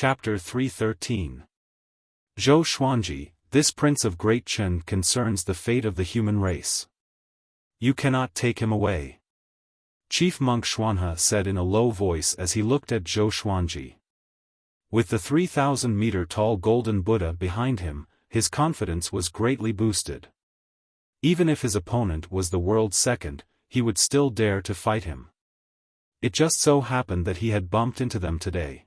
Chapter 313. Zhou Xuanji, this prince of Great Chen concerns the fate of the human race. You cannot take him away. Chief Monk Xuanhe said in a low voice as he looked at Zhou Xuanji. With the 3,000-meter-tall golden Buddha behind him, his confidence was greatly boosted. Even if his opponent was the world's second, he would still dare to fight him. It just so happened that he had bumped into them today.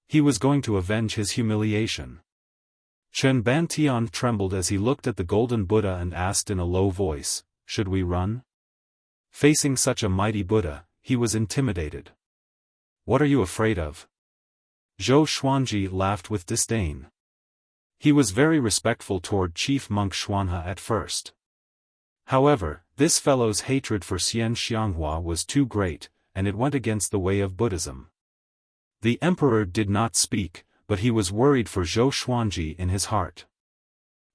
He was going to avenge his humiliation. Chen Bantian trembled as he looked at the golden Buddha and asked in a low voice, "Should we run?" Facing such a mighty Buddha, he was intimidated. "What are you afraid of?" Zhou Xuanji laughed with disdain. He was very respectful toward Chief Monk Xuanhe at first. However, this fellow's hatred for Xian Xianghua was too great, and it went against the way of Buddhism. The emperor did not speak, but he was worried for Zhou Xuanji in his heart.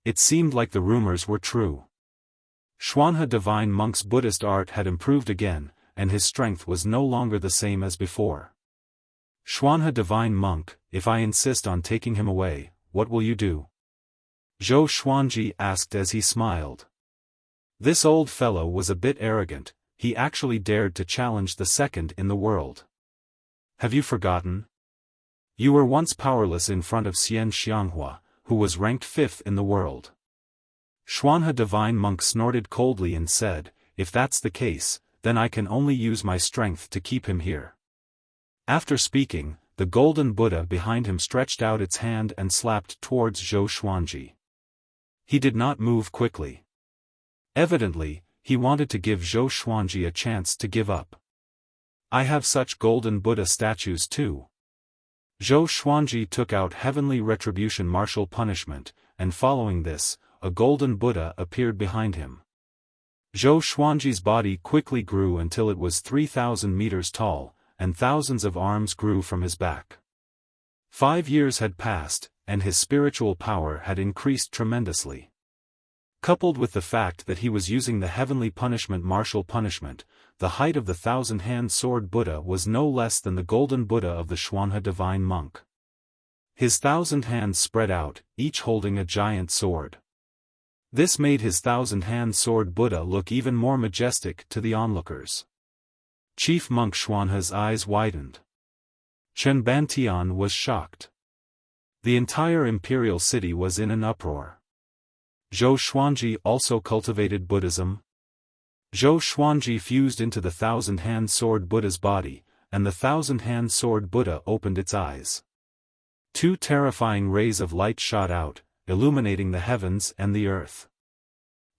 It seemed like the rumors were true. Xuanhe divine monk's Buddhist art had improved again, and his strength was no longer the same as before. "Xuanhe divine monk, if I insist on taking him away, what will you do?" Zhou Xuanji asked as he smiled. This old fellow was a bit arrogant, he actually dared to challenge the second in the world. "Have you forgotten? You were once powerless in front of Xian Xianghua, who was ranked 5th in the world." Xuanhe divine monk snorted coldly and said, "If that's the case, then I can only use my strength to keep him here." After speaking, the golden Buddha behind him stretched out its hand and slapped towards Zhou Xuanji. He did not move quickly. Evidently, he wanted to give Zhou Xuanji a chance to give up. "I have such golden Buddha statues too." Zhou Xuanji took out heavenly retribution martial punishment, and following this, a golden Buddha appeared behind him. Zhou Xuanji's body quickly grew until it was 3,000 meters tall, and thousands of arms grew from his back. 5 years had passed, and his spiritual power had increased tremendously. Coupled with the fact that he was using the heavenly punishment martial punishment, the height of the 1,000-hand sword Buddha was no less than the golden Buddha of the Xuanhe divine monk. His 1,000 hands spread out, each holding a giant sword. This made his 1,000-hand sword Buddha look even more majestic to the onlookers. Chief Monk Xuanhe's eyes widened. Chen Bantian was shocked. The entire imperial city was in an uproar. Zhou Xuanji also cultivated Buddhism. Zhou Xuanji fused into the 1,000-hand sword Buddha's body, and the 1,000-hand sword Buddha opened its eyes. 2 terrifying rays of light shot out, illuminating the heavens and the earth.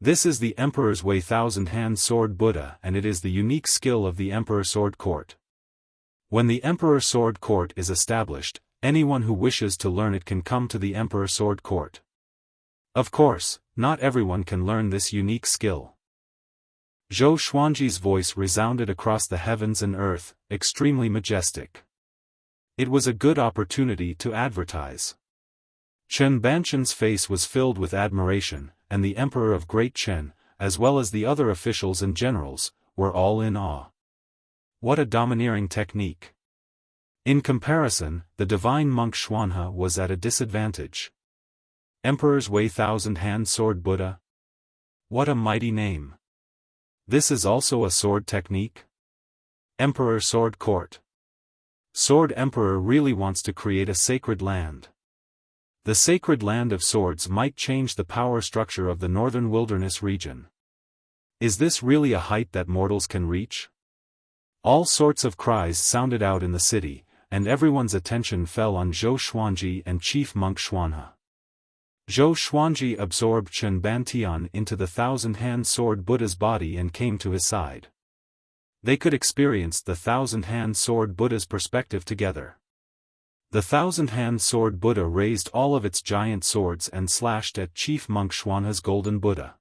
This is the Emperor's Way 1,000-hand sword Buddha, and it is the unique skill of the Emperor Sword Court. When the Emperor Sword Court is established, anyone who wishes to learn it can come to the Emperor Sword Court. Of course, not everyone can learn this unique skill. Zhou Xuanji's voice resounded across the heavens and earth, extremely majestic. It was a good opportunity to advertise. Chen Bantian's face was filled with admiration, and the Emperor of Great Chen, as well as the other officials and generals, were all in awe. What a domineering technique! In comparison, the divine monk Xuanhe was at a disadvantage. Emperor's Way 1,000-hand sword Buddha? What a mighty name! This is also a sword technique? Emperor Sword Court. Sword Emperor really wants to create a sacred land. The sacred land of swords might change the power structure of the northern wilderness region. Is this really a height that mortals can reach? All sorts of cries sounded out in the city, and everyone's attention fell on Zhou Xuanji and Chief Monk Xuanhe. Zhou Xuanji absorbed Chen Bantian into the 1,000-hand sword Buddha's body and came to his side. They could experience the 1,000-hand sword Buddha's perspective together. The 1,000-hand sword Buddha raised all of its giant swords and slashed at Chief Monk Xuanhe's golden Buddha.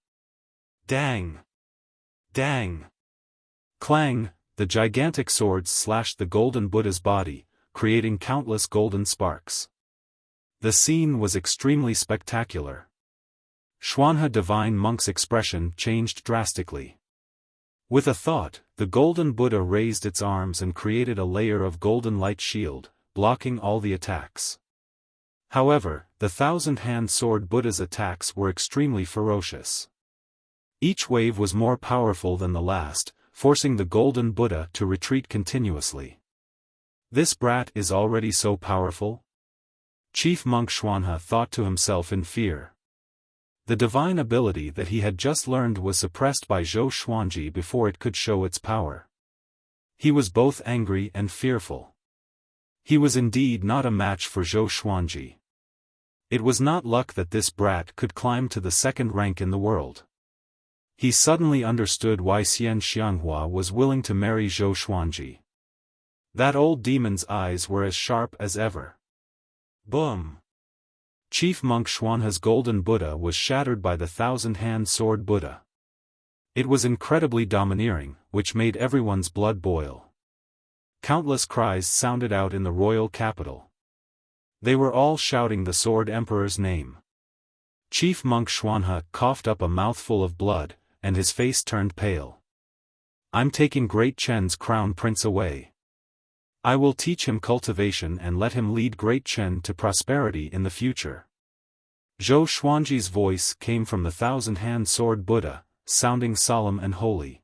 Dang! Dang! Clang! The gigantic swords slashed the golden Buddha's body, creating countless golden sparks. The scene was extremely spectacular. Xuanhe divine monk's expression changed drastically. With a thought, the golden Buddha raised its arms and created a layer of golden light shield, blocking all the attacks. However, the thousand-hand sword Buddha's attacks were extremely ferocious. Each wave was more powerful than the last, forcing the golden Buddha to retreat continuously. This brat is already so powerful? Chief monk Xuanhe thought to himself in fear. The divine ability that he had just learned was suppressed by Zhou Xuanji before it could show its power. He was both angry and fearful. He was indeed not a match for Zhou Xuanji. It was not luck that this brat could climb to the second rank in the world. He suddenly understood why Xian Xianghua was willing to marry Zhou Xuanji. That old demon's eyes were as sharp as ever. Boom! Chief monk Xuanhe's golden Buddha was shattered by the thousand-hand sword Buddha. It was incredibly domineering, which made everyone's blood boil. Countless cries sounded out in the royal capital. They were all shouting the Sword Emperor's name. Chief monk Xuanhe coughed up a mouthful of blood, and his face turned pale. I'm taking Great Chen's crown prince away. I will teach him cultivation and let him lead Great Chen to prosperity in the future. Zhou Xuanji's voice came from the thousand-hand sword Buddha, sounding solemn and holy.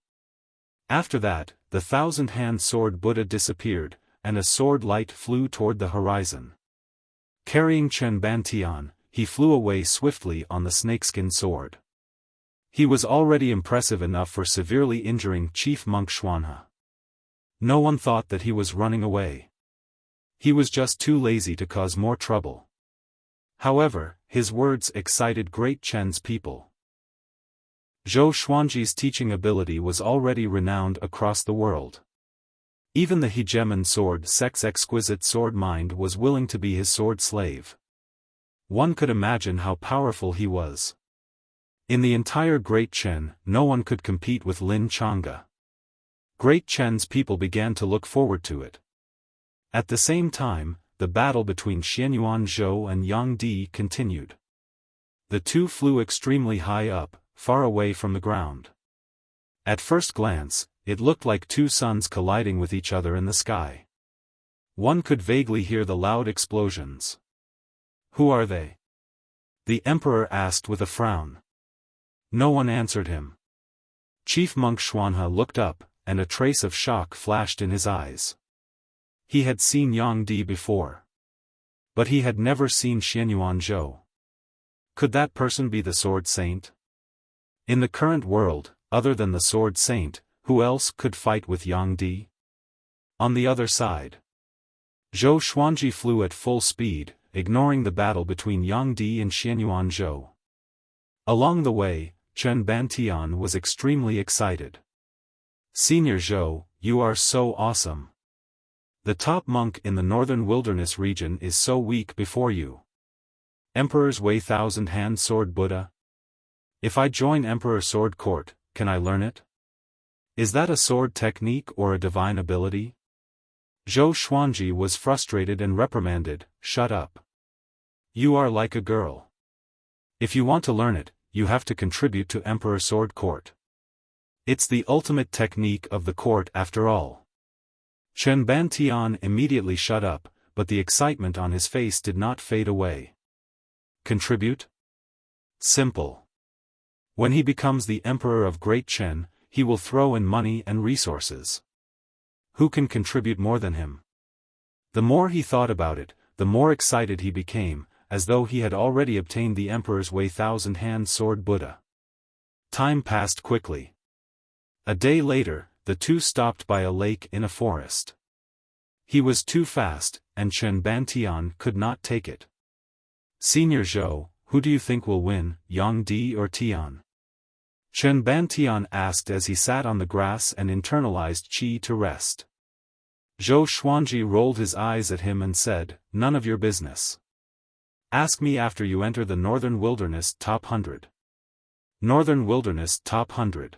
After that, the thousand-hand sword Buddha disappeared, and a sword light flew toward the horizon. Carrying Chen Bantian, he flew away swiftly on the snakeskin sword. He was already impressive enough for severely injuring Chief monk Xuanhe. No one thought that he was running away. He was just too lazy to cause more trouble. However, his words excited Great Chen's people. Zhou Xuanji's teaching ability was already renowned across the world. Even the hegemon sword sect's exquisite sword mind was willing to be his sword slave. One could imagine how powerful he was. In the entire Great Chen, no one could compete with Lin Chang'e. Great Chen's people began to look forward to it. At the same time, the battle between Xianyuan Zhou and Yang Di continued. The two flew extremely high up, far away from the ground. At first glance, it looked like two suns colliding with each other in the sky. One could vaguely hear the loud explosions. Who are they? The emperor asked with a frown. No one answered him. Chief monk Xuanhe looked up, and a trace of shock flashed in his eyes. He had seen Yang Di before. But he had never seen Xianyuan Zhou. Could that person be the Sword Saint? In the current world, other than the Sword Saint, who else could fight with Yang Di? On the other side, Zhou Xuanji flew at full speed, ignoring the battle between Yang Di and Xianyuan Zhou. Along the way, Chen Bantian was extremely excited. Senior Zhou, you are so awesome. The top monk in the northern wilderness region is so weak before you. Emperor's Way Thousand-Hand Sword Buddha? If I join Emperor Sword Court, can I learn it? Is that a sword technique or a divine ability? Zhou Xuanji was frustrated and reprimanded, shut up. You are like a girl. If you want to learn it, you have to contribute to Emperor Sword Court. It's the ultimate technique of the court after all. Chen Bantian immediately shut up, but the excitement on his face did not fade away. Contribute? Simple. When he becomes the Emperor of Great Chen, he will throw in money and resources. Who can contribute more than him? The more he thought about it, the more excited he became, as though he had already obtained the Emperor's Way Thousand-Hand Sword Buddha. Time passed quickly. A day later, the two stopped by a lake in a forest. He was too fast, and Chen Bantian could not take it. Senior Zhou, who do you think will win, Yang Di or Tian? Chen Bantian asked as he sat on the grass and internalized qi to rest. Zhou Xuanji rolled his eyes at him and said, none of your business. Ask me after you enter the Northern Wilderness Top 100. Northern Wilderness Top 100.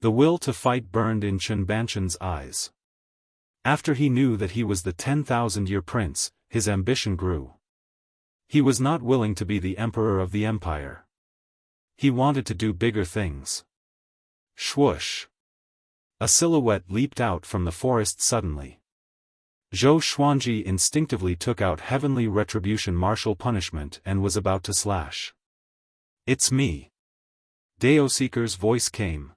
The will to fight burned in Chen Bantian's eyes. After he knew that he was the 10,000-year prince, his ambition grew. He was not willing to be the emperor of the empire. He wanted to do bigger things. Swoosh! A silhouette leaped out from the forest suddenly. Zhou Xuanji instinctively took out heavenly retribution martial punishment and was about to slash. "It's me." Dao Seeker's voice came.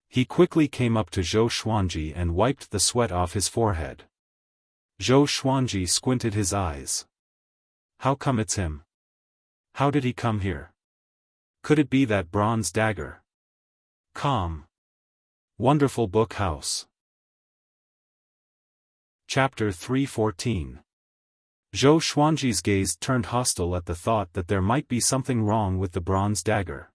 He quickly came up to Zhou Xuanji and wiped the sweat off his forehead. Zhou Xuanji squinted his eyes. "How come it's him? How did he come here? Could it be that bronze dagger?" Calm. Wonderful Book House. Chapter 314. Zhou Xuanji's gaze turned hostile at the thought that there might be something wrong with the bronze dagger.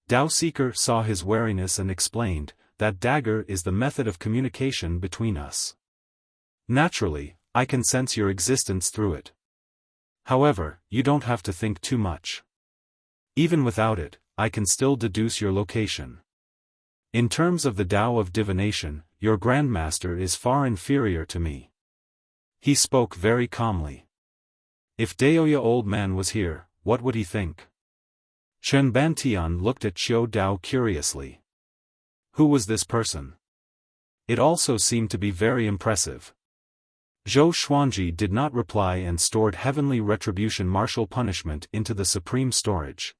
Dao Seeker saw his wariness and explained, "That dagger is the method of communication between us. Naturally, I can sense your existence through it. However, you don't have to think too much. Even without it, I can still deduce your location. In terms of the Tao of divination, your Grandmaster is far inferior to me." He spoke very calmly. If Daoya old man was here, what would he think? Chen Bantian looked at Qiu Dao curiously. Who was this person? It also seemed to be very impressive. Zhou Xuanji did not reply and stored heavenly retribution martial punishment into the supreme storage.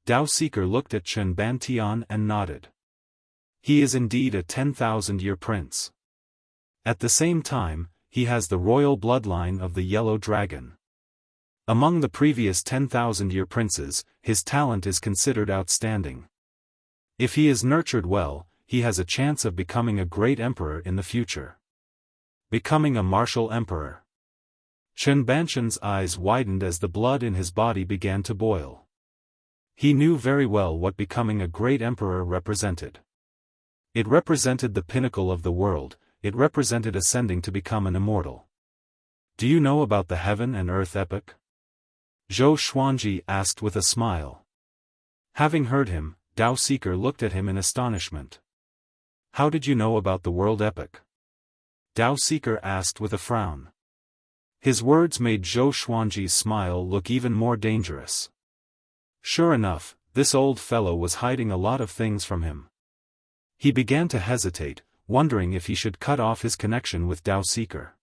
Dao Seeker looked at Chen Bantian and nodded. He is indeed a 10,000-year prince. At the same time, he has the royal bloodline of the Yellow Dragon. Among the previous 10,000-year princes, his talent is considered outstanding. If he is nurtured well, he has a chance of becoming a great emperor in the future. Becoming a martial emperor. Chen Banshan's eyes widened as the blood in his body began to boil. He knew very well what becoming a great emperor represented. It represented the pinnacle of the world, it represented ascending to become an immortal. Do you know about the Heaven and Earth epic? Zhou Xuanji asked with a smile. Having heard him, Dao Seeker looked at him in astonishment. How did you know about the world epic? Dao Seeker asked with a frown. His words made Zhou Xuanji's smile look even more dangerous. Sure enough, this old fellow was hiding a lot of things from him. He began to hesitate, wondering if he should cut off his connection with Dao Seeker.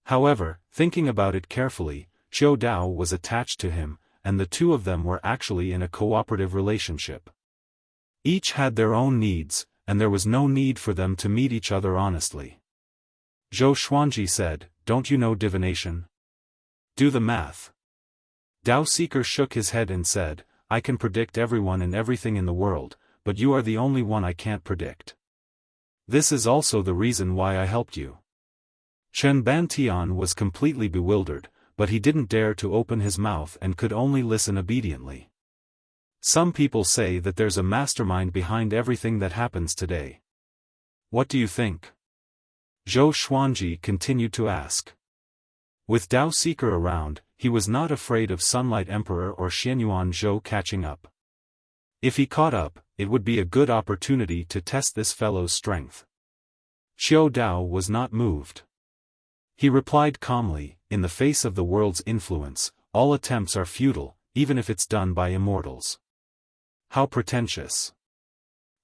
However, thinking about it carefully, Qiu Dao was attached to him, and the two of them were actually in a cooperative relationship. Each had their own needs, and there was no need for them to meet each other honestly. Zhou Xuanji said, "Don't you know divination? Do the math." Dao Seeker shook his head and said, "I can predict everyone and everything in the world, but you are the only one I can't predict. This is also the reason why I helped you." Chen Bantian was completely bewildered, but he didn't dare to open his mouth and could only listen obediently. Some people say that there's a mastermind behind everything that happens today. What do you think? Zhou Xuanji continued to ask. With Dao Seeker around, he was not afraid of Sunlight Emperor or Xianyuan Zhou catching up. If he caught up, it would be a good opportunity to test this fellow's strength. Qiu Dao was not moved. He replied calmly, "In the face of the world's influence, all attempts are futile, even if it's done by immortals." How pretentious.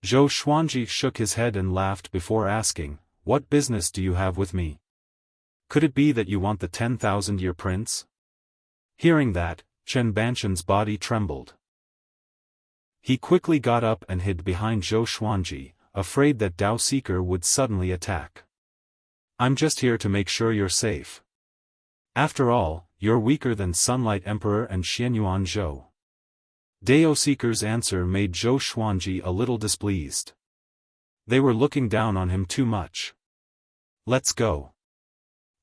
Zhou Xuanji shook his head and laughed before asking, "What business do you have with me? Could it be that you want the 10,000-year prince?" Hearing that, Chen Banshan's body trembled. He quickly got up and hid behind Zhou Xuanji, afraid that Dao Seeker would suddenly attack. "I'm just here to make sure you're safe. After all, you're weaker than Sunlight Emperor and Xianyuan Zhou." Dao Seeker's answer made Zhou Xuanji a little displeased. They were looking down on him too much. "Let's go.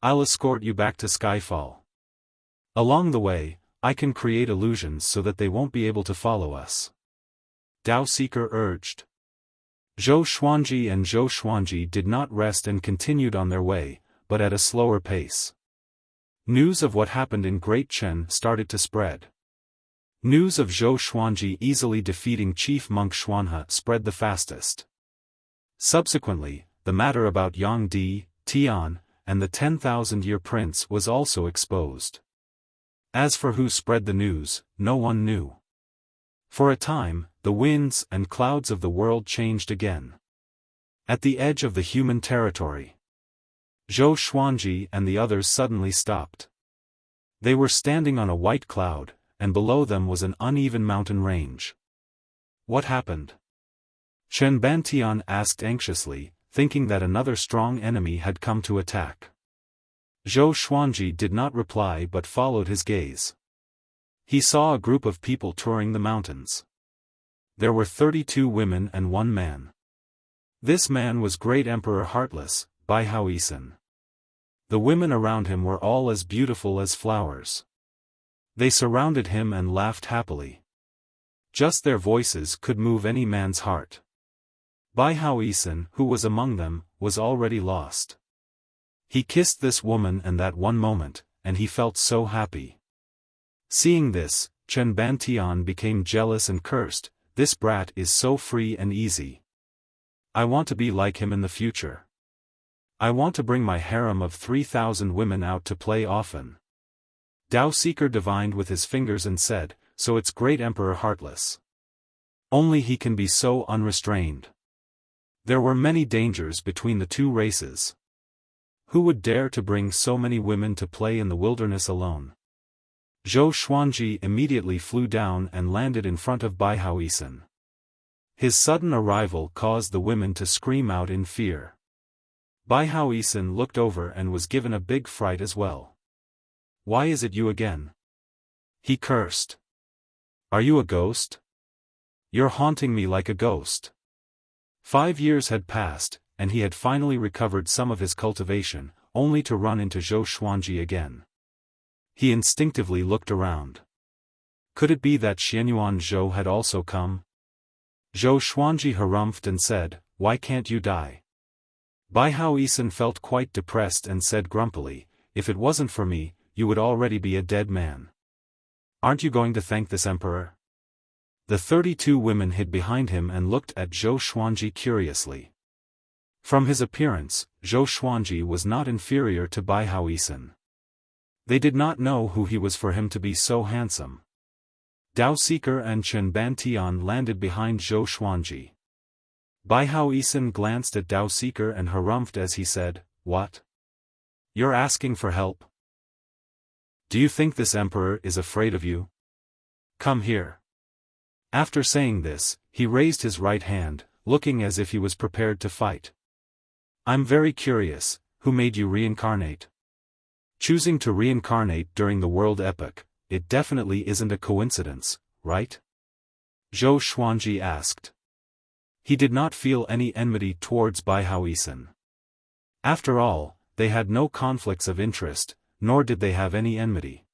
I'll escort you back to Skyfall. Along the way, I can create illusions so that they won't be able to follow us," Dao Seeker urged. Zhou Xuanji did not rest and continued on their way, but at a slower pace. News of what happened in Great Chen started to spread. News of Zhou Xuanji easily defeating Chief Monk Xuanhe spread the fastest. Subsequently, the matter about Yang Di, Tian, and the 10,000-year prince was also exposed. As for who spread the news, no one knew. For a time, the winds and clouds of the world changed again. At the edge of the human territory, Zhou Xuanji and the others suddenly stopped. They were standing on a white cloud, and below them was an uneven mountain range. What happened? Chen Bantian asked anxiously, thinking that another strong enemy had come to attack. Zhou Xuanji did not reply but followed his gaze. He saw a group of people touring the mountains. There were 32 women and 1 man. This man was Great Emperor Heartless, Bai Haoisen. The women around him were all as beautiful as flowers. They surrounded him and laughed happily. Just their voices could move any man's heart. Bai Haoisen, who was among them, was already lost. He kissed this woman and that one moment, and he felt so happy. Seeing this, Chen Bantian became jealous and cursed, "This brat is so free and easy. I want to be like him in the future. I want to bring my harem of 3,000 women out to play often." Dao Seeker divined with his fingers and said, "So it's Great Emperor Heartless. Only he can be so unrestrained." There were many dangers between the two races. Who would dare to bring so many women to play in the wilderness alone? Zhou Xuanji immediately flew down and landed in front of Bai Haoisen. His sudden arrival caused the women to scream out in fear. Bai Haoisen looked over and was given a big fright as well. "Why is it you again?" he cursed. "Are you a ghost? You're haunting me like a ghost." 5 years had passed, and he had finally recovered some of his cultivation, only to run into Zhou Xuanji again. He instinctively looked around. Could it be that Xianyuan Zhou had also come? Zhou Xuanji harumphed and said, "Why can't you die?" Bai Haoisen felt quite depressed and said grumpily, "If it wasn't for me, you would already be a dead man. Aren't you going to thank this emperor?" The 32 women hid behind him and looked at Zhou Xuanji curiously. From his appearance, Zhou Xuanji was not inferior to Bai Haoisen. They did not know who he was for him to be so handsome. Dao Seeker and Chen Bantian landed behind Zhou Xuanji. Bai Haoisen glanced at Dao Seeker and harumphed as he said, "What? You're asking for help? Do you think this emperor is afraid of you? Come here." After saying this, he raised his right hand, looking as if he was prepared to fight. "I'm very curious, who made you reincarnate? Choosing to reincarnate during the world epoch, it definitely isn't a coincidence, right?" Zhou Xuanji asked. He did not feel any enmity towards Bai Haoisen. After all, they had no conflicts of interest, nor did they have any enmity.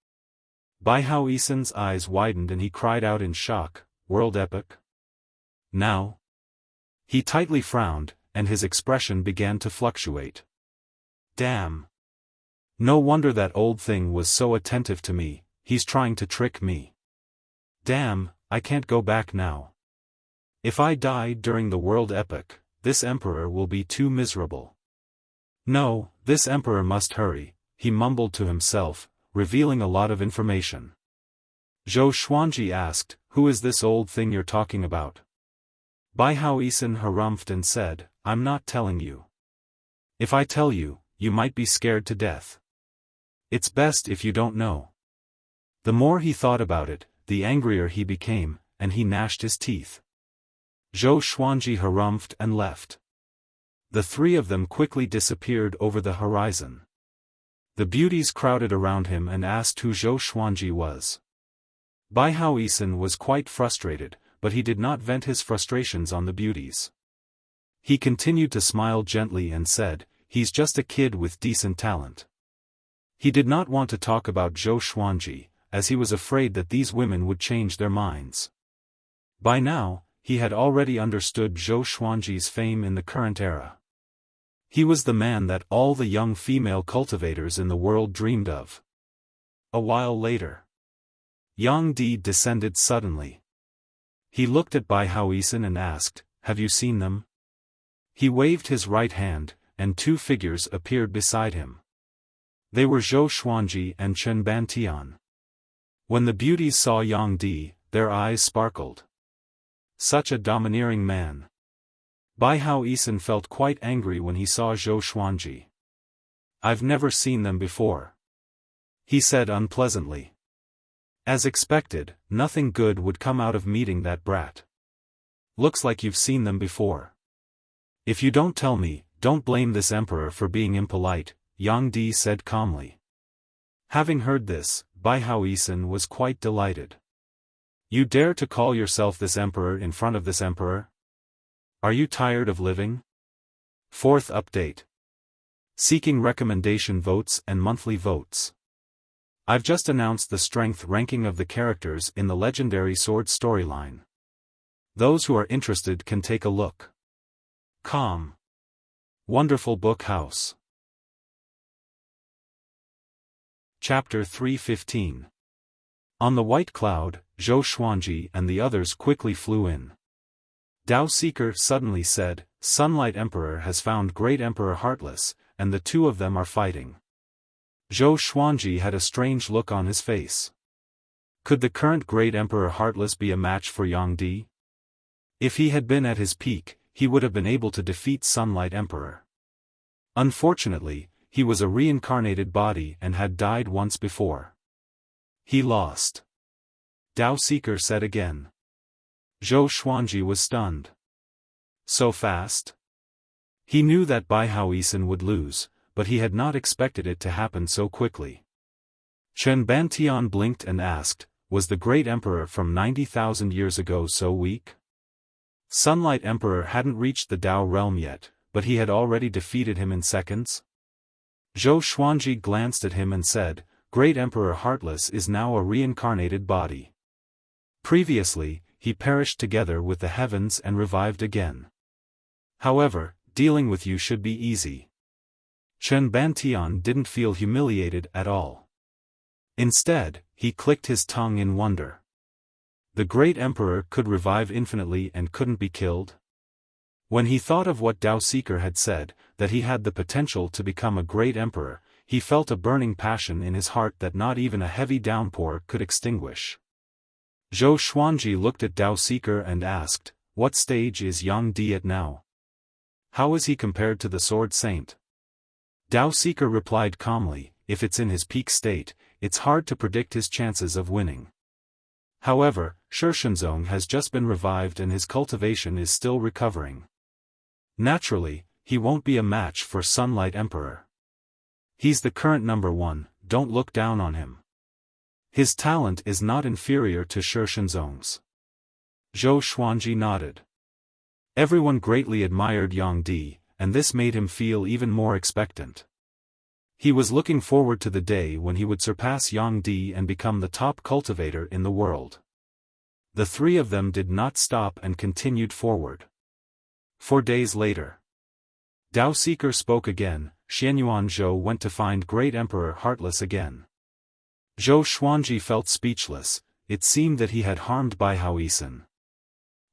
Bai Haoisen's eyes widened and he cried out in shock, "World epoch? Now?" He tightly frowned, and his expression began to fluctuate. "Damn. No wonder that old thing was so attentive to me, he's trying to trick me. Damn, I can't go back now. If I die during the world epoch, this emperor will be too miserable. No, this emperor must hurry," he mumbled to himself, revealing a lot of information. Zhou Xuanji asked, "Who is this old thing you're talking about?" Bai Haoisen harumphed and said, "I'm not telling you. If I tell you, you might be scared to death. It's best if you don't know." The more he thought about it, the angrier he became, and he gnashed his teeth. Zhou Xuanji harumphed and left. The 3 of them quickly disappeared over the horizon. The beauties crowded around him and asked who Zhou Xuanji was. Bai Haoisen was quite frustrated, but he did not vent his frustrations on the beauties. He continued to smile gently and said, "He's just a kid with decent talent." He did not want to talk about Zhou Xuanji, as he was afraid that these women would change their minds. By now, he had already understood Zhou Xuanji's fame in the current era. He was the man that all the young female cultivators in the world dreamed of. A while later, Yang Di descended suddenly. He looked at Bai Haoisen and asked, "Have you seen them?" He waved his right hand, and 2 figures appeared beside him. They were Zhou Xuanji and Chen Bantian. When the beauties saw Yang Di, their eyes sparkled. Such a domineering man. Bai Haoisen felt quite angry when he saw Zhou Xuanji. I've never seen them before, he said unpleasantly. As expected, nothing good would come out of meeting that brat. Looks like you've seen them before. If you don't tell me, don't blame this emperor for being impolite, Yang Di said calmly. Having heard this, Bai Haoisen was quite delighted. You dare to call yourself this emperor in front of this emperor? Are you tired of living? Fourth update. Seeking recommendation votes and monthly votes. I've just announced the strength ranking of the characters in the Legendary Sword storyline. Those who are interested can take a look. Calm. Wonderful Book House. Chapter 315. On the white cloud, Zhou Xuanji and the others quickly flew in. Dao Seeker suddenly said, Sunlight Emperor has found Great Emperor Heartless, and the two of them are fighting. Zhou Xuanji had a strange look on his face. Could the current Great Emperor Heartless be a match for Yang Di? If he had been at his peak, he would have been able to defeat Sunlight Emperor. Unfortunately, he was a reincarnated body and had died once before. He lost. Dao Seeker said again. Zhou Xuanji was stunned. So fast? He knew that Bai Haoisen would lose, but he had not expected it to happen so quickly. Chen Bantian blinked and asked, was the Great Emperor from 90,000 years ago so weak? Sunlight Emperor hadn't reached the Dao realm yet, but he had already defeated him in seconds? Zhou Xuanji glanced at him and said, Great Emperor Heartless is now a reincarnated body. Previously, he perished together with the heavens and revived again. However, dealing with you should be easy. Chen Bantian didn't feel humiliated at all. Instead, he clicked his tongue in wonder. The Great Emperor could revive infinitely and couldn't be killed? When he thought of what Dao Seeker had said, that he had the potential to become a great emperor, he felt a burning passion in his heart that not even a heavy downpour could extinguish. Zhou Xuanji looked at Dao Seeker and asked, what stage is Yang Di at now? How is he compared to the Sword Saint? Dao Seeker replied calmly, if it's in his peak state, it's hard to predict his chances of winning. However, Shishenzong has just been revived and his cultivation is still recovering. Naturally, he won't be a match for Sunlight Emperor. He's the current number one, don't look down on him. His talent is not inferior to Shishenzong's. Zhou Xuanji nodded. Everyone greatly admired Yang Di, and this made him feel even more expectant. He was looking forward to the day when he would surpass Yang Di and become the top cultivator in the world. The three of them did not stop and continued forward. 4 days later. Dao Seeker spoke again, Xianyuan Zhou went to find Great Emperor Heartless again. Zhou Xuanji felt speechless, it seemed that he had harmed Bai Haoisen.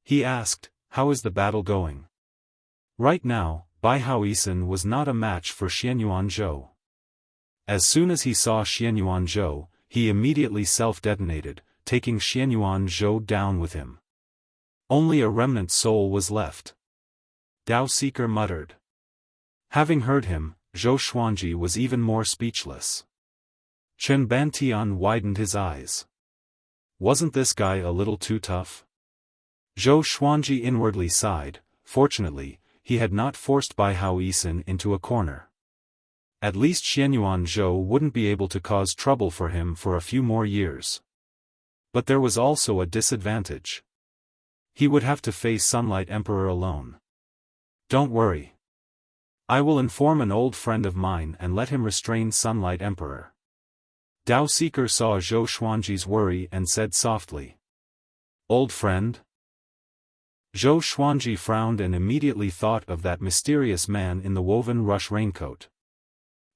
He asked, how is the battle going? Right now, Bai Haoisen was not a match for Xianyuan Zhou. As soon as he saw Xianyuan Zhou, he immediately self-detonated, taking Xianyuan Zhou down with him. Only a remnant soul was left. Dao Seeker muttered. Having heard him, Zhou Xuanji was even more speechless. Chen Bantian widened his eyes. Wasn't this guy a little too tough? Zhou Xuanji inwardly sighed, fortunately, he had not forced Bai Haoisen into a corner. At least Xianyuan Zhou wouldn't be able to cause trouble for him for a few more years. But there was also a disadvantage. He would have to face Sunlight Emperor alone. Don't worry. I will inform an old friend of mine and let him restrain Sunlight Emperor. Dao Seeker saw Zhou Xuanji's worry and said softly. Old friend? Zhou Xuanji frowned and immediately thought of that mysterious man in the woven rush raincoat.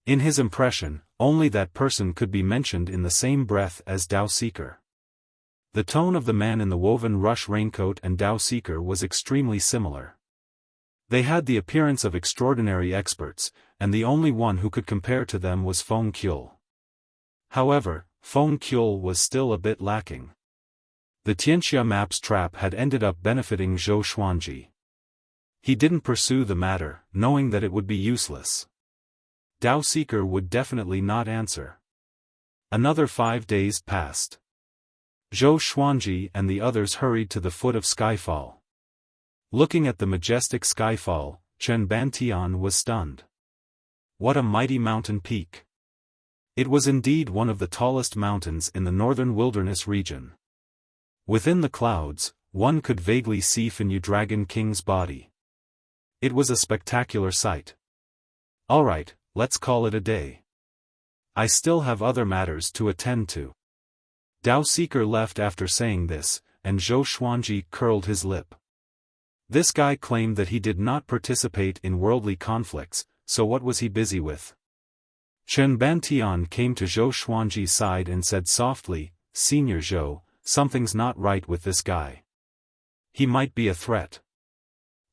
In his impression, only that person could be mentioned in the same breath as Dao Seeker. The tone of the man in the woven rush raincoat and Dao Seeker was extremely similar. They had the appearance of extraordinary experts, and the only one who could compare to them was Feng Qiul. However, Feng Qiul was still a bit lacking. The Tianxia map's trap had ended up benefiting Zhou Xuanji. He didn't pursue the matter, knowing that it would be useless. Dao Seeker would definitely not answer. Another 5 days passed. Zhou Xuanji and the others hurried to the foot of Skyfall. Looking at the majestic Skyfall, Chen Bantian was stunned. What a mighty mountain peak! It was indeed one of the tallest mountains in the northern wilderness region. Within the clouds, one could vaguely see Fenyu Dragon King's body. It was a spectacular sight. Alright, let's call it a day. I still have other matters to attend to. Dao Seeker left after saying this, and Zhou Xuanji curled his lip. This guy claimed that he did not participate in worldly conflicts, so what was he busy with? Chen Bantian came to Zhou Xuanji's side and said softly, "Senior Zhou, something's not right with this guy. He might be a threat."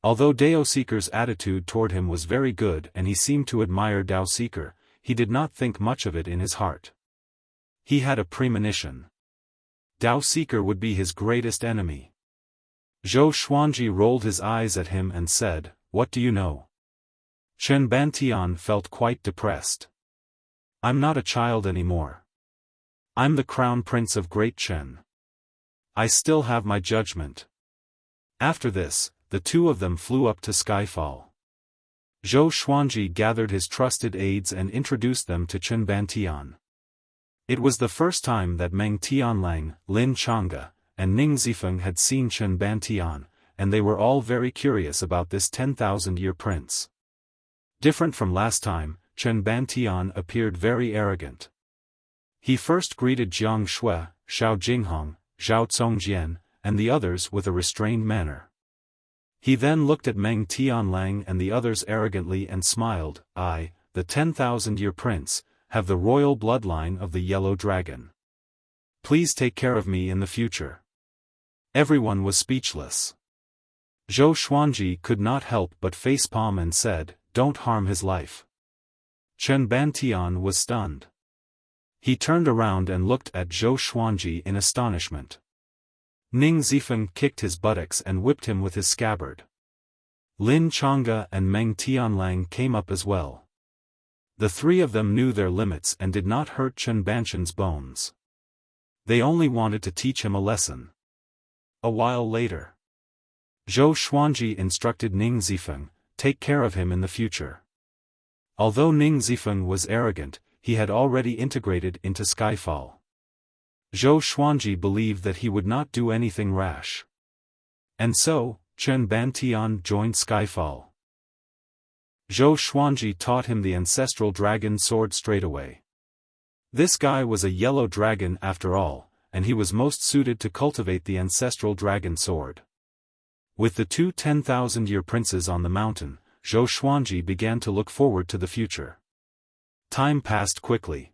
Although Dao Seeker's attitude toward him was very good and he seemed to admire Dao Seeker, he did not think much of it in his heart. He had a premonition. Dao Seeker would be his greatest enemy. Zhou Xuanji rolled his eyes at him and said, "What do you know?" Chen Bantian felt quite depressed. "I'm not a child anymore. I'm the crown prince of Great Chen. I still have my judgment." After this, the two of them flew up to Skyfall. Zhou Xuanji gathered his trusted aides and introduced them to Chen Bantian. It was the first time that Meng Tianlang, Lin Changge, and Ning Zifeng had seen Chen Bantian, and they were all very curious about this 10,000-year prince. Different from last time, Chen Bantian appeared very arrogant. He first greeted Jiang Shui, Xiao Jinghong, Zhao Congjian, and the others with a restrained manner. He then looked at Meng Tianlang and the others arrogantly and smiled. "I, the 10,000-year prince, have the royal bloodline of the Yellow Dragon. Please take care of me in the future." Everyone was speechless. Zhou Xuanji could not help but facepalm and said, "Don't harm his life." Chen Bantian was stunned. He turned around and looked at Zhou Xuanji in astonishment. Ning Zifeng kicked his buttocks and whipped him with his scabbard. Lin Changge and Meng Tianlang came up as well. The three of them knew their limits and did not hurt Chen Bantian's bones. They only wanted to teach him a lesson. A while later, Zhou Xuanji instructed Ning Zifeng, "Take care of him in the future." Although Ning Zifeng was arrogant, he had already integrated into Skyfall. Zhou Xuanji believed that he would not do anything rash. And so, Chen Bantian joined Skyfall. Zhou Xuanji taught him the ancestral dragon sword straightaway. This guy was a yellow dragon after all, and he was most suited to cultivate the ancestral dragon sword. With the two 10,000-year princes on the mountain, Zhou Xuanji began to look forward to the future. Time passed quickly.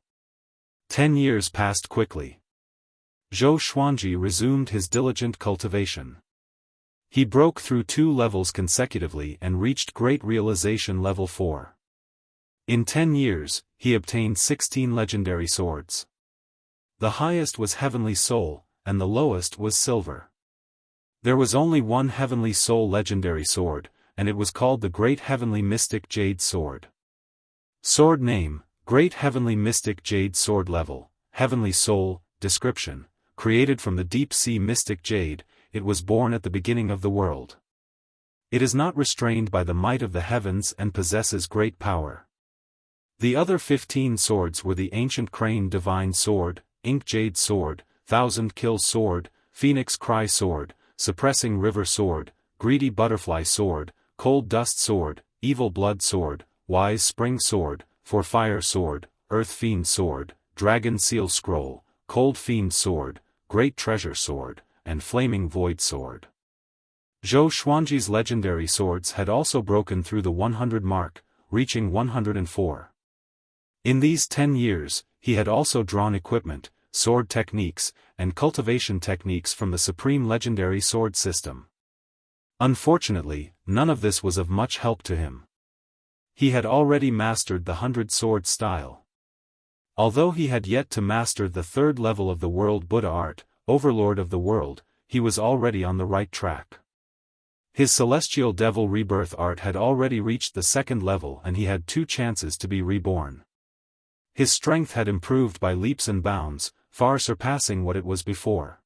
10 years passed quickly. Zhou Xuanji resumed his diligent cultivation. He broke through 2 levels consecutively and reached Great Realization Level 4. In 10 years, he obtained 16 legendary swords. The highest was Heavenly Soul, and the lowest was Silver. There was only one Heavenly Soul legendary sword, and it was called the Great Heavenly Mystic Jade Sword. Sword name, Great Heavenly Mystic Jade Sword Level, Heavenly Soul, description, created from the deep sea mystic jade, it was born at the beginning of the world. It is not restrained by the might of the heavens and possesses great power. The other 15 swords were the Ancient Crane Divine Sword, Ink Jade Sword, Thousand Kill Sword, Phoenix Cry Sword, Suppressing River Sword, Greedy Butterfly Sword, Cold Dust Sword, Evil Blood Sword, Wise Spring Sword, For Fire Sword, Earth Fiend Sword, Dragon Seal Scroll, Cold Fiend Sword, Great Treasure Sword, and Flaming Void Sword. Zhou Xuanji's legendary swords had also broken through the 100 mark, reaching 104. In these 10 years, he had also drawn equipment, sword techniques, and cultivation techniques from the Supreme Legendary Sword System. Unfortunately, none of this was of much help to him. He had already mastered the 100 sword style. Although he had yet to master the 3rd level of the World Buddha art, Overlord of the World, he was already on the right track. His celestial devil rebirth art had already reached the second level and he had 2 chances to be reborn. His strength had improved by leaps and bounds, far surpassing what it was before.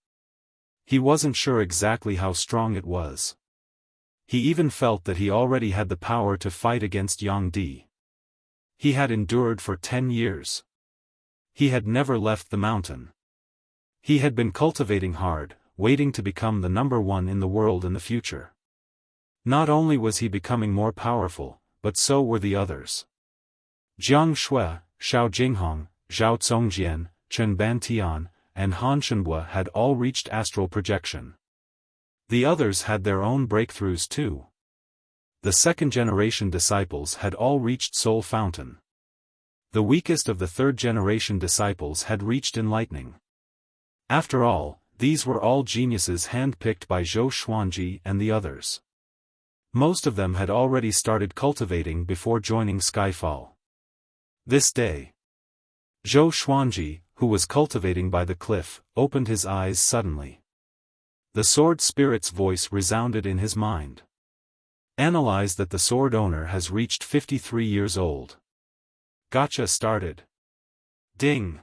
He wasn't sure exactly how strong it was. He even felt that he already had the power to fight against Yang Di. He had endured for 10 years. He had never left the mountain. He had been cultivating hard, waiting to become the number 1 in the world in the future. Not only was he becoming more powerful, but so were the others. Jiang Shui, Xiao Jinghong, Zhao Congjian, Chen Bantian, and Han Shenhua had all reached astral projection. The others had their own breakthroughs too. The second-generation disciples had all reached Soul Fountain. The weakest of the third-generation disciples had reached enlightening. After all, these were all geniuses handpicked by Zhou Xuanji and the others. Most of them had already started cultivating before joining Skyfall. This day, Zhou Xuanji, who was cultivating by the cliff, opened his eyes suddenly. The sword spirit's voice resounded in his mind. Analyze that the sword owner has reached 53 years old. Gotcha started. Ding!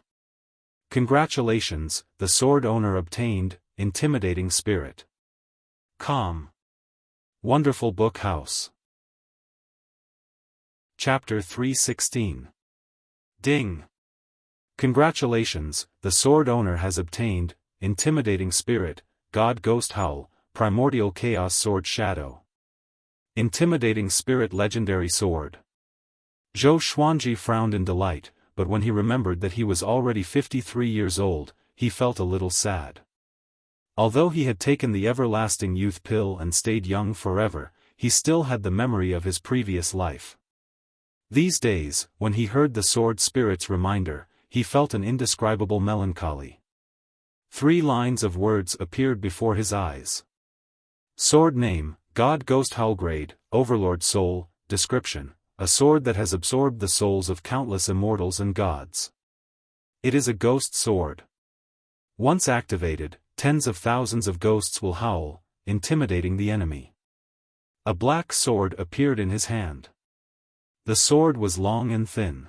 Congratulations, the sword owner obtained, intimidating spirit. Calm. Wonderful book house. Chapter 316. Ding! Congratulations, the sword owner has obtained, intimidating spirit, God Ghost Howl, primordial chaos sword shadow. Intimidating spirit legendary sword. Zhou Xuanji frowned in delight, but when he remembered that he was already 53 years old, he felt a little sad. Although he had taken the everlasting youth pill and stayed young forever, he still had the memory of his previous life. These days, when he heard the sword spirit's reminder, he felt an indescribable melancholy. 3 lines of words appeared before his eyes. Sword name, God Ghost Howl grade, Overlord soul, description, a sword that has absorbed the souls of countless immortals and gods. It is a ghost sword. Once activated, tens of thousands of ghosts will howl, intimidating the enemy. A black sword appeared in his hand. The sword was long and thin.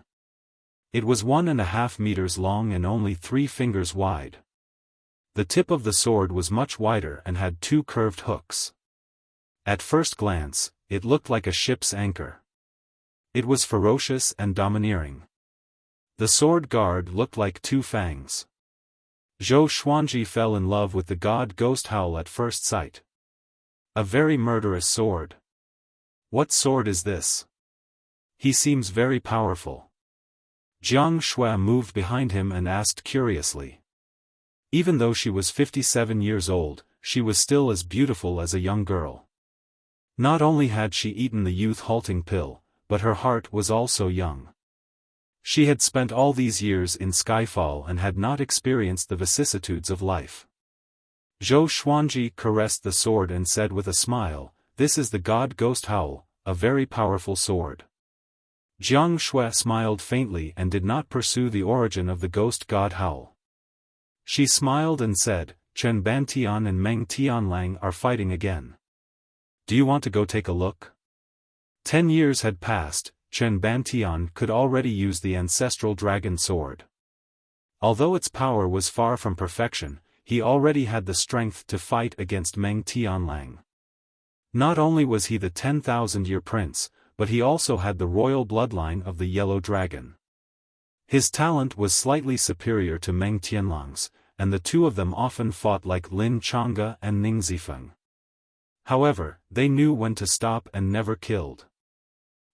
It was 1.5 meters long and only 3 fingers wide. The tip of the sword was much wider and had 2 curved hooks. At first glance, it looked like a ship's anchor. It was ferocious and domineering. The sword guard looked like 2 fangs. Zhou Xuanji fell in love with the God Ghost Howl at first sight. A very murderous sword. What sword is this? He seems very powerful. Jiang Shui moved behind him and asked curiously. Even though she was 57 years old, she was still as beautiful as a young girl. Not only had she eaten the youth-halting pill, but her heart was also young. She had spent all these years in Skyfall and had not experienced the vicissitudes of life. Zhou Xuanji caressed the sword and said with a smile, "This is the God Ghost Howl, a very powerful sword." Jiang Shui smiled faintly and did not pursue the origin of the Ghost God Howl. She smiled and said, "Chen Bantian and Meng Tianlang are fighting again. Do you want to go take a look?" 10 years had passed. Chen Bantian could already use the ancestral dragon sword. Although its power was far from perfection, he already had the strength to fight against Meng Tianlang. Not only was he the 10,000-year prince, but he also had the royal bloodline of the Yellow Dragon. His talent was slightly superior to Meng Tianlang's, and the 2 of them often fought like Lin Changge and Ning Zifeng. However, they knew when to stop and never killed.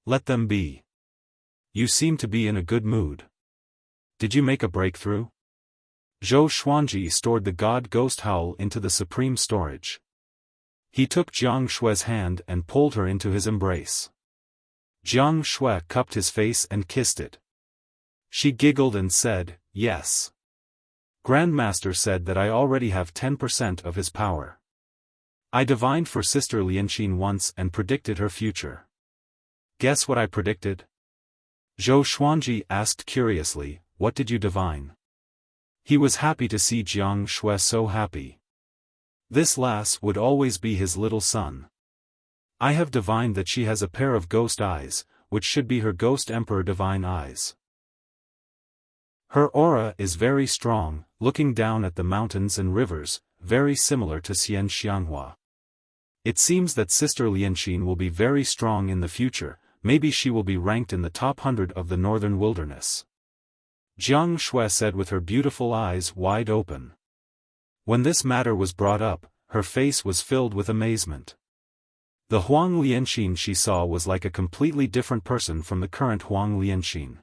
Let them be. You seem to be in a good mood. Did you make a breakthrough? Zhou Xuanji stored the God Ghost Howl into the supreme storage. He took Jiang Shui's hand and pulled her into his embrace. Jiang Shui cupped his face and kissed it. She giggled and said, "Yes. Grandmaster said that I already have 10% of his power. I divined for Sister Lianqin once and predicted her future." Guess what I predicted? Zhou Xuanji asked curiously, "What did you divine?" He was happy to see Jiang Shui so happy. This lass would always be his little son. I have divined that she has a pair of ghost eyes, which should be her ghost emperor divine eyes. Her aura is very strong, looking down at the mountains and rivers, very similar to Xian Xianghua. It seems that Sister Lianxin will be very strong in the future, maybe she will be ranked in the top 100 of the northern wilderness. Jiang Shui said with her beautiful eyes wide open. When this matter was brought up, her face was filled with amazement. The Huang Lianxin she saw was like a completely different person from the current Huang Lianxin.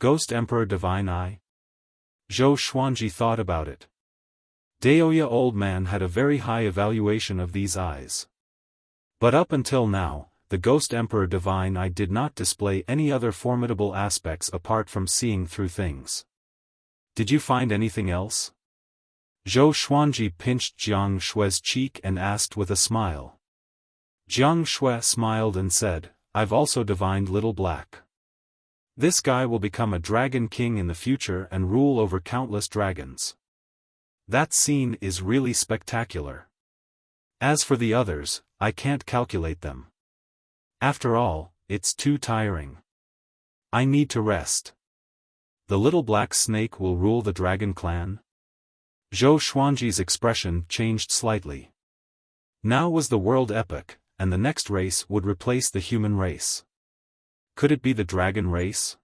Ghost Emperor Divine Eye? Zhou Xuanji thought about it. Daoya Old Man had a very high evaluation of these eyes. But up until now, the Ghost Emperor Divine Eye did not display any other formidable aspects apart from seeing through things. Did you find anything else? Zhou Xuanji pinched Jiang Shui's cheek and asked with a smile. Jiang Shui smiled and said, I've also divined Little Black. This guy will become a dragon king in the future and rule over countless dragons. That scene is really spectacular. As for the others, I can't calculate them. After all, it's too tiring. I need to rest. The Little Black Snake will rule the dragon clan? Zhou Xuanji's expression changed slightly. Now was the world epoch, and the next race would replace the human race. Could it be the dragon race?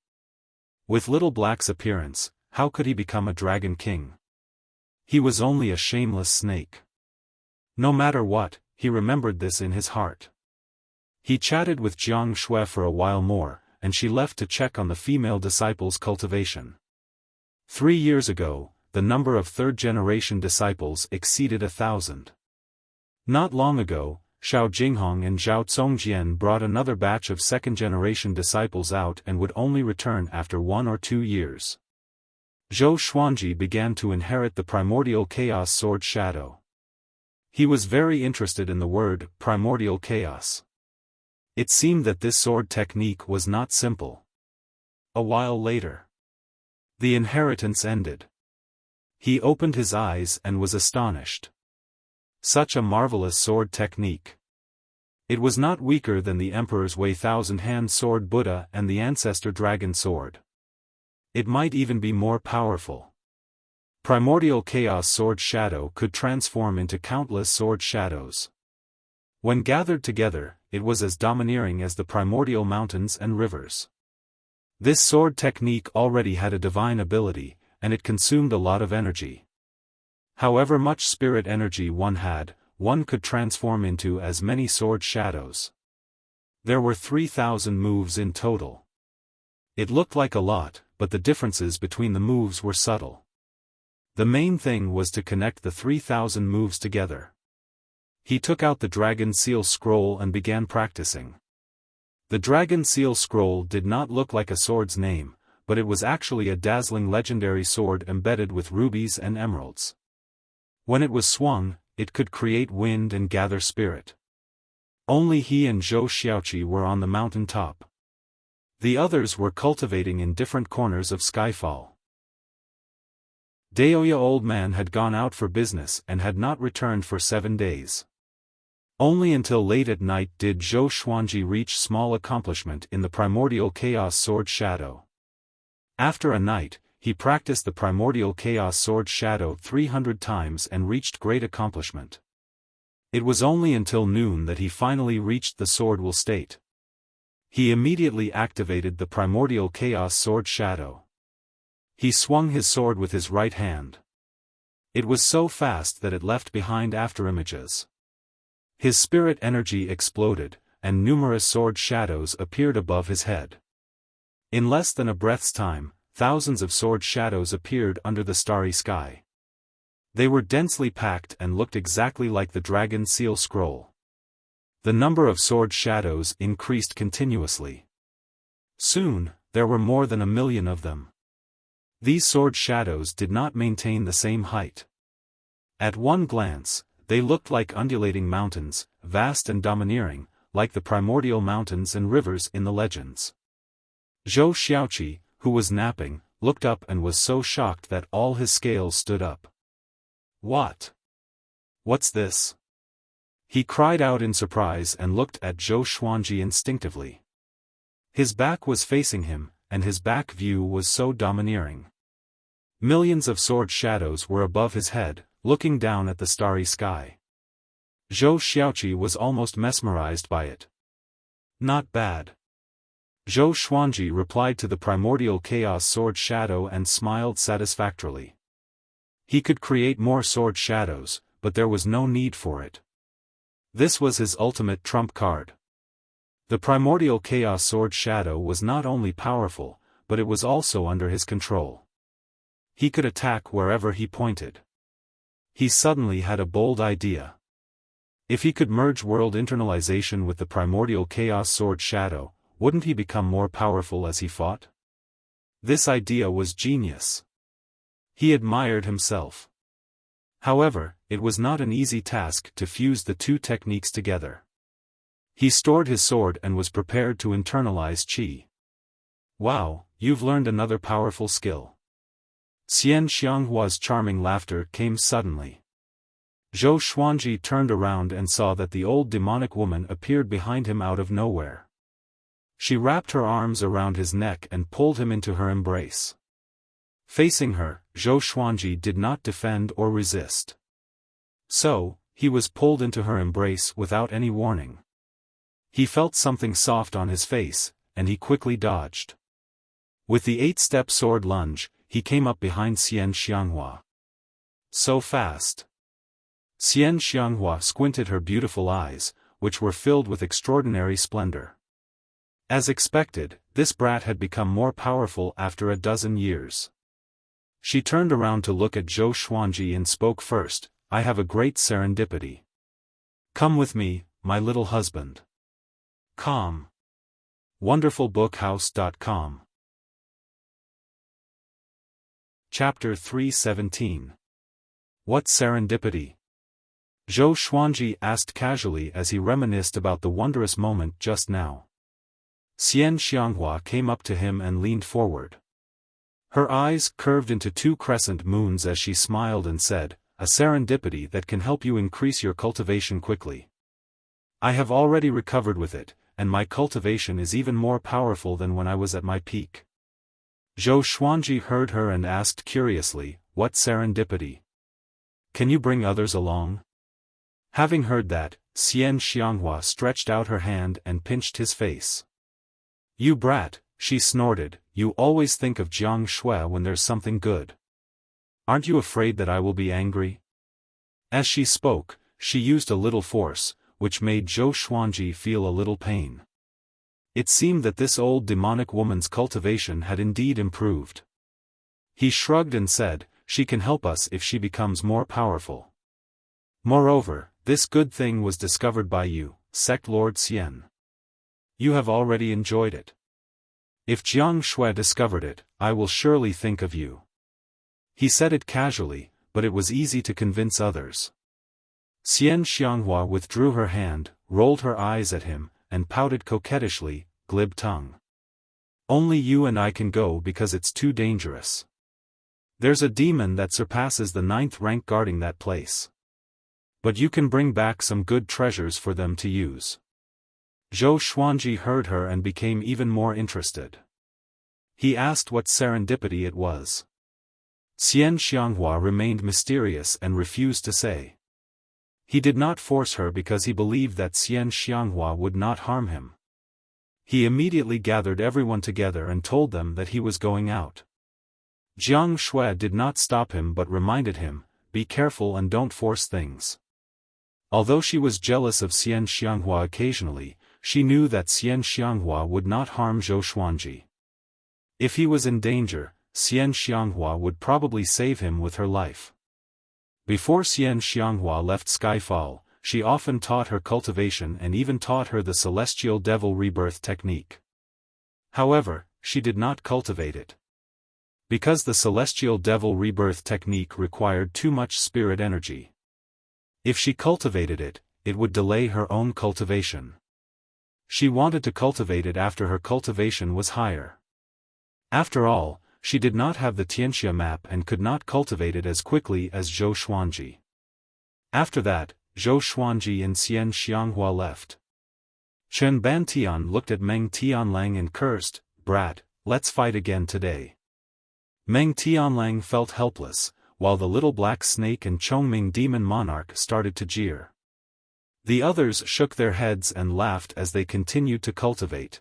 With Little Black's appearance, how could he become a dragon king? He was only a shameless snake. No matter what, he remembered this in his heart. He chatted with Jiang Shui for a while more, and she left to check on the female disciples' cultivation. 3 years ago, the number of third-generation disciples exceeded 1,000. Not long ago, Xiao Jinghong and Zhao Congjian brought another batch of second-generation disciples out and would only return after 1 or 2 years. Zhou Xuanji began to inherit the primordial chaos sword shadow. He was very interested in the word primordial chaos. It seemed that this sword technique was not simple. A while later, the inheritance ended. He opened his eyes and was astonished. Such a marvelous sword technique. It was not weaker than the Emperor's Wei Thousand-Hand Sword Buddha and the Ancestor Dragon Sword. It might even be more powerful. Primordial Chaos Sword Shadow could transform into countless sword shadows. When gathered together, it was as domineering as the primordial mountains and rivers. This sword technique already had a divine ability, and it consumed a lot of energy. However much spirit energy one had, one could transform into as many sword shadows. There were 3,000 moves in total. It looked like a lot, but the differences between the moves were subtle. The main thing was to connect the 3,000 moves together. He took out the Dragon Seal Scroll and began practicing. The Dragon Seal Scroll did not look like a sword's name, but it was actually a dazzling legendary sword embedded with rubies and emeralds. When it was swung, it could create wind and gather spirit. Only he and Zhou Xiaoqi were on the mountain top. The others were cultivating in different corners of Skyfall. Daoya Old Man had gone out for business and had not returned for 7 days. Only until late at night did Zhou Xuanji reach small accomplishment in the primordial chaos sword shadow. After a night, he practiced the primordial chaos sword shadow 300 times and reached great accomplishment. It was only until noon that he finally reached the sword will state. He immediately activated the primordial chaos sword shadow. He swung his sword with his right hand. It was so fast that it left behind afterimages. His spirit energy exploded, and numerous sword shadows appeared above his head. In less than a breath's time, thousands of sword shadows appeared under the starry sky. They were densely packed and looked exactly like the Dragon Seal Scroll. The number of sword shadows increased continuously. Soon, there were more than 1 million of them. These sword shadows did not maintain the same height. At one glance, they looked like undulating mountains, vast and domineering, like the primordial mountains and rivers in the legends. Zhou Xiaoqi, who was napping, looked up and was so shocked that all his scales stood up. What? What's this? He cried out in surprise and looked at Zhou Xuanji instinctively. His back was facing him, and his back view was so domineering. Millions of sword shadows were above his head, looking down at the starry sky. Zhou Xiaoqi was almost mesmerized by it. Not bad. Zhou Xuanji replied to the primordial chaos sword shadow and smiled satisfactorily. He could create more sword shadows, but there was no need for it. This was his ultimate trump card. The primordial chaos sword shadow was not only powerful, but it was also under his control. He could attack wherever he pointed. He suddenly had a bold idea. If he could merge world internalization with the primordial chaos sword shadow, wouldn't he become more powerful as he fought? This idea was genius. He admired himself. However, it was not an easy task to fuse the two techniques together. He stored his sword and was prepared to internalize qi. Wow, you've learned another powerful skill. Xian Xianghua's charming laughter came suddenly. Zhou Xuanji turned around and saw that the old demonic woman appeared behind him out of nowhere. She wrapped her arms around his neck and pulled him into her embrace. Facing her, Zhou Xuanji did not defend or resist. So, he was pulled into her embrace without any warning. He felt something soft on his face, and he quickly dodged. With the 8-step sword lunge, he came up behind Xian Xianghua. So fast. Xian Xianghua squinted her beautiful eyes, which were filled with extraordinary splendor. As expected, this brat had become more powerful after a dozen years. She turned around to look at Zhou Xuanji and spoke first, "I have a great serendipity. Come with me, my little husband." Calm. WonderfulBookhouse.com. Chapter 317. What serendipity? Zhou Xuanji asked casually as he reminisced about the wondrous moment just now. Xian Xianghua came up to him and leaned forward. Her eyes curved into 2 crescent moons as she smiled and said, "A serendipity that can help you increase your cultivation quickly. I have already recovered with it, and my cultivation is even more powerful than when I was at my peak." Zhou Xuanji heard her and asked curiously, "What serendipity? Can you bring others along?" Having heard that, Xian Xianghua stretched out her hand and pinched his face. "You brat," she snorted, "you always think of Jiang Shui when there's something good. Aren't you afraid that I will be angry?" As she spoke, she used a little force, which made Zhou Xuanji feel a little pain. It seemed that this old demonic woman's cultivation had indeed improved. He shrugged and said, "She can help us if she becomes more powerful. Moreover, this good thing was discovered by you, Sect Lord Xian. You have already enjoyed it. If Jiang Shui discovered it, I will surely think of you." He said it casually, but it was easy to convince others. Xian Xianghua withdrew her hand, rolled her eyes at him, and pouted coquettishly, glib tongue. "Only you and I can go because it's too dangerous. There's a demon that surpasses the 9th rank guarding that place. But you can bring back some good treasures for them to use." Zhou Xuanji heard her and became even more interested. He asked what serendipity it was. Xian Xianghua remained mysterious and refused to say. He did not force her because he believed that Xian Xianghua would not harm him. He immediately gathered everyone together and told them that he was going out. Jiang Shui did not stop him but reminded him, "Be careful and don't force things." Although she was jealous of Xian Xianghua occasionally, she knew that Xian Xianghua would not harm Zhou Xuanji. If he was in danger, Xian Xianghua would probably save him with her life. Before Xian Xianghua left Skyfall, she often taught her cultivation and even taught her the Celestial Devil Rebirth technique. However, she did not cultivate it. Because the Celestial Devil Rebirth technique required too much spirit energy. If she cultivated it, it would delay her own cultivation. She wanted to cultivate it after her cultivation was higher. After all, she did not have the Tianxia map and could not cultivate it as quickly as Zhou Xuanji. After that, Zhou Xuanji and Xian Xianghua left. Chen Bantian looked at Meng Tianlang and cursed, "Brat, let's fight again today." Meng Tianlang felt helpless, while the little black snake and Chongming demon monarch started to jeer. The others shook their heads and laughed as they continued to cultivate.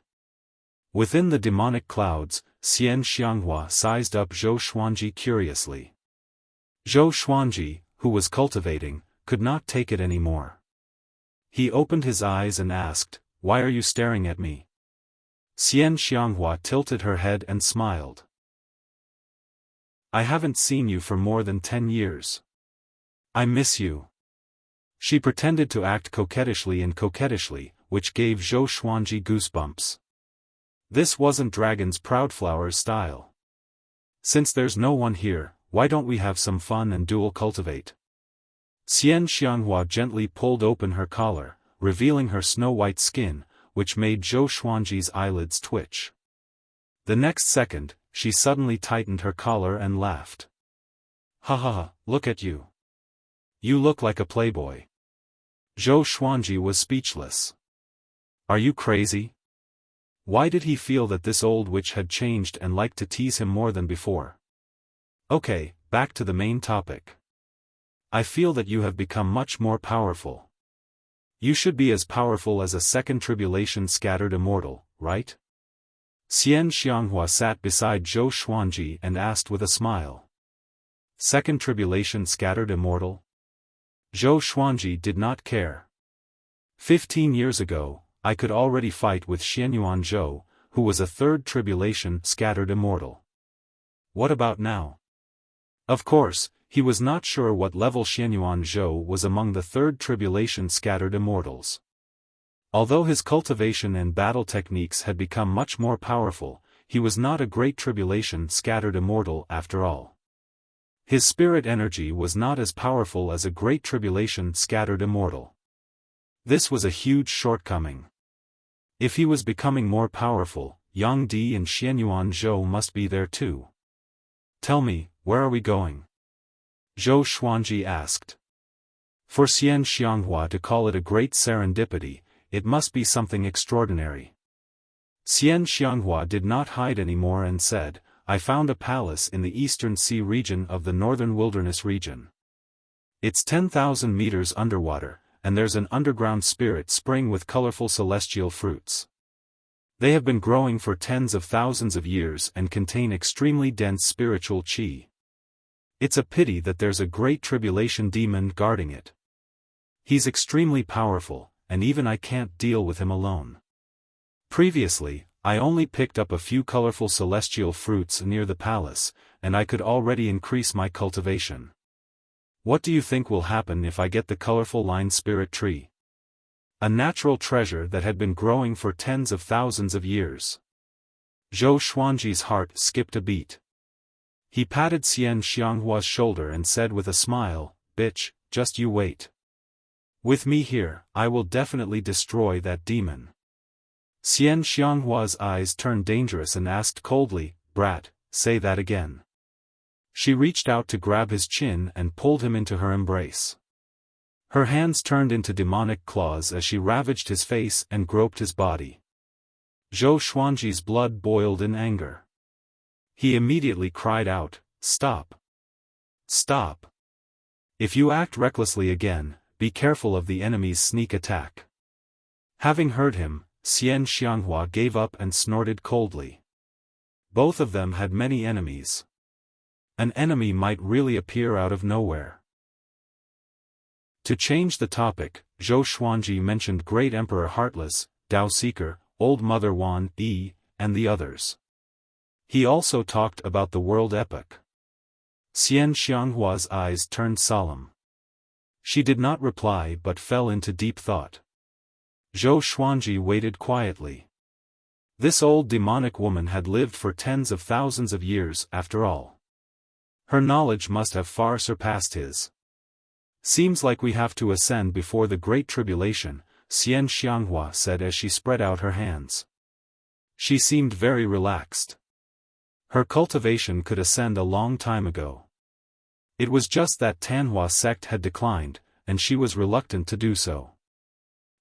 Within the demonic clouds, Xian Xianghua sized up Zhou Xuanji curiously. Zhou Xuanji, who was cultivating, could not take it anymore. He opened his eyes and asked, "Why are you staring at me?" Xian Xianghua tilted her head and smiled. "I haven't seen you for more than 10 years. I miss you." She pretended to act coquettishly, which gave Zhou Xuanji goosebumps. This wasn't Dragon's Proudflower's style. "Since there's no one here, why don't we have some fun and dual cultivate?" Xian Xianghua gently pulled open her collar, revealing her snow-white skin, which made Zhou Xuanji's eyelids twitch. The next second, she suddenly tightened her collar and laughed. "Ha ha ha, look at you. You look like a playboy." Zhou Xuanji was speechless. "Are you crazy?" Why did he feel that this old witch had changed and liked to tease him more than before? "Okay, back to the main topic. I feel that you have become much more powerful. You should be as powerful as a second tribulation scattered immortal, right?" Xian Xianghua sat beside Zhou Xuanji and asked with a smile. "Second tribulation scattered immortal?" Zhou Xuanji did not care. 15 years ago, I could already fight with Xianyuan Zhou, who was a third tribulation scattered immortal. What about now? Of course, he was not sure what level Xianyuan Zhou was among the third tribulation scattered immortals. Although his cultivation and battle techniques had become much more powerful, he was not a great tribulation scattered immortal after all. His spirit energy was not as powerful as a great tribulation scattered immortal. This was a huge shortcoming. If he was becoming more powerful, Yang Di and Xianyuan Zhou must be there too. "Tell me, where are we going?" Zhou Xuanji asked. For Xian Xianghua to call it a great serendipity, it must be something extraordinary. Xian Xianghua did not hide anymore and said, "I found a palace in the eastern sea region of the northern wilderness region. It's 10,000 meters underwater, and there's an underground spirit spring with colorful celestial fruits. They have been growing for tens of thousands of years and contain extremely dense spiritual qi. It's a pity that there's a great tribulation demon guarding it. He's extremely powerful, and even I can't deal with him alone. Previously, I only picked up a few colorful celestial fruits near the palace, and I could already increase my cultivation. What do you think will happen if I get the colorful line spirit tree? A natural treasure that had been growing for tens of thousands of years." Zhou Xuanji's heart skipped a beat. He patted Xian Xianghua's shoulder and said with a smile, "Bitch, just you wait. With me here, I will definitely destroy that demon." Xian Xianghua's eyes turned dangerous and asked coldly, "Brat, say that again." She reached out to grab his chin and pulled him into her embrace. Her hands turned into demonic claws as she ravaged his face and groped his body. Zhou Xuanji's blood boiled in anger. He immediately cried out, "Stop! Stop! If you act recklessly again, be careful of the enemy's sneak attack." Having heard him, Xian Xianghua gave up and snorted coldly. Both of them had many enemies. An enemy might really appear out of nowhere. To change the topic, Zhou Xuanji mentioned Great Emperor Heartless, Dao Seeker, Old Mother Wan Yi, and the others. He also talked about the world epoch. Xian Xianghua's eyes turned solemn. She did not reply but fell into deep thought. Zhou Xuanji waited quietly. This old demonic woman had lived for tens of thousands of years after all. Her knowledge must have far surpassed his. "Seems like we have to ascend before the Great Tribulation," Xian Xianghua said as she spread out her hands. She seemed very relaxed. Her cultivation could ascend a long time ago. It was just that Tanhua sect had declined, and she was reluctant to do so.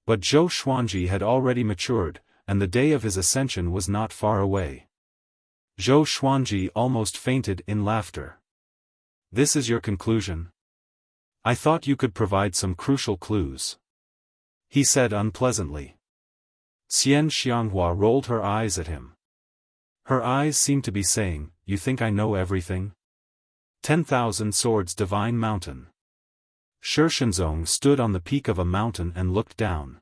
But Zhou Xuanji had already matured, and the day of his ascension was not far away. Zhou Xuanji almost fainted in laughter. "This is your conclusion? I thought you could provide some crucial clues," he said unpleasantly. Xian Xianghua rolled her eyes at him. Her eyes seemed to be saying, "You think I know everything?" 10,000 Swords Divine Mountain. Shi Shenzong stood on the peak of a mountain and looked down.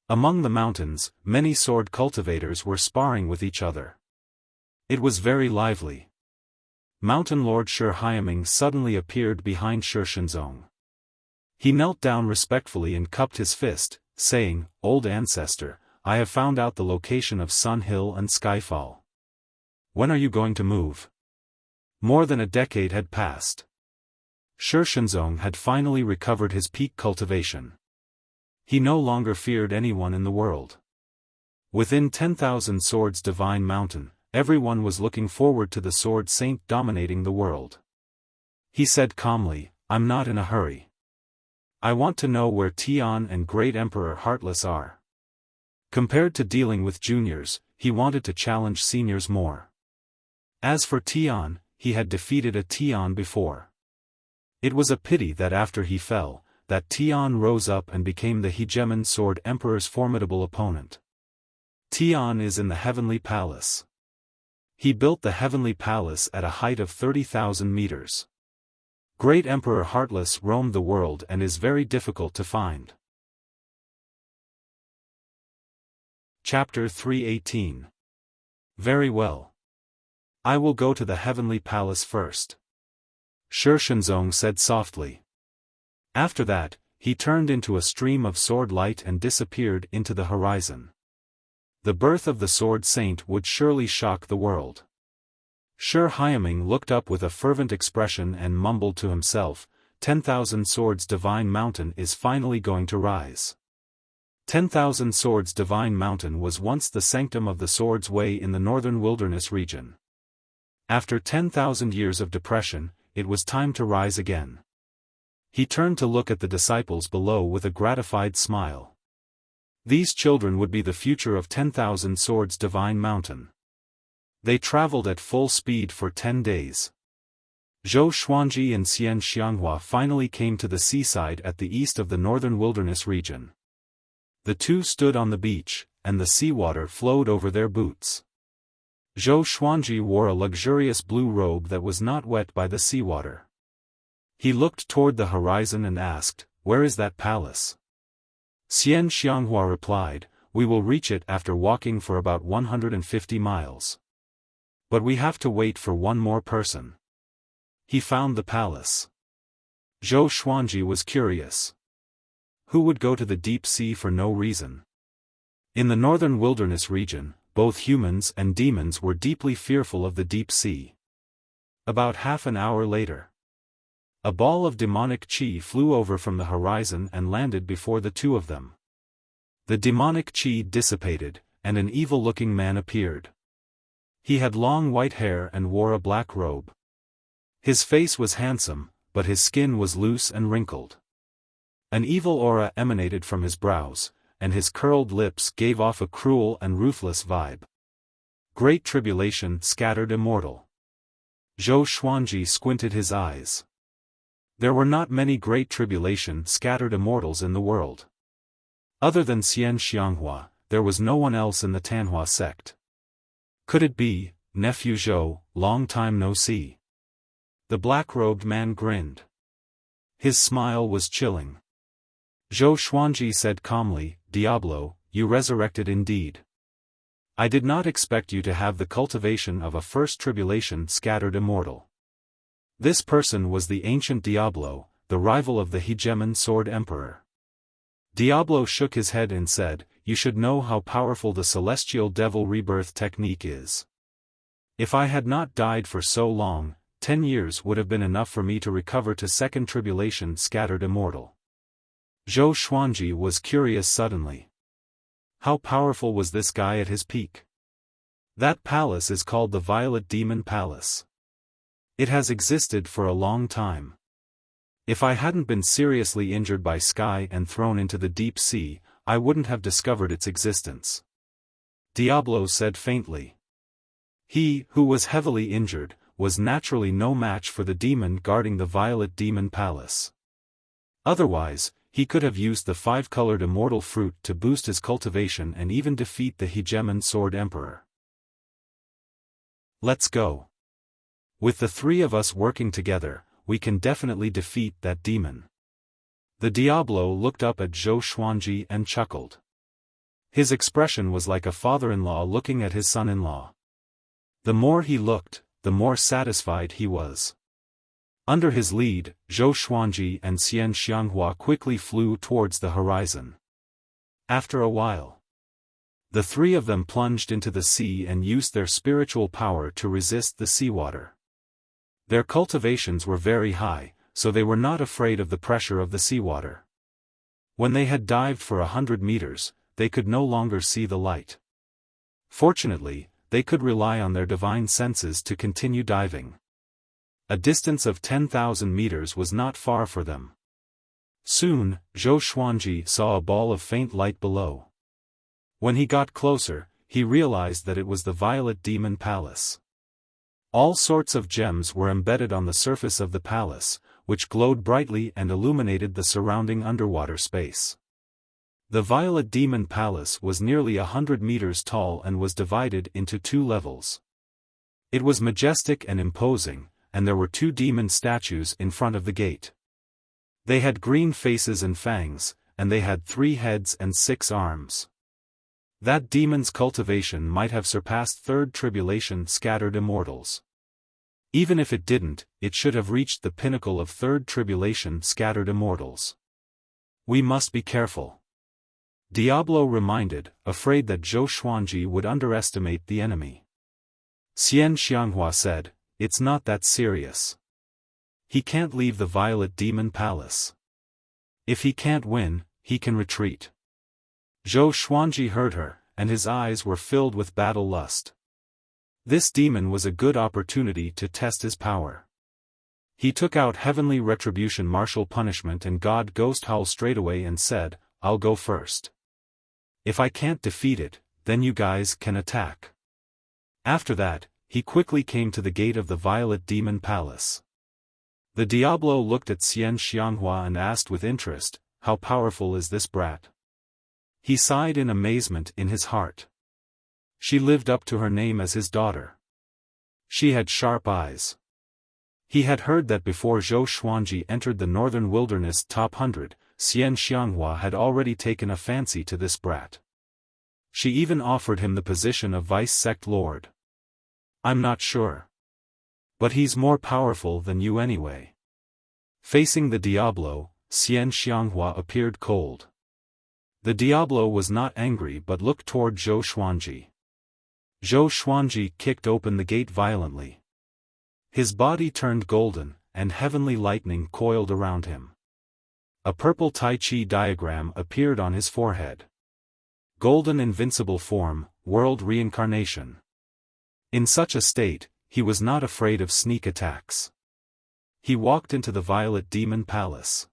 Among the mountains, many sword cultivators were sparring with each other. It was very lively. Mountain Lord Shi Haiming suddenly appeared behind Shi Shenzong. He knelt down respectfully and cupped his fist, saying, "Old ancestor, I have found out the location of Sun Hill and Skyfall. When are you going to move?" More than a decade had passed. Shi Shenzong had finally recovered his peak cultivation. He no longer feared anyone in the world. Within 10,000 Swords Divine Mountain, everyone was looking forward to the Sword Saint dominating the world. He said calmly, "I'm not in a hurry. I want to know where Tian and Great Emperor Heartless are." Compared to dealing with juniors, he wanted to challenge seniors more. As for Tian, he had defeated a Tian before. It was a pity that after he fell, that Tian rose up and became the Hegemon Sword Emperor's formidable opponent. Tian is in the Heavenly Palace. He built the Heavenly Palace at a height of 30,000 meters. Great Emperor Heartless roamed the world and is very difficult to find. Chapter 318. Very well. I will go to the Heavenly Palace first, Shi Shenzong said softly. After that, he turned into a stream of sword light and disappeared into the horizon. The birth of the Sword Saint would surely shock the world. Shi Haiming looked up with a fervent expression and mumbled to himself, 10,000 Swords Divine Mountain is finally going to rise. 10,000 Swords Divine Mountain was once the sanctum of the Swords Way in the northern wilderness region. After 10,000 years of depression, it was time to rise again. He turned to look at the disciples below with a gratified smile. These children would be the future of 10,000 Swords Divine Mountain. They traveled at full speed for 10 days. Zhou Xuanji and Xian Xianghua finally came to the seaside at the east of the northern wilderness region. The two stood on the beach, and the seawater flowed over their boots. Zhou Xuanji wore a luxurious blue robe that was not wet by the seawater. He looked toward the horizon and asked, "Where is that palace?" Xian Xianghua replied, "We will reach it after walking for about 150 miles. But we have to wait for one more person." He found the palace. Zhou Xuanji was curious. Who would go to the deep sea for no reason? In the northern wilderness region, both humans and demons were deeply fearful of the deep sea. About half an hour later, a ball of demonic chi flew over from the horizon and landed before the two of them. The demonic chi dissipated, and an evil-looking man appeared. He had long white hair and wore a black robe. His face was handsome, but his skin was loose and wrinkled. An evil aura emanated from his brows, and his curled lips gave off a cruel and ruthless vibe. Great Tribulation Scattered Immortal. Zhou Xuanji squinted his eyes. There were not many Great Tribulation Scattered Immortals in the world. Other than Xian Xianghua, there was no one else in the Tanhua sect. Could it be, nephew Zhou, long time no see? The black-robed man grinned. His smile was chilling. Zhou Xuanji said calmly, "Diablo, you resurrected indeed. I did not expect you to have the cultivation of a first tribulation scattered immortal." This person was the ancient Diablo, the rival of the Hegemon Sword Emperor. Diablo shook his head and said, "You should know how powerful the celestial devil rebirth technique is. If I had not died for so long, 10 years would have been enough for me to recover to second tribulation scattered immortal." Zhou Xuanji was curious suddenly. How powerful was this guy at his peak? That palace is called the Violet Demon Palace. It has existed for a long time. If I hadn't been seriously injured by Sky and thrown into the deep sea, I wouldn't have discovered its existence. Diablo said faintly. He, who was heavily injured, was naturally no match for the demon guarding the Violet Demon Palace. Otherwise, he could have used the 5-colored immortal fruit to boost his cultivation and even defeat the Hegemon Sword Emperor. Let's go. With the 3 of us working together, we can definitely defeat that demon. The Diablo looked up at Zhou Xuanji and chuckled. His expression was like a father-in-law looking at his son-in-law. The more he looked, the more satisfied he was. Under his lead, Zhou Xuanji and Xian Xianghua quickly flew towards the horizon. After a while, the 3 of them plunged into the sea and used their spiritual power to resist the seawater. Their cultivations were very high, so they were not afraid of the pressure of the seawater. When they had dived for 100 meters, they could no longer see the light. Fortunately, they could rely on their divine senses to continue diving. A distance of 10,000 meters was not far for them. Soon, Zhou Xuanji saw a ball of faint light below. When he got closer, he realized that it was the Violet Demon Palace. All sorts of gems were embedded on the surface of the palace, which glowed brightly and illuminated the surrounding underwater space. The Violet Demon Palace was nearly 100 meters tall and was divided into 2 levels. It was majestic and imposing, and there were 2 demon statues in front of the gate. They had green faces and fangs, and they had 3 heads and 6 arms. That demon's cultivation might have surpassed Third Tribulation scattered immortals. Even if it didn't, it should have reached the pinnacle of Third Tribulation scattered immortals. We must be careful. Diablo reminded, afraid that Zhou Xuanji would underestimate the enemy. Xian Xianghua said, "It's not that serious. He can't leave the Violet Demon Palace. If he can't win, he can retreat." Zhou Xuanji heard her, and his eyes were filled with battle lust. This demon was a good opportunity to test his power. He took out Heavenly Retribution Martial Punishment and God Ghost Howl straightaway and said, "I'll go first. If I can't defeat it, then you guys can attack." After that, he quickly came to the gate of the Violet Demon Palace. The Diablo looked at Xian Xianghua and asked with interest, "How powerful is this brat?" He sighed in amazement in his heart. She lived up to her name as his daughter. She had sharp eyes. He had heard that before Zhou Xuanji entered the northern wilderness top 100, Xian Xianghua had already taken a fancy to this brat. She even offered him the position of vice sect lord. "I'm not sure. But he's more powerful than you anyway." Facing the Diablo, Xian Xianghua appeared cold. The Diablo was not angry but looked toward Zhou Xuanji. Zhou Xuanji kicked open the gate violently. His body turned golden, and heavenly lightning coiled around him. A purple Tai Chi diagram appeared on his forehead. Golden invincible form, world reincarnation. In such a state, he was not afraid of sneak attacks. He walked into the Violet Demon Palace.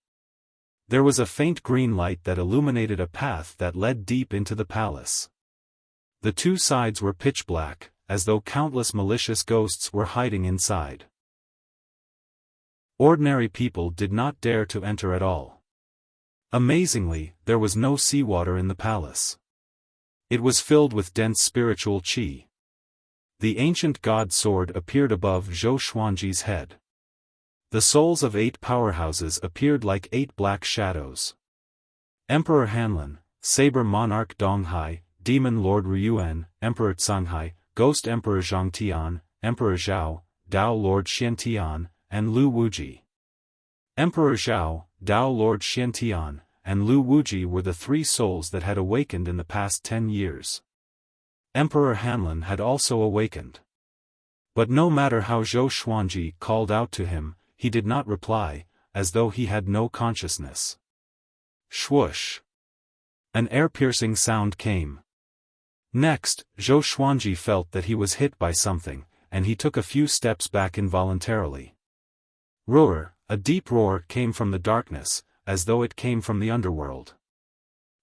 There was a faint green light that illuminated a path that led deep into the palace. The 2 sides were pitch black, as though countless malicious ghosts were hiding inside. Ordinary people did not dare to enter at all. Amazingly, there was no seawater in the palace. It was filled with dense spiritual qi. The ancient god sword appeared above Zhou Xuanji's head. The souls of 8 powerhouses appeared like 8 black shadows. Emperor Hanlin, Saber Monarch Donghai, Demon Lord Ryuan, Emperor Canghai, Ghost Emperor Zhangtian, Emperor Zhao, Dao Lord Xiantian, and Lu Wuji. Emperor Zhao, Dao Lord Xiantian, and Lu Wuji were the 3 souls that had awakened in the past 10 years. Emperor Hanlin had also awakened. But no matter how Zhou Xuanji called out to him, he did not reply, as though he had no consciousness. Swoosh! An air-piercing sound came. Next, Zhou Xuanji felt that he was hit by something, and he took a few steps back involuntarily. Roar! A deep roar came from the darkness, as though it came from the underworld.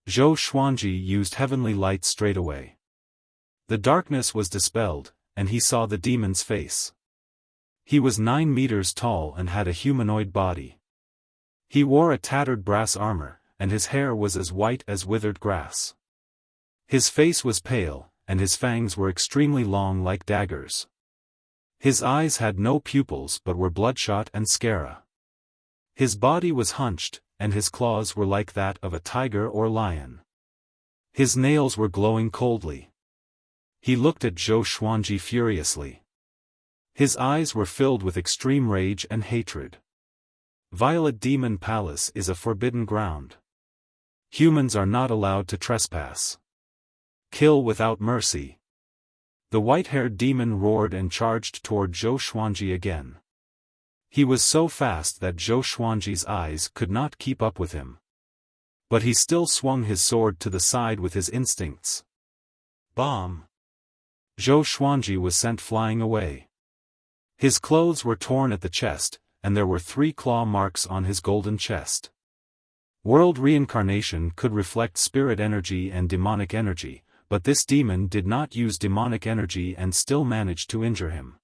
Zhou Xuanji used heavenly light straight away. The darkness was dispelled, and he saw the demon's face. He was 9 meters tall and had a humanoid body. He wore a tattered brass armor, and his hair was as white as withered grass. His face was pale, and his fangs were extremely long like daggers. His eyes had no pupils but were bloodshot and scara. His body was hunched, and his claws were like that of a tiger or lion. His nails were glowing coldly. He looked at Zhou Xuanji furiously. His eyes were filled with extreme rage and hatred. Violet Demon Palace is a forbidden ground. Humans are not allowed to trespass. Kill without mercy. The white-haired demon roared and charged toward Zhou Xuanji again. He was so fast that Zhou Xuanji's eyes could not keep up with him. But he still swung his sword to the side with his instincts. Bomb! Zhou Xuanji was sent flying away. His clothes were torn at the chest, and there were 3 claw marks on his golden chest. World reincarnation could reflect spirit energy and demonic energy, but this demon did not use demonic energy and still managed to injure him.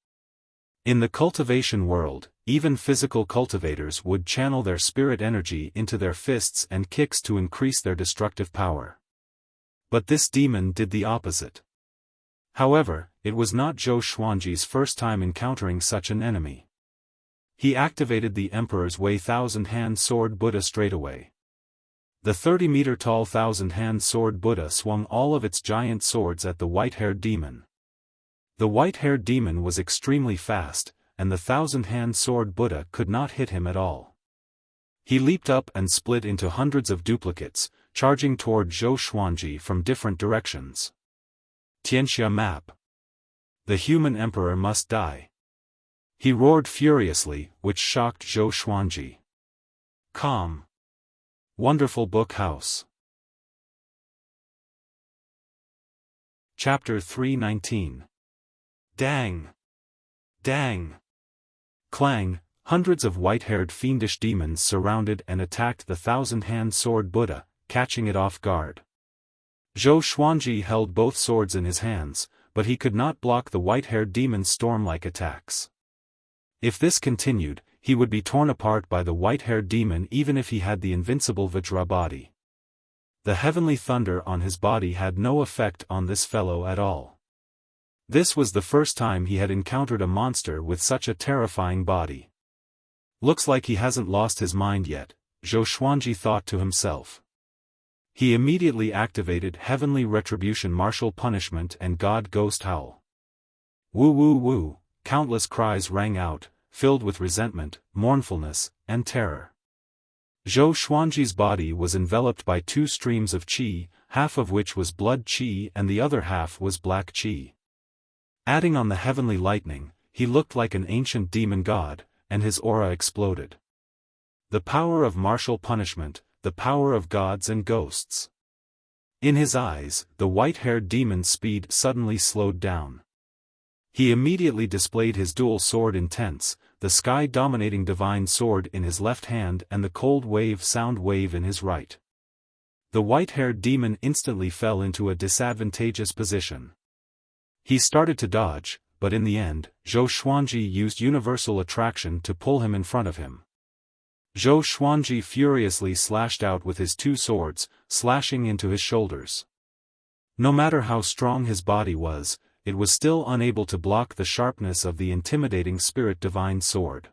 In the cultivation world, even physical cultivators would channel their spirit energy into their fists and kicks to increase their destructive power. But this demon did the opposite. However, it was not Zhou Xuanji's first time encountering such an enemy. He activated the Emperor's Way Thousand-Hand Sword Buddha straightaway. The 30-meter-tall thousand-hand sword Buddha swung all of its giant swords at the white-haired demon. The white-haired demon was extremely fast, and the thousand-hand sword Buddha could not hit him at all. He leaped up and split into hundreds of duplicates, charging toward Zhou Xuanji from different directions. Tianxia map. The human emperor must die. He roared furiously, which shocked Zhou Xuanji. Calm. Wonderful Book House. Chapter 319. Dang! Dang! Clang! Hundreds of white-haired fiendish demons surrounded and attacked the thousand-hand sword Buddha, catching it off guard. Zhou Xuanji held both swords in his hands, but he could not block the white-haired demon's storm-like attacks. If this continued, he would be torn apart by the white-haired demon even if he had the invincible Vajra body. The heavenly thunder on his body had no effect on this fellow at all. This was the first time he had encountered a monster with such a terrifying body. Looks like he hasn't lost his mind yet, Zhou Xuanji thought to himself. He immediately activated Heavenly Retribution Martial Punishment and God Ghost Howl. Woo woo woo, countless cries rang out, filled with resentment, mournfulness, and terror. Zhou Xuanji's body was enveloped by 2 streams of qi, half of which was blood qi and the other half was black qi. Adding on the heavenly lightning, he looked like an ancient demon god, and his aura exploded. The power of martial punishment, the power of gods and ghosts. In his eyes, the white-haired demon's speed suddenly slowed down. He immediately displayed his dual sword intense, the sky-dominating divine sword in his left hand and the cold wave sound wave in his right. The white-haired demon instantly fell into a disadvantageous position. He started to dodge, but in the end, Zhou Xuanji used universal attraction to pull him in front of him. Zhou Xuanji furiously slashed out with his 2 swords, slashing into his shoulders. No matter how strong his body was, it was still unable to block the sharpness of the intimidating spirit divine sword.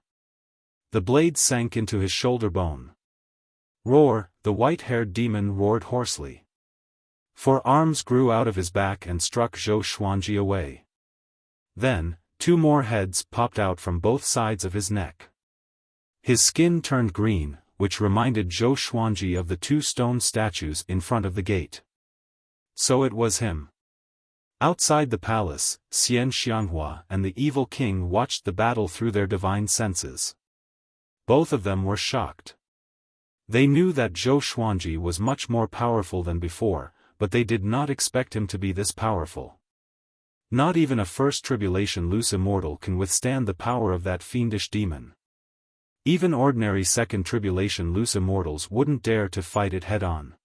The blade sank into his shoulder bone. Roar! The white-haired demon roared hoarsely. 4 arms grew out of his back and struck Zhou Xuanji away. Then, 2 more heads popped out from both sides of his neck. His skin turned green, which reminded Zhou Xuanji of the 2 stone statues in front of the gate. So it was him. Outside the palace, Xian Xianghua and the evil king watched the battle through their divine senses. Both of them were shocked. They knew that Zhou Xuanji was much more powerful than before, but they did not expect him to be this powerful. Not even a first tribulation loose immortal can withstand the power of that fiendish demon. Even ordinary second tribulation loose immortals wouldn't dare to fight it head-on.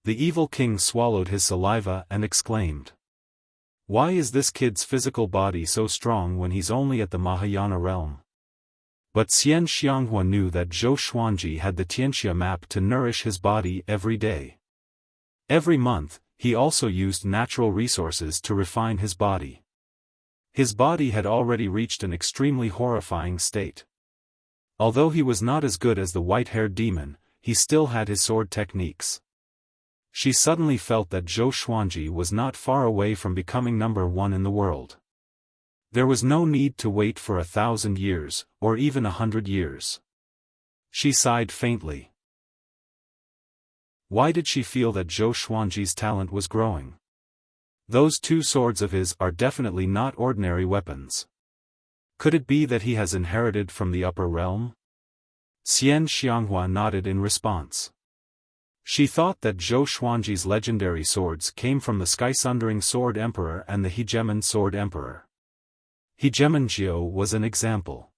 The evil king swallowed his saliva and exclaimed. Why is this kid's physical body so strong when he's only at the Mahayana realm? But Xian Xianghua knew that Zhou Xuanji had the Tianxia map to nourish his body every day. Every month, he also used natural resources to refine his body. His body had already reached an extremely horrifying state. Although he was not as good as the white-haired demon, he still had his sword techniques. She suddenly felt that Zhou Xuanji was not far away from becoming number one in the world. There was no need to wait for 1,000 years, or even 100 years. She sighed faintly. Why did she feel that Zhou Xuanji's talent was growing? Those two swords of his are definitely not ordinary weapons. Could it be that he has inherited from the upper realm? Xian Xianghua nodded in response. She thought that Zhou Xuanji's legendary swords came from the Sky-Sundering Sword Emperor and the Hegemon Sword Emperor. Hegemon Jiu was an example.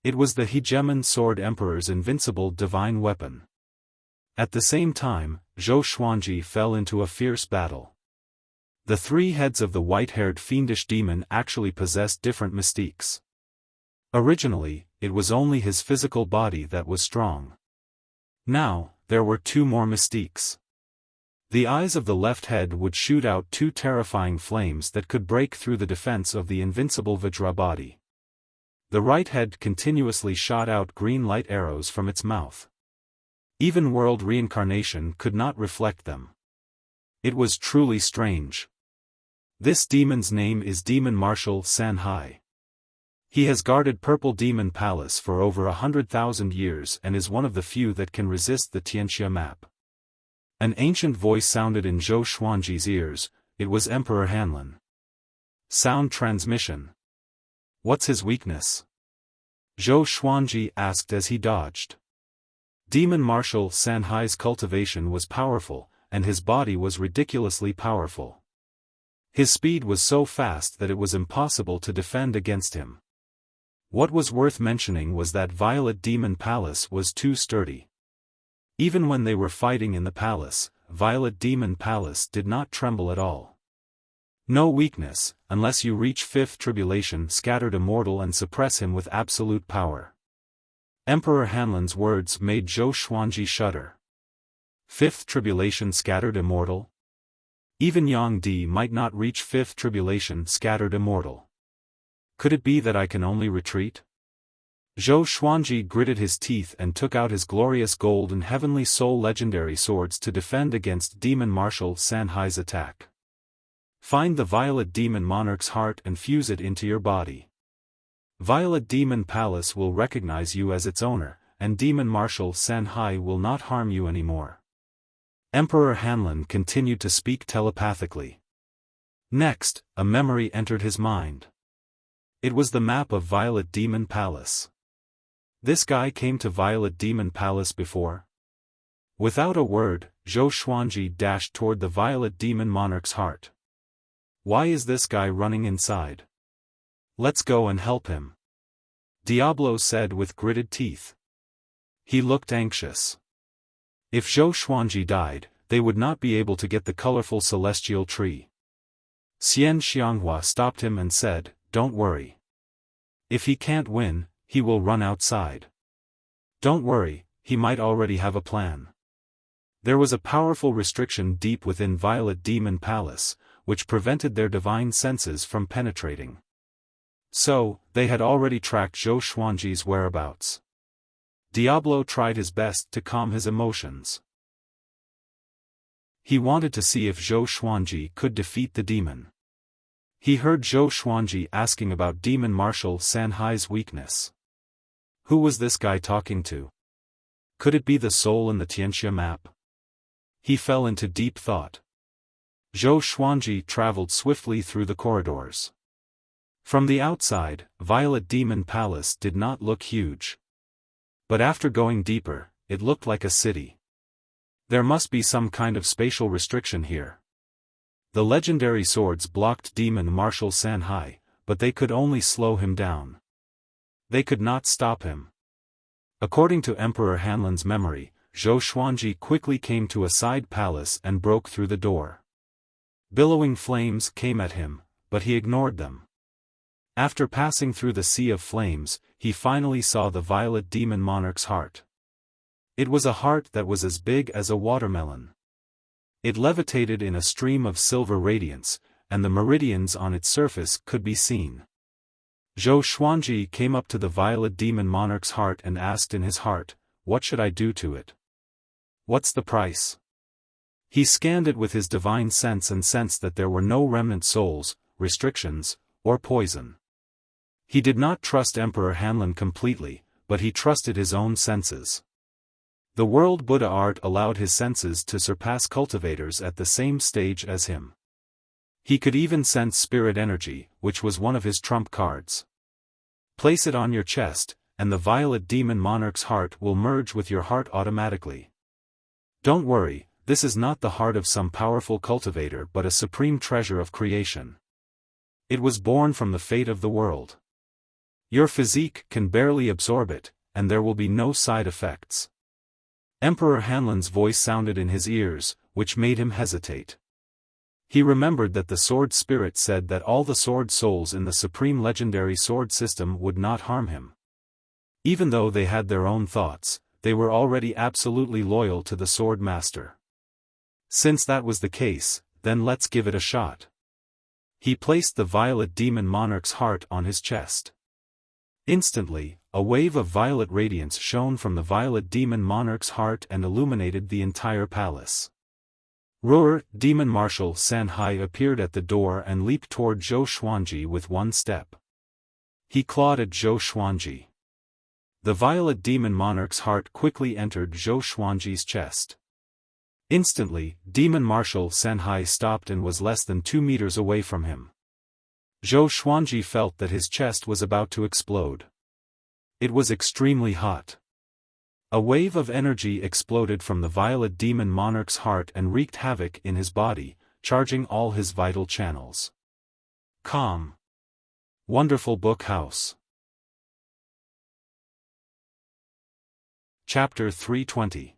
It was the Hegemon Sword Emperor's invincible divine weapon. At the same time, Zhou Xuanji fell into a fierce battle. The three heads of the white-haired fiendish demon actually possessed different mystiques. Originally, it was only his physical body that was strong. Now, there were two more mystiques. The eyes of the left head would shoot out two terrifying flames that could break through the defense of the invincible Vajra body. The right head continuously shot out green light arrows from its mouth. Even world reincarnation could not reflect them. It was truly strange. This demon's name is Demon Marshal Sanhai. He has guarded Purple Demon Palace for over 100,000 years and is one of the few that can resist the Tianxia map. An ancient voice sounded in Zhou Xuanji's ears. It was Emperor Hanlin. Sound transmission. What's his weakness? Zhou Xuanji asked as he dodged. Demon Marshal Sanhai's cultivation was powerful, and his body was ridiculously powerful. His speed was so fast that it was impossible to defend against him. What was worth mentioning was that Violet Demon Palace was too sturdy. Even when they were fighting in the palace, Violet Demon Palace did not tremble at all. No weakness, unless you reach Fifth Tribulation Scattered Immortal and suppress him with absolute power. Emperor Hanlin's words made Zhou Xuanji shudder. Fifth Tribulation Scattered Immortal? Even Yang Di might not reach Fifth Tribulation Scattered Immortal. Could it be that I can only retreat? Zhou Xuanji gritted his teeth and took out his glorious gold and heavenly soul legendary swords to defend against Demon Marshal Sanhai's attack. Find the Violet Demon Monarch's heart and fuse it into your body. Violet Demon Palace will recognize you as its owner, and Demon Marshal Sanhai will not harm you anymore. Emperor Hanlin continued to speak telepathically. Next, a memory entered his mind. It was the map of Violet Demon Palace. This guy came to Violet Demon Palace before? Without a word, Zhou Xuanji dashed toward the Violet Demon Monarch's heart. Why is this guy running inside? Let's go and help him. Diablo said with gritted teeth. He looked anxious. If Zhou Xuanji died, they would not be able to get the colorful celestial tree. Xian Xianghua stopped him and said, "Don't worry. If he can't win, he will run outside. Don't worry, he might already have a plan." There was a powerful restriction deep within Violet Demon Palace, which prevented their divine senses from penetrating. So, they had already tracked Zhou Xuanji's whereabouts. Diablo tried his best to calm his emotions. He wanted to see if Zhou Xuanji could defeat the demon. He heard Zhou Xuanji asking about Demon Marshal Sanhai's weakness. Who was this guy talking to? Could it be the soul in the Tianxia map? He fell into deep thought. Zhou Xuanji traveled swiftly through the corridors. From the outside, Violet Demon Palace did not look huge. But after going deeper, it looked like a city. There must be some kind of spatial restriction here. The legendary swords blocked Demon Marshal Sanhai, but they could only slow him down. They could not stop him. According to Emperor Hanlan's memory, Zhou Xuanji quickly came to a side palace and broke through the door. Billowing flames came at him, but he ignored them. After passing through the sea of flames, he finally saw the violet demon monarch's heart. It was a heart that was as big as a watermelon. It levitated in a stream of silver radiance, and the meridians on its surface could be seen. Zhou Xuanji came up to the violet demon monarch's heart and asked in his heart, "What should I do to it? What's the price?" He scanned it with his divine sense and sensed that there were no remnant souls, restrictions, or poison. He did not trust Emperor Hanlan completely, but he trusted his own senses. The world Buddha art allowed his senses to surpass cultivators at the same stage as him. He could even sense spirit energy, which was one of his trump cards. Place it on your chest, and the violet demon monarch's heart will merge with your heart automatically. Don't worry, this is not the heart of some powerful cultivator but a supreme treasure of creation. It was born from the fate of the world. Your physique can barely absorb it, and there will be no side effects. Emperor Hanlan's voice sounded in his ears, which made him hesitate. He remembered that the sword spirit said that all the sword souls in the supreme legendary sword system would not harm him. Even though they had their own thoughts, they were already absolutely loyal to the sword master. Since that was the case, then let's give it a shot. He placed the violet demon monarch's heart on his chest. Instantly, a wave of violet radiance shone from the violet demon monarch's heart and illuminated the entire palace. Ruhr, Demon Marshal Sanhai appeared at the door and leaped toward Zhou Xuanji with one step. He clawed at Zhou Xuanji. The violet demon monarch's heart quickly entered Zhou Xuanji's chest. Instantly, Demon Marshal Sanhai stopped and was less than 2 meters away from him. Zhou Xuanji felt that his chest was about to explode. It was extremely hot. A wave of energy exploded from the violet demon monarch's heart and wreaked havoc in his body, charging all his vital channels. Calm. Wonderful Book House. Chapter 320.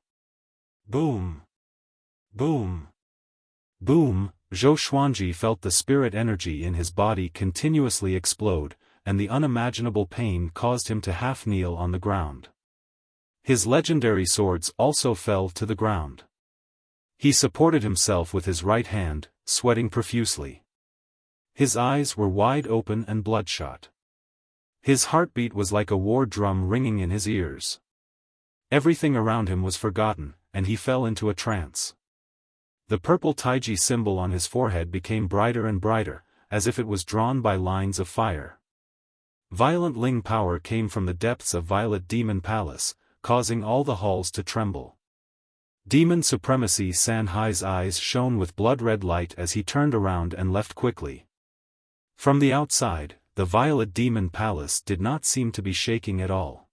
Boom. Boom. Boom. Zhou Xuanji felt the spirit energy in his body continuously explode, and the unimaginable pain caused him to half kneel on the ground. His legendary swords also fell to the ground. He supported himself with his right hand, sweating profusely. His eyes were wide open and bloodshot. His heartbeat was like a war drum ringing in his ears. Everything around him was forgotten, and he fell into a trance. The purple Taiji symbol on his forehead became brighter and brighter, as if it was drawn by lines of fire. Violent Ling power came from the depths of Violet Demon Palace, causing all the halls to tremble. Demon Supremacy Sanhai's eyes shone with blood-red light as he turned around and left quickly. From the outside, the Violet Demon Palace did not seem to be shaking at all.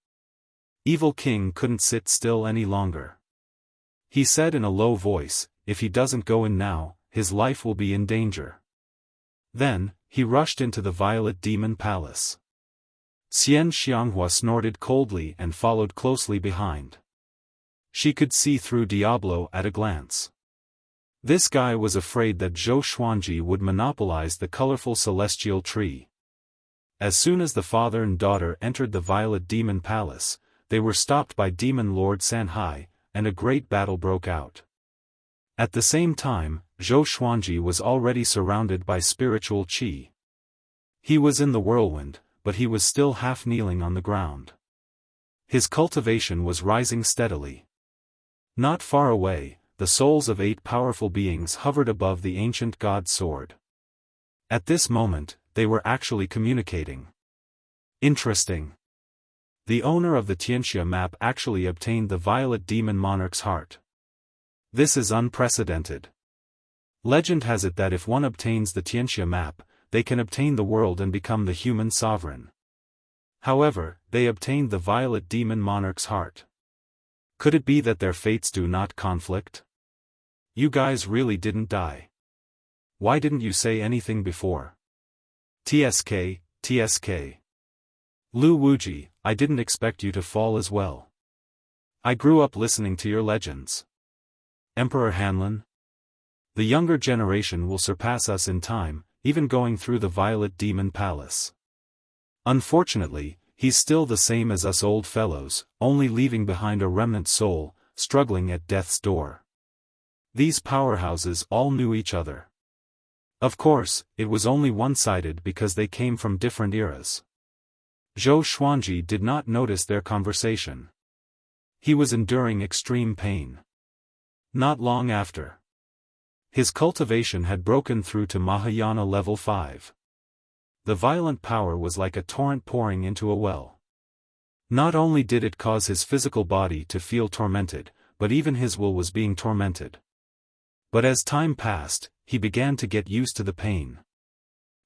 Evil King couldn't sit still any longer. He said in a low voice, "If he doesn't go in now, his life will be in danger." Then, he rushed into the Violet Demon Palace. Xian Xianghua snorted coldly and followed closely behind. She could see through Diablo at a glance. This guy was afraid that Zhou Xuanji would monopolize the colorful celestial tree. As soon as the father and daughter entered the Violet Demon Palace, they were stopped by Demon Lord Sanhai, and a great battle broke out. At the same time, Zhou Xuanji was already surrounded by spiritual qi. He was in the whirlwind, but he was still half kneeling on the ground. His cultivation was rising steadily. Not far away, the souls of 8 powerful beings hovered above the ancient god's sword. At this moment, they were actually communicating. Interesting. The owner of the Tianxia map actually obtained the Violet Demon Monarch's heart. This is unprecedented. Legend has it that if one obtains the Tianxia map, they can obtain the world and become the human sovereign. However, they obtained the Violet Demon Monarch's heart. Could it be that their fates do not conflict? You guys really didn't die. Why didn't you say anything before? TSK, TSK. Lu Wuji, I didn't expect you to fall as well. I grew up listening to your legends. Emperor Hanlin? The younger generation will surpass us in time, even going through the Violet Demon Palace. Unfortunately, he's still the same as us old fellows, only leaving behind a remnant soul, struggling at death's door. These powerhouses all knew each other. Of course, it was only one-sided because they came from different eras. Zhou Xuanji did not notice their conversation. He was enduring extreme pain. Not long after, his cultivation had broken through to Mahayana level 5. The violent power was like a torrent pouring into a well. Not only did it cause his physical body to feel tormented, but even his will was being tormented. But as time passed, he began to get used to the pain.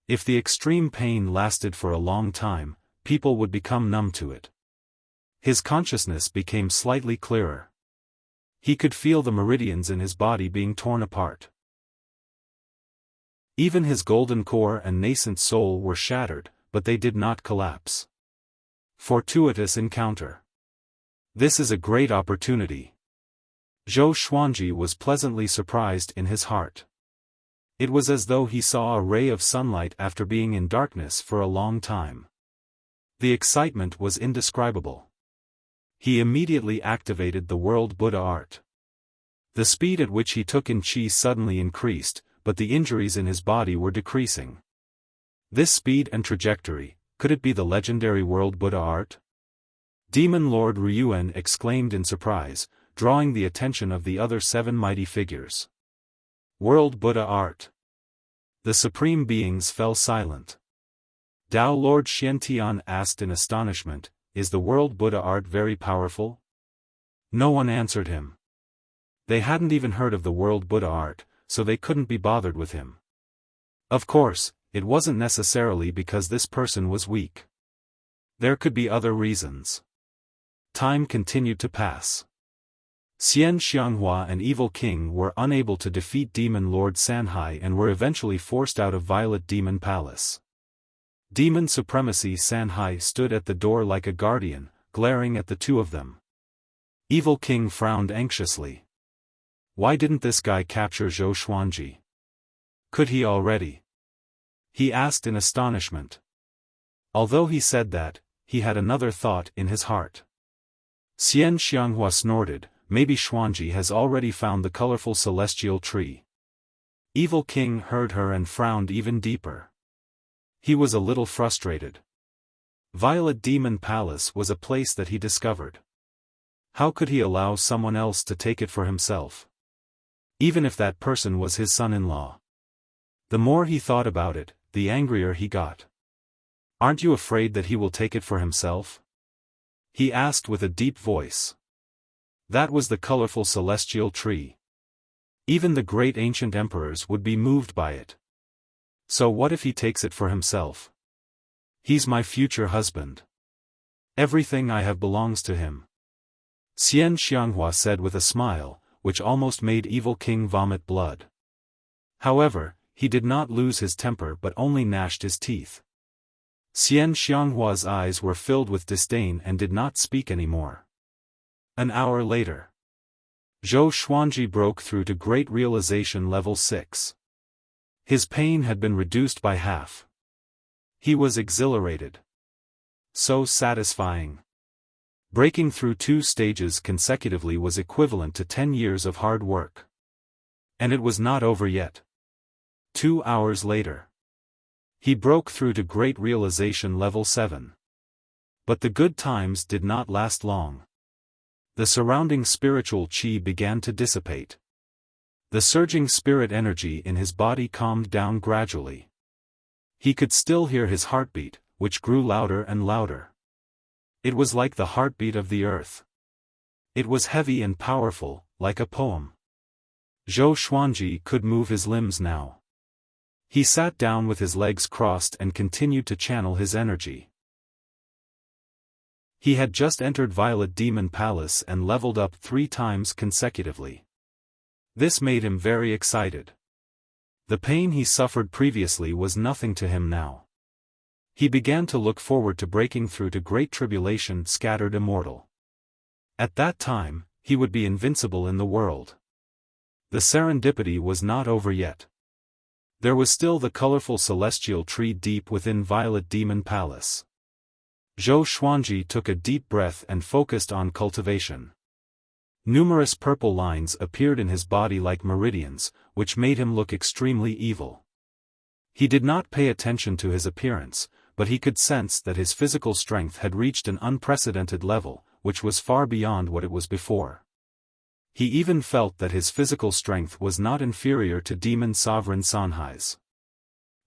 If the extreme pain lasted for a long time, people would become numb to it. His consciousness became slightly clearer. He could feel the meridians in his body being torn apart. Even his golden core and nascent soul were shattered, but they did not collapse. Fortuitous encounter. This is a great opportunity. Zhou Xuanji was pleasantly surprised in his heart. It was as though he saw a ray of sunlight after being in darkness for a long time. The excitement was indescribable. He immediately activated the World Buddha art. The speed at which he took in chi suddenly increased, but the injuries in his body were decreasing. This speed and trajectory, could it be the legendary World Buddha art? Demon Lord Ryuan exclaimed in surprise, drawing the attention of the other 7 mighty figures. World Buddha art. The supreme beings fell silent. Tao Lord Xiantian asked in astonishment, "Is the World Buddha art very powerful?" No one answered him. They hadn't even heard of the World Buddha art, so they couldn't be bothered with him. Of course, it wasn't necessarily because this person was weak. There could be other reasons. Time continued to pass. Xian Xianghua and Evil King were unable to defeat Demon Lord Sanhai and were eventually forced out of Violet Demon Palace. Demon Supremacy Sanhai stood at the door like a guardian, glaring at the two of them. Evil King frowned anxiously. Why didn't this guy capture Zhou Xuanji? Could he already? He asked in astonishment. Although he said that, he had another thought in his heart. Xian Xianghua snorted, maybe Xuanji has already found the colorful celestial tree. Evil King heard her and frowned even deeper. He was a little frustrated. Violet Demon Palace was a place that he discovered. How could he allow someone else to take it for himself? Even if that person was his son-in-law. The more he thought about it, the angrier he got. Aren't you afraid that he will take it for himself? He asked with a deep voice. That was the colorful celestial tree. Even the great ancient emperors would be moved by it. So what if he takes it for himself? He's my future husband. Everything I have belongs to him. Xian Xianghua said with a smile, which almost made Evil King vomit blood. However, he did not lose his temper but only gnashed his teeth. Xian Xianghua's eyes were filled with disdain and did not speak anymore. An hour later, Zhou Xuanji broke through to Great Realization Level 6. His pain had been reduced by half. He was exhilarated. So satisfying. Breaking through 2 stages consecutively was equivalent to 10 years of hard work. And it was not over yet. 2 hours later, he broke through to Great Realization Level 7. But the good times did not last long. The surrounding spiritual chi began to dissipate. The surging spirit energy in his body calmed down gradually. He could still hear his heartbeat, which grew louder and louder. It was like the heartbeat of the earth. It was heavy and powerful, like a poem. Zhou Xuanji could move his limbs now. He sat down with his legs crossed and continued to channel his energy. He had just entered Violet Demon Palace and leveled up 3 times consecutively. This made him very excited. The pain he suffered previously was nothing to him now. He began to look forward to breaking through to Great Tribulation Scattered Immortal. At that time, he would be invincible in the world. The serendipity was not over yet. There was still the colorful celestial tree deep within Violet Demon Palace. Zhou Xuanji took a deep breath and focused on cultivation. Numerous purple lines appeared in his body like meridians, which made him look extremely evil. He did not pay attention to his appearance, but he could sense that his physical strength had reached an unprecedented level, which was far beyond what it was before. He even felt that his physical strength was not inferior to Demon Sovereign Sanhai's.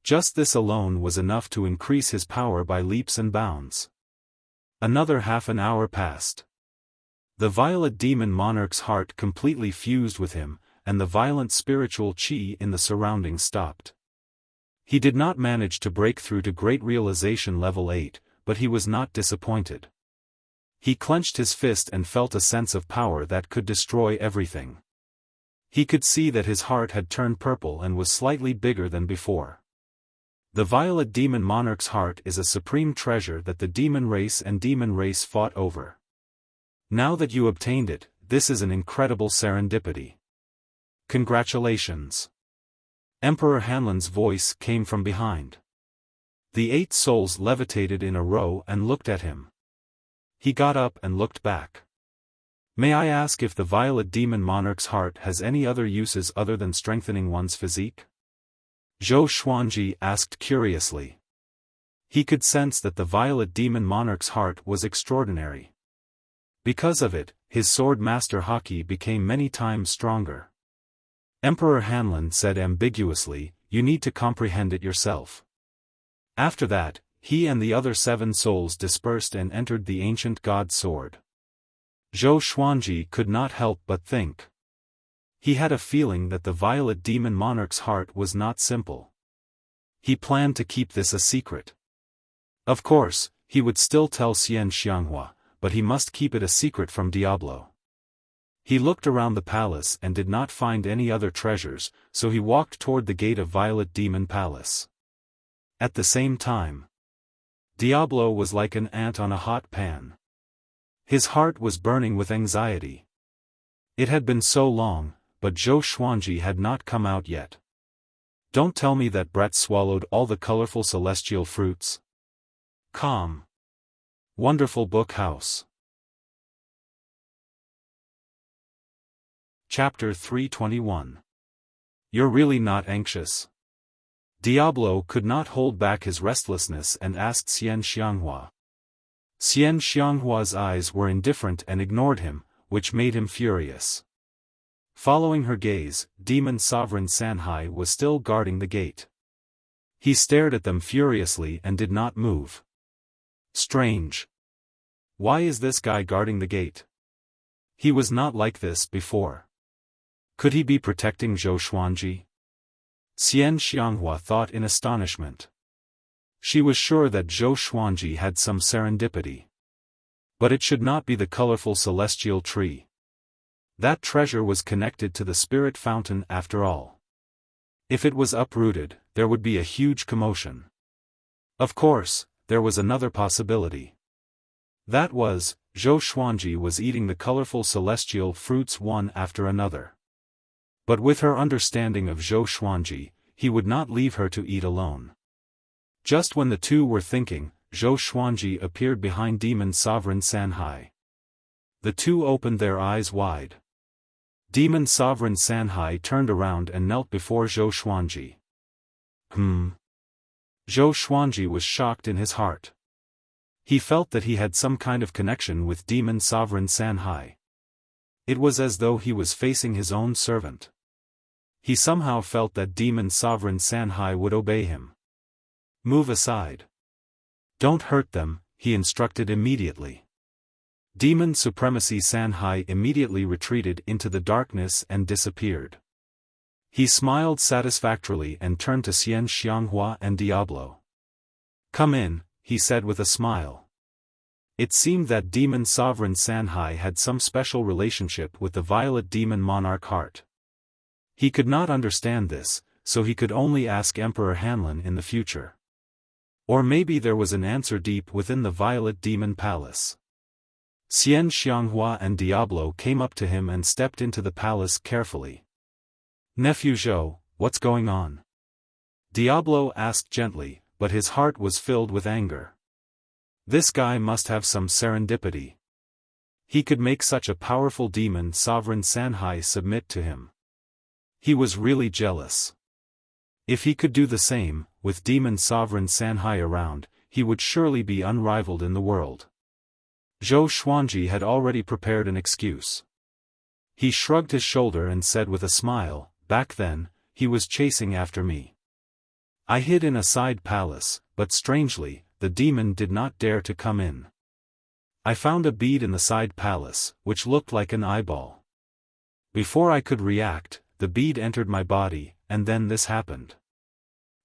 Just this alone was enough to increase his power by leaps and bounds. Another half an hour passed. The Violet Demon Monarch's heart completely fused with him, and the violent spiritual qi in the surroundings stopped. He did not manage to break through to Great Realization Level 8, but he was not disappointed. He clenched his fist and felt a sense of power that could destroy everything. He could see that his heart had turned purple and was slightly bigger than before. The Violet Demon Monarch's heart is a supreme treasure that the demon race and demon race fought over. Now that you obtained it, this is an incredible serendipity. Congratulations. Emperor Hanlan's voice came from behind. The 8 souls levitated in a row and looked at him. He got up and looked back. May I ask if the Violet Demon Monarch's heart has any other uses other than strengthening one's physique? Zhou Xuanji asked curiously. He could sense that the Violet Demon Monarch's heart was extraordinary. Because of it, his sword master haki became many times stronger. Emperor Hanlan said ambiguously, "You need to comprehend it yourself." After that, he and the other 7 souls dispersed and entered the ancient god's sword. Zhou Xuanji could not help but think. He had a feeling that the Violet Demon Monarch's heart was not simple. He planned to keep this a secret. Of course, he would still tell Xian Xianghua, but he must keep it a secret from Diablo. He looked around the palace and did not find any other treasures, so he walked toward the gate of Violet Demon Palace. At the same time, Diablo was like an ant on a hot pan. His heart was burning with anxiety. It had been so long, but Zhou Xuanji had not come out yet. Don't tell me that Brett swallowed all the colorful celestial fruits. Calm. Wonderful Book House. Chapter 321. You're really not anxious? Diablo could not hold back his restlessness and asked Xian Xianghua. Xian Xianghua's eyes were indifferent and ignored him, which made him furious. Following her gaze, Demon Sovereign Sanhai was still guarding the gate. He stared at them furiously and did not move. Strange. Why is this guy guarding the gate? He was not like this before. Could he be protecting Zhou Xuanji? Xian Xianghua thought in astonishment. She was sure that Zhou Xuanji had some serendipity. But it should not be the colorful celestial tree. That treasure was connected to the spirit fountain after all. If it was uprooted, there would be a huge commotion. Of course, there was another possibility. That was, Zhou Xuanji was eating the colorful celestial fruits one after another. But with her understanding of Zhou Xuanji, he would not leave her to eat alone. Just when the two were thinking, Zhou Xuanji appeared behind Demon Sovereign Sanhai. The two opened their eyes wide. Demon Sovereign Sanhai turned around and knelt before Zhou Xuanji. Zhou Xuanji was shocked in his heart. He felt that he had some kind of connection with Demon Sovereign Sanhai. It was as though he was facing his own servant. He somehow felt that Demon Sovereign Sanhai would obey him. Move aside. Don't hurt them, he instructed immediately. Demon Supremacy Sanhai immediately retreated into the darkness and disappeared. He smiled satisfactorily and turned to Xian Xianghua and Diablo. Come in, he said with a smile. It seemed that Demon Sovereign Sanhai had some special relationship with the Violet Demon Monarch heart. He could not understand this, so he could only ask Emperor Hanlan in the future. Or maybe there was an answer deep within the Violet Demon Palace. Xian Xianghua and Diablo came up to him and stepped into the palace carefully. "Nephew Zhou, what's going on?" Diablo asked gently, but his heart was filled with anger. This guy must have some serendipity. He could make such a powerful demon sovereign Sanhai submit to him. He was really jealous. If he could do the same, with demon sovereign Sanhai around, he would surely be unrivaled in the world. Zhou Xuanji had already prepared an excuse. He shrugged his shoulder and said with a smile, "Back then, he was chasing after me. I hid in a side palace, but strangely, the demon did not dare to come in. I found a bead in the side palace, which looked like an eyeball. Before I could react, the bead entered my body, and then this happened."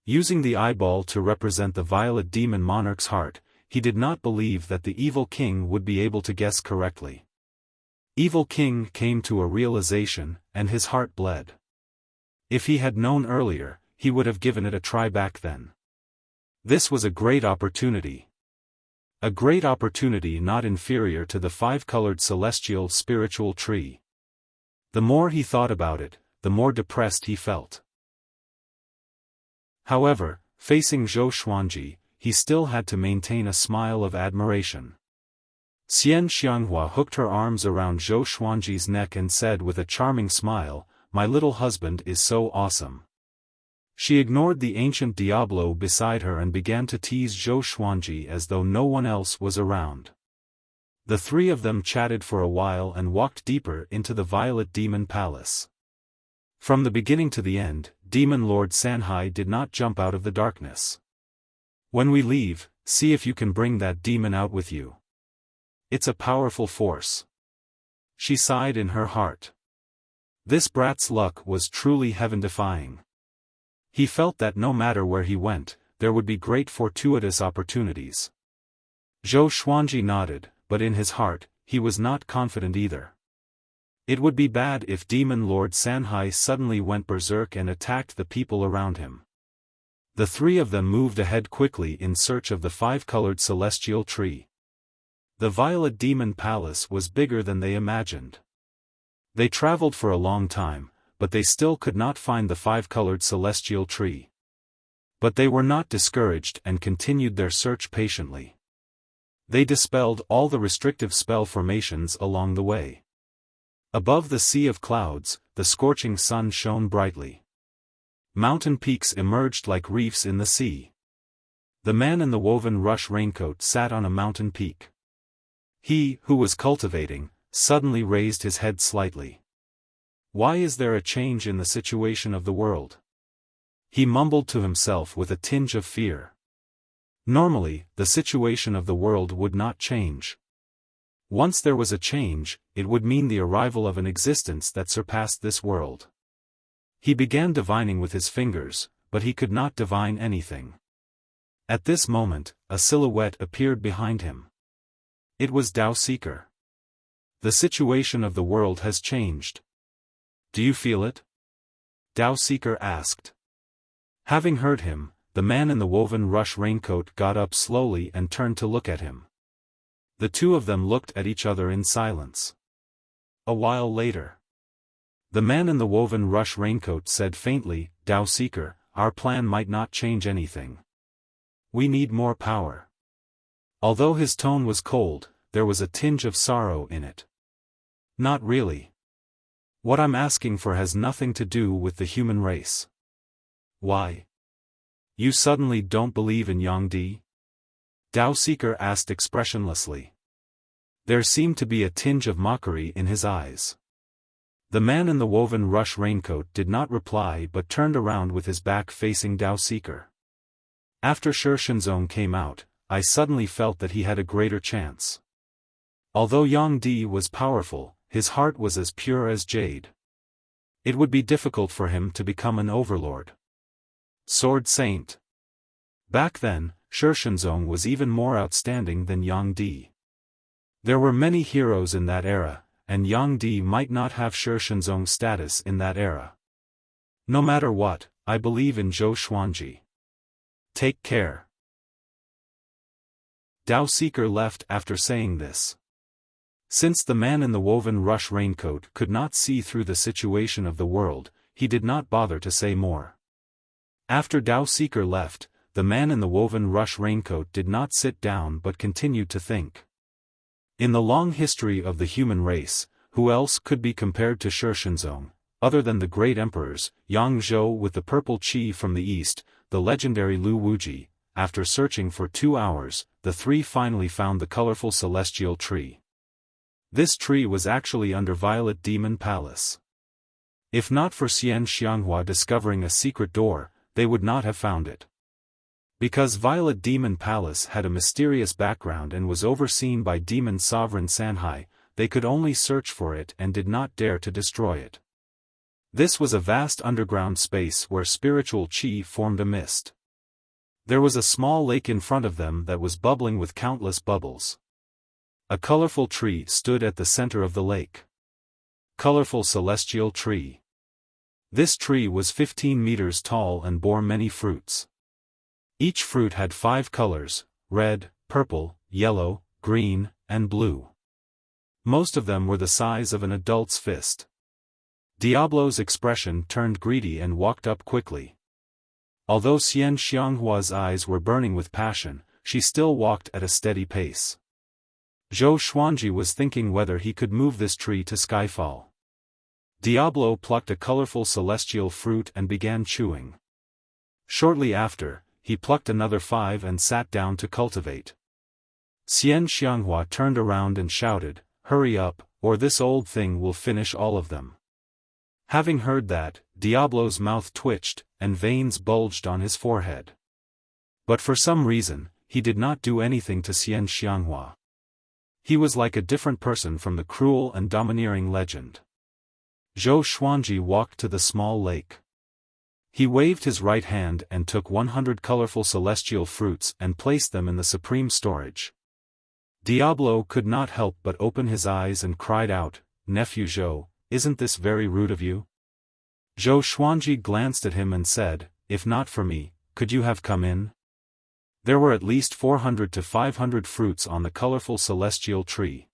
Using the eyeball to represent the violet demon monarch's heart, he did not believe that the evil king would be able to guess correctly. Evil king came to a realization, and his heart bled. If he had known earlier, he would have given it a try back then. This was a great opportunity. A great opportunity not inferior to the five-colored celestial spiritual tree. The more he thought about it, the more depressed he felt. However, facing Zhou Xuanji, he still had to maintain a smile of admiration. Xian Xianghua hooked her arms around Zhou Xuanji's neck and said with a charming smile, "My little husband is so awesome." She ignored the ancient Diablo beside her and began to tease Zhou Xuanji as though no one else was around. The three of them chatted for a while and walked deeper into the Violet Demon Palace. From the beginning to the end, Demon Lord Sanhai did not jump out of the darkness. "When we leave, see if you can bring that demon out with you. It's a powerful force." She sighed in her heart. This brat's luck was truly heaven-defying. He felt that no matter where he went, there would be great fortuitous opportunities. Zhou Xuanji nodded, but in his heart, he was not confident either. It would be bad if Demon Lord Sanhai suddenly went berserk and attacked the people around him. The three of them moved ahead quickly in search of the five-colored celestial tree. The Violet Demon Palace was bigger than they imagined. They traveled for a long time, but they still could not find the five-colored celestial tree. But they were not discouraged and continued their search patiently. They dispelled all the restrictive spell formations along the way. Above the sea of clouds, the scorching sun shone brightly. Mountain peaks emerged like reefs in the sea. The man in the woven rush raincoat sat on a mountain peak. He, who was cultivating, suddenly raised his head slightly. "Why is there a change in the situation of the world?" He mumbled to himself with a tinge of fear. Normally, the situation of the world would not change. Once there was a change, it would mean the arrival of an existence that surpassed this world. He began divining with his fingers, but he could not divine anything. At this moment, a silhouette appeared behind him. It was Dao Seeker. "The situation of the world has changed. Do you feel it?" Dao Seeker asked. Having heard him, the man in the woven rush raincoat got up slowly and turned to look at him. The two of them looked at each other in silence. A while later, the man in the woven rush raincoat said faintly, "Dao Seeker, our plan might not change anything. We need more power." Although his tone was cold, there was a tinge of sorrow in it. "Not really. What I'm asking for has nothing to do with the human race." "Why? You suddenly don't believe in Yangdi?" Dao Seeker asked expressionlessly. There seemed to be a tinge of mockery in his eyes. The man in the woven rush raincoat did not reply but turned around with his back facing Dao Seeker. "After Shi Shenzong came out, I suddenly felt that he had a greater chance. Although Yangdi was powerful, his heart was as pure as jade. It would be difficult for him to become an overlord. Sword Saint. Back then, Shi Shenzong was even more outstanding than Yangdi. There were many heroes in that era, and Yangdi might not have Shi Shenzong's status in that era. No matter what, I believe in Zhou Xuanji. Take care." Dao Seeker left after saying this. Since the man in the woven rush raincoat could not see through the situation of the world, he did not bother to say more. After Dao Seeker left, the man in the woven rush raincoat did not sit down but continued to think. In the long history of the human race, who else could be compared to Shi Shenzong, other than the great emperors, Yang Zhou with the purple qi from the east, the legendary Lu Wuji? After searching for 2 hours, the three finally found the colorful celestial tree. This tree was actually under Violet Demon Palace. If not for Xian Xianghua discovering a secret door, they would not have found it. Because Violet Demon Palace had a mysterious background and was overseen by Demon Sovereign Sanhai, they could only search for it and did not dare to destroy it. This was a vast underground space where spiritual qi formed a mist. There was a small lake in front of them that was bubbling with countless bubbles. A colorful tree stood at the center of the lake. Colorful celestial tree. This tree was 15 meters tall and bore many fruits. Each fruit had 5 colors: red, purple, yellow, green, and blue. Most of them were the size of an adult's fist. Diablo's expression turned greedy and walked up quickly. Although Xian Xianghua's eyes were burning with passion, she still walked at a steady pace. Zhou Xuanji was thinking whether he could move this tree to Skyfall. Diablo plucked a colorful celestial fruit and began chewing. Shortly after, he plucked another 5 and sat down to cultivate. Xian Xianghua turned around and shouted, "Hurry up, or this old thing will finish all of them." Having heard that, Diablo's mouth twitched, and veins bulged on his forehead. But for some reason, he did not do anything to Xian Xianghua. He was like a different person from the cruel and domineering legend. Zhou Xuanji walked to the small lake. He waved his right hand and took 100 colorful celestial fruits and placed them in the supreme storage. Diablo could not help but open his eyes and cried out, "Nephew Zhou, isn't this very rude of you?" Zhou Xuanji glanced at him and said, "If not for me, could you have come in?" There were at least 400 to 500 fruits on the colorful celestial tree.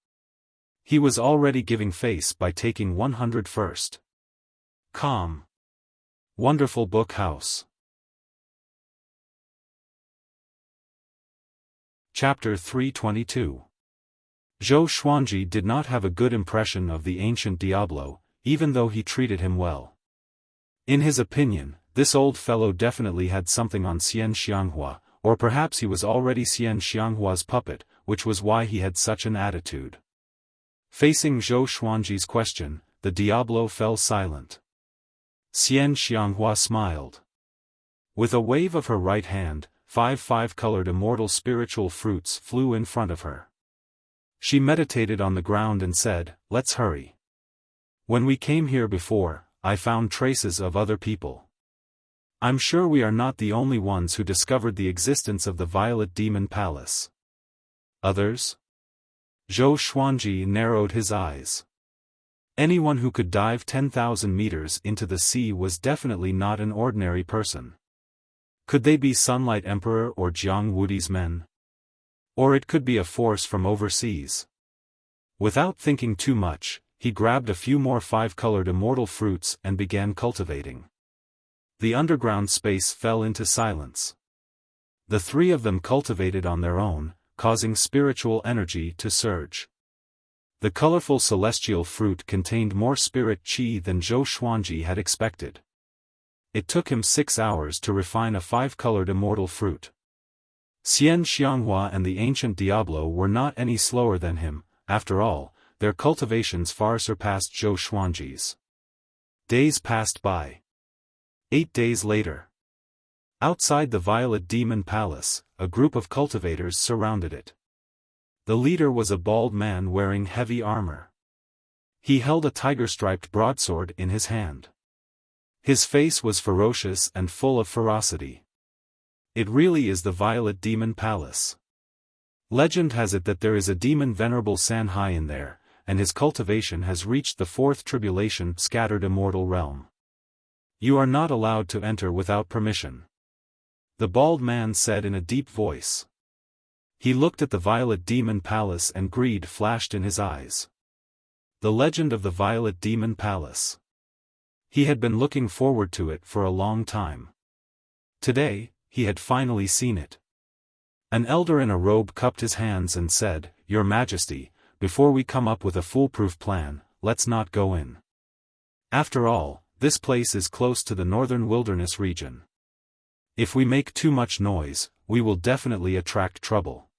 He was already giving face by taking 100 first. Calm. Wonderful Book House. Chapter 322. Zhou Xuanji did not have a good impression of the ancient Diablo, even though he treated him well. In his opinion, this old fellow definitely had something on Xian Xianghua, or perhaps he was already Xian Xianghua's puppet, which was why he had such an attitude. Facing Zhou Xuanji's question, the Diablo fell silent. Xian Xianghua smiled. With a wave of her right hand, 5 5-colored immortal spiritual fruits flew in front of her. She meditated on the ground and said, "Let's hurry. When we came here before, I found traces of other people. I'm sure we are not the only ones who discovered the existence of the Violet Demon Palace. Others?" Zhou Xuanji narrowed his eyes. Anyone who could dive 10,000 meters into the sea was definitely not an ordinary person. Could they be Sunlight Emperor or Jiang Wudi's men? Or it could be a force from overseas. Without thinking too much, he grabbed a few more 5-colored immortal fruits and began cultivating. The underground space fell into silence. The 3 of them cultivated on their own, causing spiritual energy to surge. The colorful celestial fruit contained more spirit qi than Zhou Xuanji had expected. It took him 6 hours to refine a 5-colored immortal fruit. Xian Xianghua and the ancient Diablo were not any slower than him. After all, their cultivations far surpassed Zhou Xuanji's. Days passed by. 8 days later. Outside the Violet Demon Palace, a group of cultivators surrounded it. The leader was a bald man wearing heavy armor. He held a tiger-striped broadsword in his hand. His face was ferocious and full of ferocity. It really is the Violet Demon Palace. Legend has it that there is a demon Venerable Sanhai in there, and his cultivation has reached the 4th tribulation scattered immortal realm. You are not allowed to enter without permission. The bald man said in a deep voice. He looked at the Violet Demon Palace and greed flashed in his eyes. The legend of the Violet Demon Palace. He had been looking forward to it for a long time. Today, he had finally seen it. An elder in a robe cupped his hands and said, "Your Majesty, before we come up with a foolproof plan, let's not go in. After all, this place is close to the northern wilderness region. If we make too much noise, we will definitely attract trouble."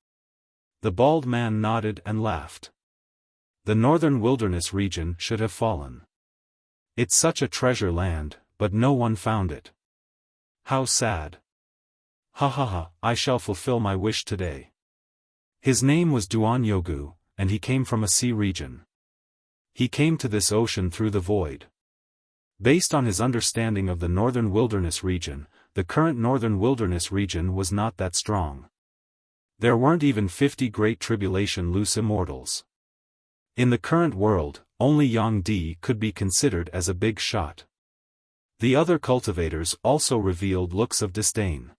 The bald man nodded and laughed. The northern wilderness region should have fallen. It's such a treasure land, but no one found it. How sad. Ha ha ha, I shall fulfill my wish today. His name was Duan Yogu, and he came from a sea region. He came to this ocean through the void. Based on his understanding of the northern wilderness region, the current northern wilderness region was not that strong. There weren't even 50 Great Tribulation loose immortals. In the current world, only Yang Di could be considered as a big shot. The other cultivators also revealed looks of disdain.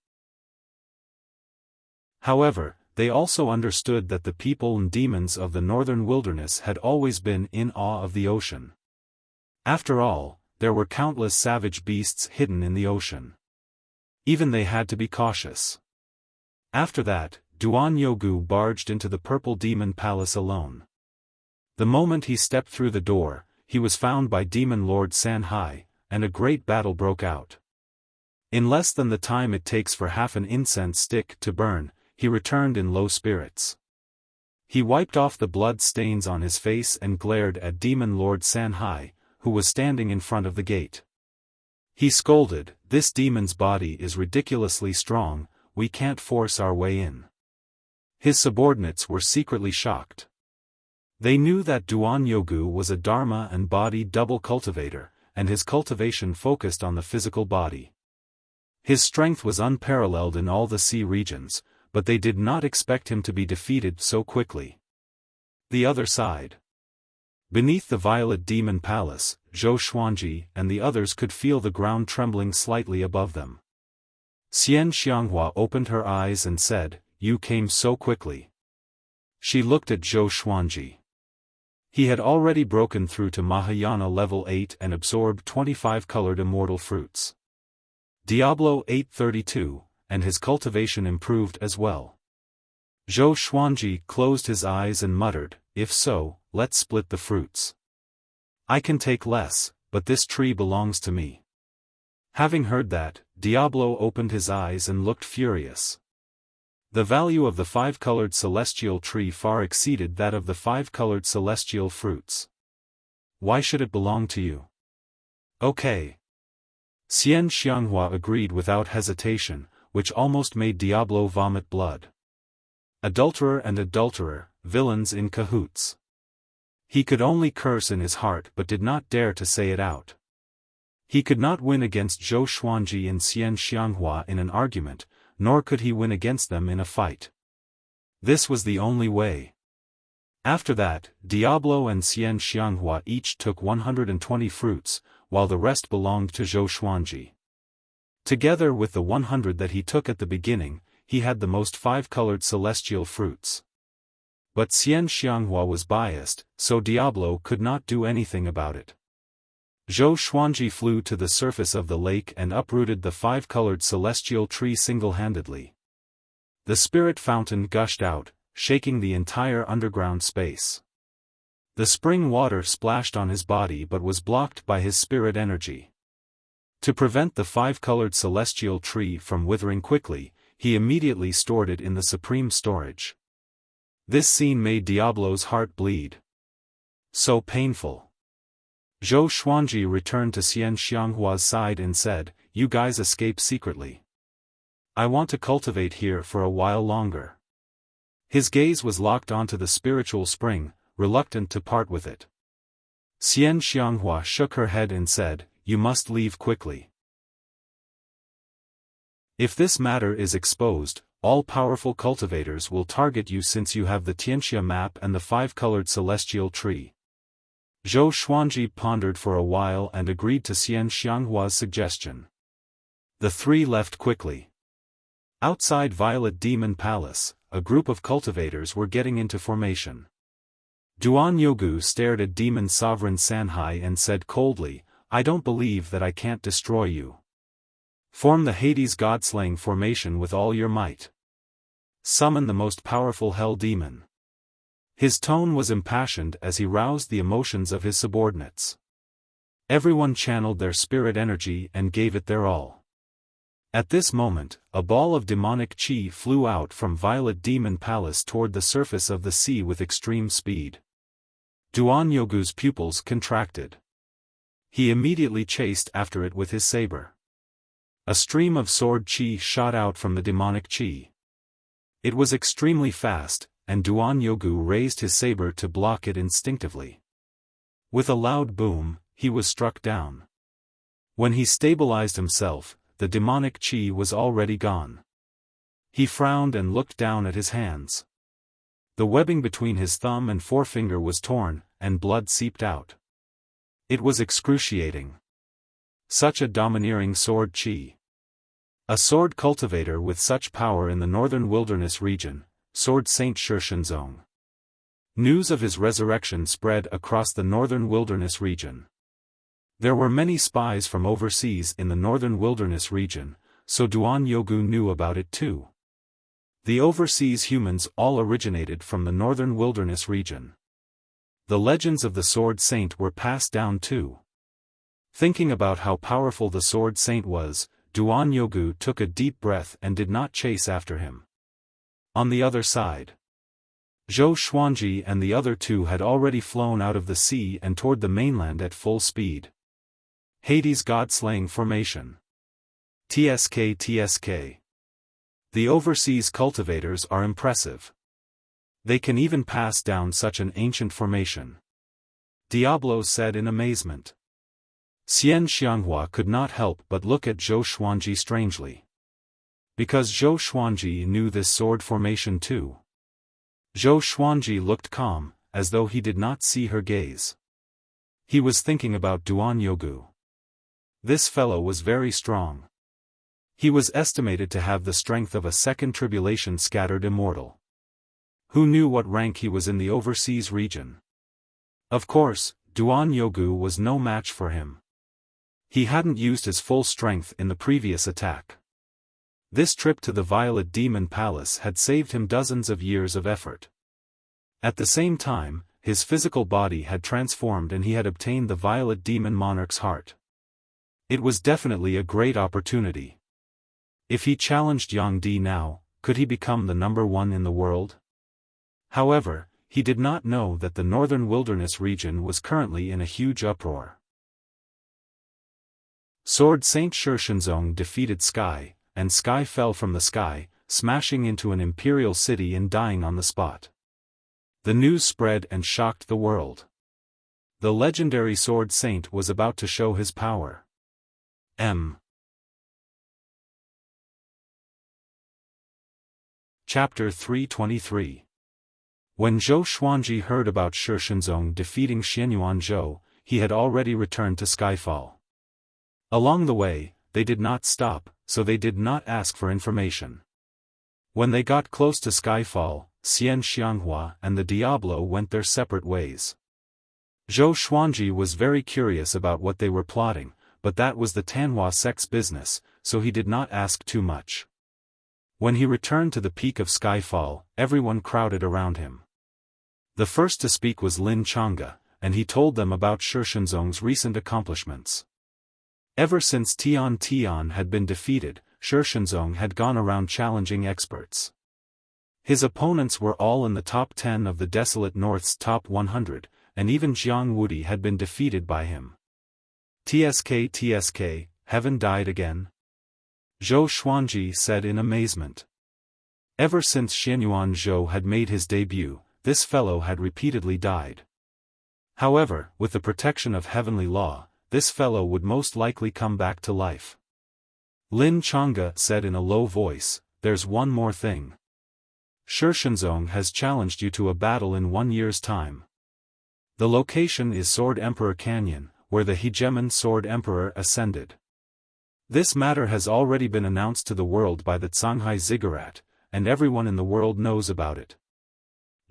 However, they also understood that the people and demons of the northern wilderness had always been in awe of the ocean. After all, there were countless savage beasts hidden in the ocean. Even they had to be cautious. After that, Duan Yogu barged into the Purple Demon Palace alone. The moment he stepped through the door, he was found by Demon Lord Sanhai, and a great battle broke out. In less than the time it takes for half an incense stick to burn, he returned in low spirits. He wiped off the blood stains on his face and glared at Demon Lord Sanhai, who was standing in front of the gate. He scolded, "This demon's body is ridiculously strong, we can't force our way in." His subordinates were secretly shocked. They knew that Duan Yogu was a Dharma and body double cultivator, and his cultivation focused on the physical body. His strength was unparalleled in all the sea regions, but they did not expect him to be defeated so quickly. The other side. Beneath the Violet Demon Palace, Zhou Xuanji and the others could feel the ground trembling slightly above them. Xian Xianghua opened her eyes and said, "You came so quickly." She looked at Zhou Xuanji. He had already broken through to Mahayana level 8 and absorbed 25 colored immortal fruits. Diablo 832, and his cultivation improved as well. Zhou Xuanji closed his eyes and muttered, "If so, let's split the fruits. I can take less, but this tree belongs to me." Having heard that, Diablo opened his eyes and looked furious. The value of the 5-colored celestial tree far exceeded that of the 5-colored celestial fruits. Why should it belong to you? Okay. Xian Xianghua agreed without hesitation, which almost made Diablo vomit blood. Adulterer and adulterer, villains in cahoots. He could only curse in his heart but did not dare to say it out. He could not win against Zhou Xuanji and Xian Xianghua in an argument, nor could he win against them in a fight. This was the only way. After that, Diablo and Xian Xianghua each took 120 fruits, while the rest belonged to Zhou Xuanji. Together with the 100 that he took at the beginning, he had the most 5-colored celestial fruits. But Xian Xianghua was biased, so Diablo could not do anything about it. Zhou Xuanji flew to the surface of the lake and uprooted the 5-colored celestial tree single-handedly. The spirit fountain gushed out, shaking the entire underground space. The spring water splashed on his body but was blocked by his spirit energy. To prevent the 5-colored celestial tree from withering quickly, he immediately stored it in the supreme storage. This scene made Diablo's heart bleed. So painful. Zhou Xuanji returned to Xian Xianghua's side and said, "You guys escape secretly. I want to cultivate here for a while longer." His gaze was locked onto the spiritual spring, reluctant to part with it. Xian Xianghua shook her head and said, "You must leave quickly. If this matter is exposed, all powerful cultivators will target you since you have the Tianxia map and the 5-colored celestial tree." Zhou Xuanji pondered for a while and agreed to Xian Xianghua's suggestion. The three left quickly. Outside Violet Demon Palace, a group of cultivators were getting into formation. Duan Yogu stared at Demon Sovereign Sanhai and said coldly, "I don't believe that I can't destroy you. Form the Hades God-slaying formation with all your might. Summon the most powerful hell demon." His tone was impassioned as he roused the emotions of his subordinates. Everyone channeled their spirit energy and gave it their all. At this moment, a ball of demonic chi flew out from Violet Demon Palace toward the surface of the sea with extreme speed. Duan Yogu's pupils contracted. He immediately chased after it with his saber. A stream of sword chi shot out from the demonic chi. It was extremely fast, and Duan Yogu raised his saber to block it instinctively. With a loud boom, he was struck down. When he stabilized himself, the demonic chi was already gone. He frowned and looked down at his hands. The webbing between his thumb and forefinger was torn, and blood seeped out. It was excruciating. Such a domineering sword chi. A sword cultivator with such power in the northern wilderness region, Sword Saint Shishenzong. News of his resurrection spread across the northern wilderness region. There were many spies from overseas in the northern wilderness region, so Duan Yogu knew about it too. The overseas humans all originated from the northern wilderness region. The legends of the Sword Saint were passed down too. Thinking about how powerful the Sword Saint was, Duan Yogu took a deep breath and did not chase after him. On the other side, Zhou Xuanji and the other two had already flown out of the sea and toward the mainland at full speed. Hades God-slaying formation. TSK. The overseas cultivators are impressive. They can even pass down such an ancient formation. Diablo said in amazement. Xian Xianghua could not help but look at Zhou Xuanji strangely. Because Zhou Xuanji knew this sword formation too. Zhou Xuanji looked calm, as though he did not see her gaze. He was thinking about Duan Yogu. This fellow was very strong. He was estimated to have the strength of a second tribulation scattered immortal. Who knew what rank he was in the overseas region? Of course, Duan Yogu was no match for him. He hadn't used his full strength in the previous attack. This trip to the Violet Demon Palace had saved him dozens of years of effort. At the same time, his physical body had transformed and he had obtained the Violet Demon Monarch's heart. It was definitely a great opportunity. If he challenged Yang Di now, could he become the number one in the world? However, he did not know that the northern wilderness region was currently in a huge uproar. Sword Saint Shishenzong defeated Sky, and Sky fell from the sky, smashing into an imperial city and dying on the spot. The news spread and shocked the world. The legendary Sword Saint was about to show his power. Chapter 323. When Zhou Xuanji heard about Shishenzong defeating Xianyuan Zhou, he had already returned to Skyfall. Along the way, they did not stop, so they did not ask for information. When they got close to Skyfall, Xian Xianghua and the Diablo went their separate ways. Zhou Xuanji was very curious about what they were plotting, but that was the Tanhua sect's business, so he did not ask too much. When he returned to the peak of Skyfall, everyone crowded around him. The first to speak was Lin Chang'e, and he told them about Shishenzong's recent accomplishments. Ever since Tian had been defeated, Shishenzong had gone around challenging experts. His opponents were all in the top 10 of the Desolate North's top 100, and even Jiang Wudi had been defeated by him. TSK, heaven died again? Zhou Xuanji said in amazement. Ever since Xianyuan Zhou had made his debut, this fellow had repeatedly died. However, with the protection of heavenly law, this fellow would most likely come back to life. Lin Chang'e said in a low voice, "There's one more thing. Shishenzong has challenged you to a battle in 1 year's time. The location is Sword Emperor Canyon, where the hegemon Sword Emperor ascended. This matter has already been announced to the world by the Zhanghai Ziggurat, and everyone in the world knows about it.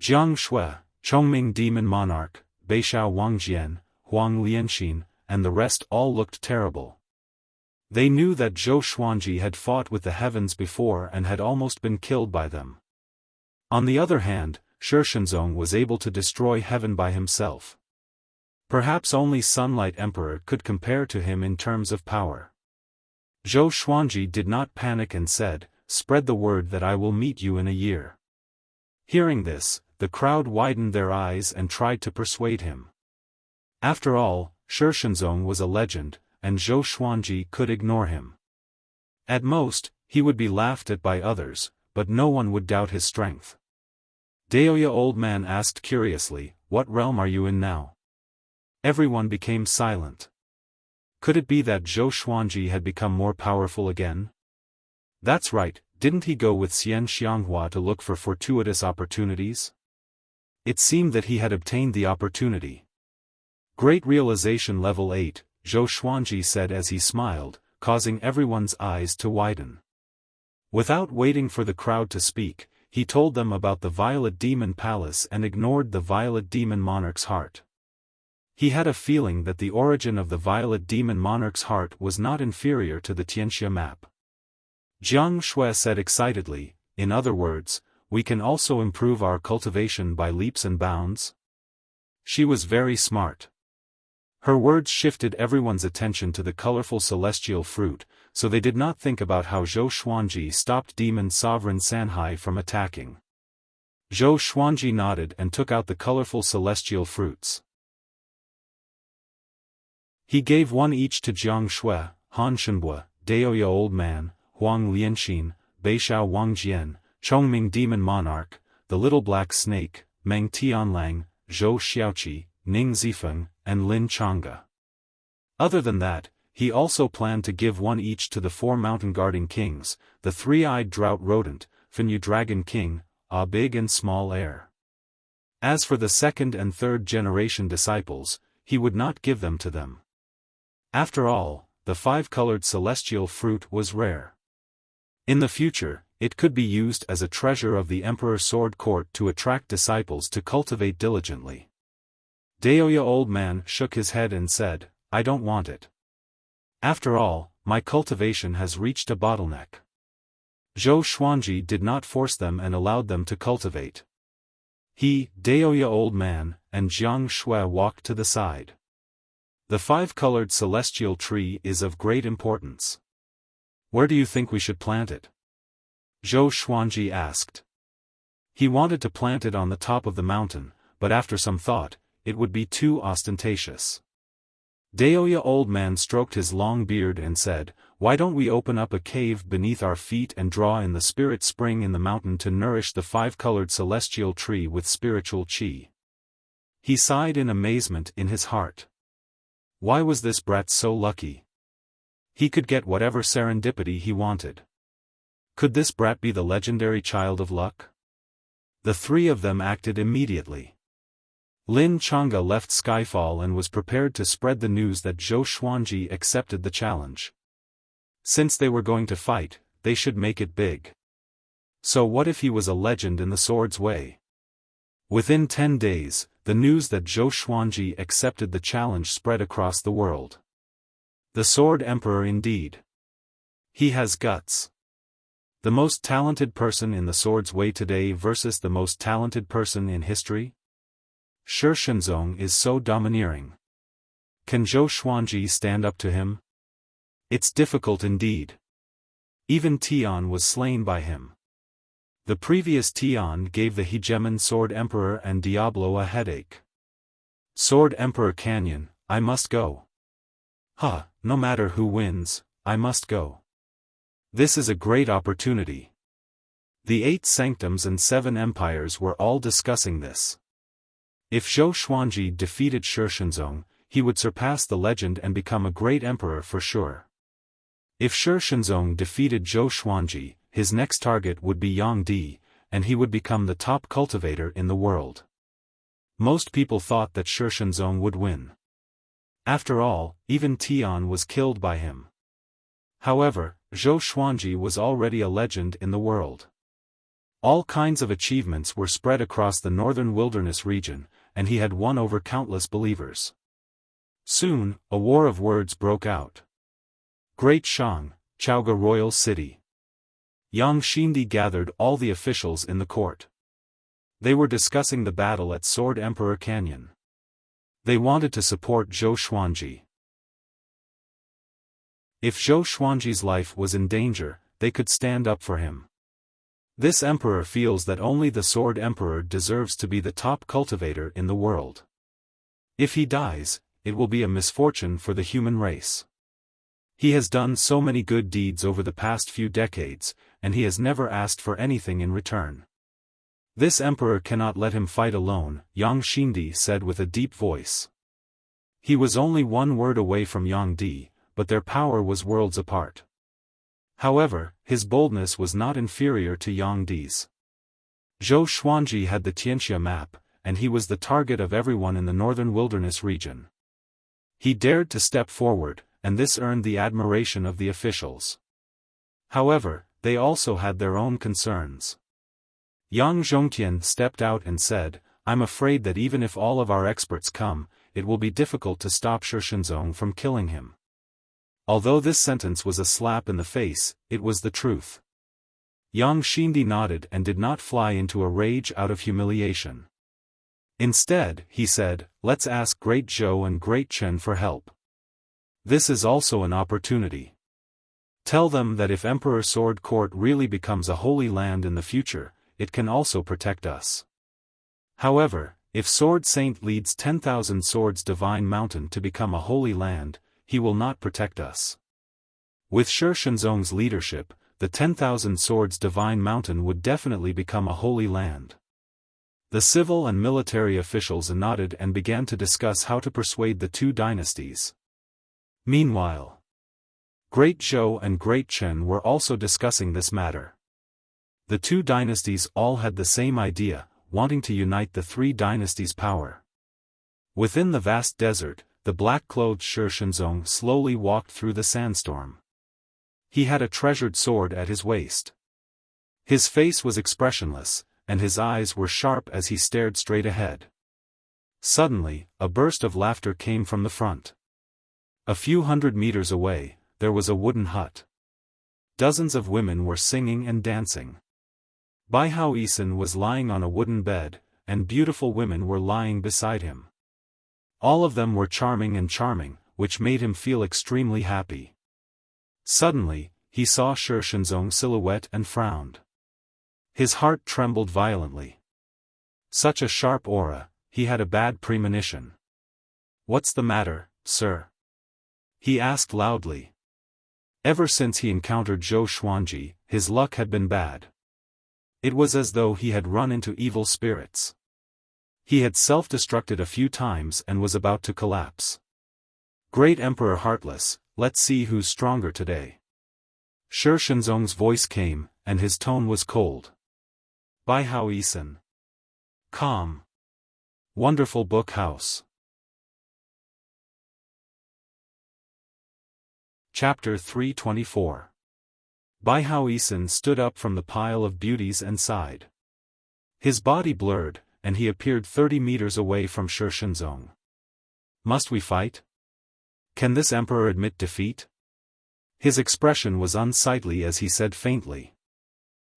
Jiang Shui, Chongming Demon Monarch, Beishao Wangjian, Huang Lianxin, and the rest all looked terrible. They knew that Zhou Xuanji had fought with the heavens before and had almost been killed by them. On the other hand, Shi Shenzong was able to destroy heaven by himself. Perhaps only Sunlight Emperor could compare to him in terms of power. Zhou Xuanji did not panic and said, "Spread the word that I will meet you in a year." Hearing this, the crowd widened their eyes and tried to persuade him. After all, Shi Shenzong was a legend, and Zhou Xuanji could ignore him. At most, he would be laughed at by others, but no one would doubt his strength. Daoya Old Man asked curiously, "What realm are you in now?" Everyone became silent. Could it be that Zhou Xuanji had become more powerful again? That's right, didn't he go with Xian Xianghua to look for fortuitous opportunities? It seemed that he had obtained the opportunity. Great realization level 8, Zhou Xuanji said as he smiled, causing everyone's eyes to widen. Without waiting for the crowd to speak, he told them about the Violet Demon Palace and ignored the Violet Demon Monarch's heart. He had a feeling that the origin of the Violet Demon Monarch's heart was not inferior to the Tianxia map. Jiang Shui said excitedly, "In other words, we can also improve our cultivation by leaps and bounds?" She was very smart. Her words shifted everyone's attention to the colorful celestial fruit, so they did not think about how Zhou Xuanji stopped Demon Sovereign Sanhai from attacking. Zhou Xuanji nodded and took out the colorful celestial fruits. He gave one each to Jiang Shui, Han Shenbua, Daoya Old Man, Huang Lianxin, Beishao Wangjian, Chongming Demon Monarch, the Little Black Snake, Meng Tianlang, Zhou Xiaoqi, Ning Zifeng, and Lin Changge. Other than that, he also planned to give one each to the 4 mountain-guarding kings, the 3-eyed drought rodent, Fenyu Dragon King, A Big and Small Heir. As for the 2nd and 3rd generation disciples, he would not give them to them. After all, the 5-colored celestial fruit was rare. In the future, it could be used as a treasure of the Emperor's Sword Court to attract disciples to cultivate diligently. Daoya Old Man shook his head and said, "I don't want it. After all, my cultivation has reached a bottleneck." Zhou Xuanji did not force them and allowed them to cultivate. He, Daoya Old Man, and Jiang Shui walked to the side. The 5-colored celestial tree is of great importance. Where do you think we should plant it? Zhou Xuanji asked. He wanted to plant it on the top of the mountain, but after some thought, it would be too ostentatious. Daoya Old Man stroked his long beard and said, "Why don't we open up a cave beneath our feet and draw in the spirit spring in the mountain to nourish the 5-colored celestial tree with spiritual qi?" He sighed in amazement in his heart. Why was this brat so lucky? He could get whatever serendipity he wanted. Could this brat be the legendary child of luck? The 3 of them acted immediately. Lin Changge left Skyfall and was prepared to spread the news that Zhou Xuanji accepted the challenge. Since they were going to fight, they should make it big. So what if he was a legend in the sword's way? Within 10 days, the news that Zhou Xuanji accepted the challenge spread across the world. The Sword Emperor indeed. He has guts. The most talented person in the sword's way today versus the most talented person in history? Shi Shenzong is so domineering. Can Zhou Xuanji stand up to him? It's difficult indeed. Even Tian was slain by him. The previous Tian gave the hegemon Sword Emperor and Diablo a headache. Sword Emperor Canyon, I must go. No matter who wins, I must go. This is a great opportunity. The 8 sanctums and 7 empires were all discussing this. If Zhou Xuanji defeated Shi Shenzong, he would surpass the legend and become a great emperor for sure. If Shi Shenzong defeated Zhou Xuanji, his next target would be Yang Di, and he would become the top cultivator in the world. Most people thought that Shi Shenzong would win. After all, even Tian was killed by him. However, Zhou Xuanji was already a legend in the world. All kinds of achievements were spread across the northern wilderness region, and he had won over countless believers. Soon, a war of words broke out. Great Shang, Chaoga Royal City. Yang Xindi gathered all the officials in the court. They were discussing the battle at Sword Emperor Canyon. They wanted to support Zhou Xuanji. If Zhou Xuanji's life was in danger, they could stand up for him. This emperor feels that only the Sword Emperor deserves to be the top cultivator in the world. If he dies, it will be a misfortune for the human race. He has done so many good deeds over the past few decades, and he has never asked for anything in return. This emperor cannot let him fight alone, Yang Xindi said with a deep voice. He was only one word away from Yang Di, but their power was worlds apart. However, his boldness was not inferior to Yang Di's. Zhou Xuanji had the Tianxia map, and he was the target of everyone in the northern wilderness region. He dared to step forward, and this earned the admiration of the officials. However, they also had their own concerns. Yang Zhongtian stepped out and said, "I'm afraid that even if all of our experts come, it will be difficult to stop Shi Shenzong from killing him." Although this sentence was a slap in the face, it was the truth. Yang Xindi nodded and did not fly into a rage out of humiliation. Instead, he said, "Let's ask Great Zhou and Great Chen for help. This is also an opportunity. Tell them that if Emperor Sword Court really becomes a holy land in the future, it can also protect us. However, if Sword Saint leads 10,000 Swords Divine Mountain to become a holy land, he will not protect us. With Shi Shenzong's leadership, the 10,000 Swords Divine Mountain would definitely become a holy land." The civil and military officials nodded and began to discuss how to persuade the two dynasties. Meanwhile, Great Zhou and Great Chen were also discussing this matter. The two dynasties all had the same idea, wanting to unite the three dynasties' power. Within the vast desert, the black-clothed Shi Shenzong slowly walked through the sandstorm. He had a treasured sword at his waist. His face was expressionless, and his eyes were sharp as he stared straight ahead. Suddenly, a burst of laughter came from the front. A few hundred meters away, there was a wooden hut. Dozens of women were singing and dancing. Bai Hao Yisan was lying on a wooden bed, and beautiful women were lying beside him. All of them were charming, which made him feel extremely happy. Suddenly, he saw Shi Shenzong's silhouette and frowned. His heart trembled violently. Such a sharp aura, he had a bad premonition. "What's the matter, sir?" he asked loudly. Ever since he encountered Zhou Xuanji, his luck had been bad. It was as though he had run into evil spirits. He had self-destructed a few times and was about to collapse. "Great Emperor Heartless, let's see who's stronger today." Shi Shenzong's voice came, and his tone was cold. "Bai Hao Yisan. Calm. Wonderful book house." Chapter 324. Bai Hao Yisan stood up from the pile of beauties and sighed. His body blurred, and he appeared 30 meters away from Shi Shenzong. "Must we fight? Can this emperor admit defeat?" His expression was unsightly as he said faintly.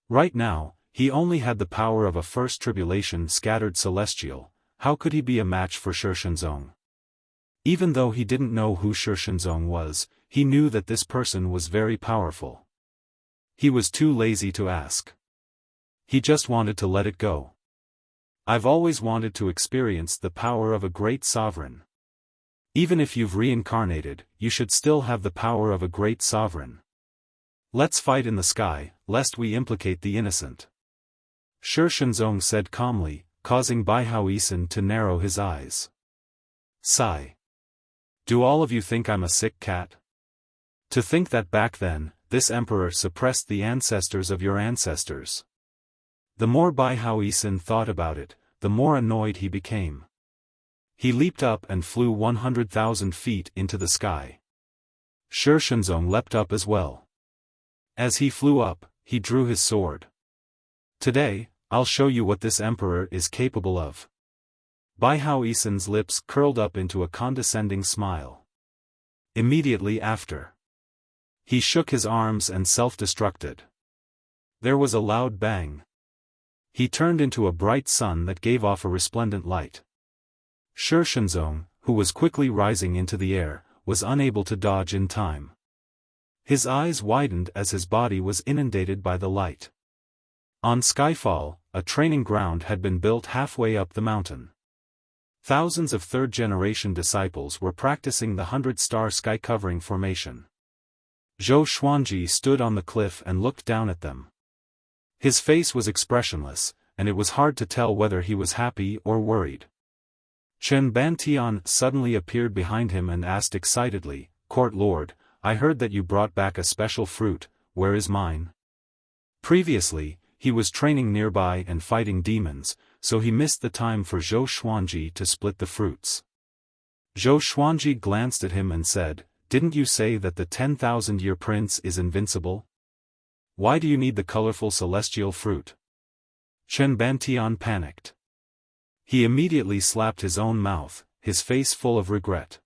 Right now, he only had the power of a first tribulation scattered celestial. How could he be a match for Shi Shenzong? Even though he didn't know who Shi Shenzong was, he knew that this person was very powerful. He was too lazy to ask. He just wanted to let it go. "I've always wanted to experience the power of a great sovereign. Even if you've reincarnated, you should still have the power of a great sovereign. Let's fight in the sky, lest we implicate the innocent." Shi Shenzong said calmly, causing Bai Hao Yisan to narrow his eyes. Sigh. "Do all of you think I'm a sick cat? To think that back then, this emperor suppressed the ancestors of your ancestors." The more Bai Hao Yisan thought about it, the more annoyed he became. He leaped up and flew 100,000 feet into the sky. Shi Shenzong leapt up as well. As he flew up, he drew his sword. Today, I'll show you what this emperor is capable of. Bai Hao Isen's lips curled up into a condescending smile. Immediately after, he shook his arms and self-destructed. There was a loud bang. He turned into a bright sun that gave off a resplendent light. Shi Shenzong, who was quickly rising into the air, was unable to dodge in time. His eyes widened as his body was inundated by the light. On Skyfall, a training ground had been built halfway up the mountain. Thousands of third-generation disciples were practicing the 100-star sky-covering formation. Zhou Xuanji stood on the cliff and looked down at them. His face was expressionless, and it was hard to tell whether he was happy or worried. Chen Bantian suddenly appeared behind him and asked excitedly, "Court Lord, I heard that you brought back a special fruit, where is mine?" Previously, he was training nearby and fighting demons, so he missed the time for Zhou Xuanji to split the fruits. Zhou Xuanji glanced at him and said, "Didn't you say that the 10,000-year prince is invincible? Why do you need the colorful celestial fruit?" Chen Bantian panicked. He immediately slapped his own mouth, his face full of regret.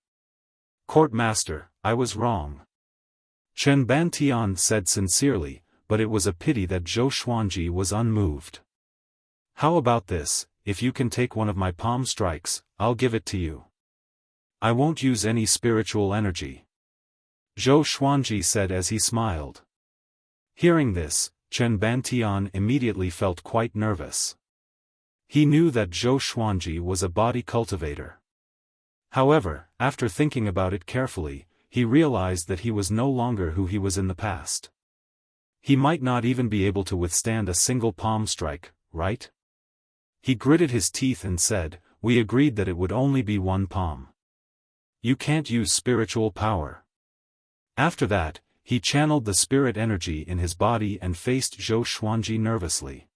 "Court Master, I was wrong." Chen Bantian said sincerely, but it was a pity that Zhou Xuanji was unmoved. "How about this, if you can take one of my palm strikes, I'll give it to you. I won't use any spiritual energy," Zhou Xuanji said as he smiled. Hearing this, Chen Bantian immediately felt quite nervous. He knew that Zhou Xuanji was a body cultivator. However, after thinking about it carefully, he realized that he was no longer who he was in the past. He might not even be able to withstand a single palm strike, right? He gritted his teeth and said, "We agreed that it would only be one palm. You can't use spiritual power." After that, he channeled the spirit energy in his body and faced Zhou Xuanji nervously.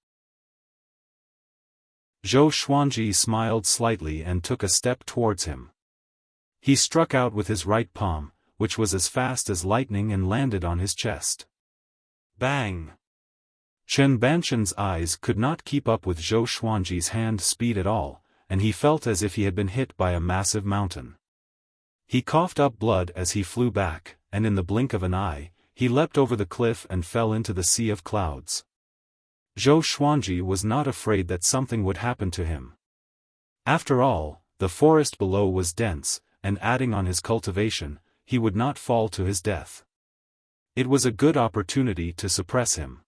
Zhou Xuanji smiled slightly and took a step towards him. He struck out with his right palm, which was as fast as lightning and landed on his chest. Bang! Chen Banshan's eyes could not keep up with Zhou Xuanji's hand speed at all, and he felt as if he had been hit by a massive mountain. He coughed up blood as he flew back, and in the blink of an eye, he leapt over the cliff and fell into the sea of clouds. Zhou Xuanji was not afraid that something would happen to him. After all, the forest below was dense, and adding on his cultivation, he would not fall to his death. It was a good opportunity to suppress him.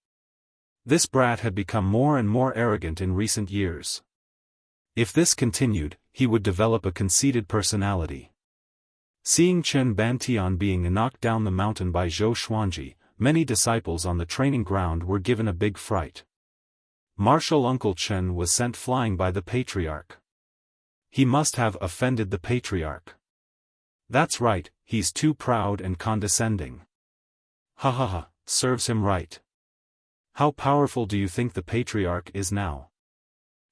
This brat had become more and more arrogant in recent years. If this continued, he would develop a conceited personality. Seeing Chen Bantian being knocked down the mountain by Zhou Xuanji, many disciples on the training ground were given a big fright. Martial Uncle Chen was sent flying by the patriarch. He must have offended the patriarch. That's right, he's too proud and condescending. Ha ha ha, serves him right. How powerful do you think the patriarch is now?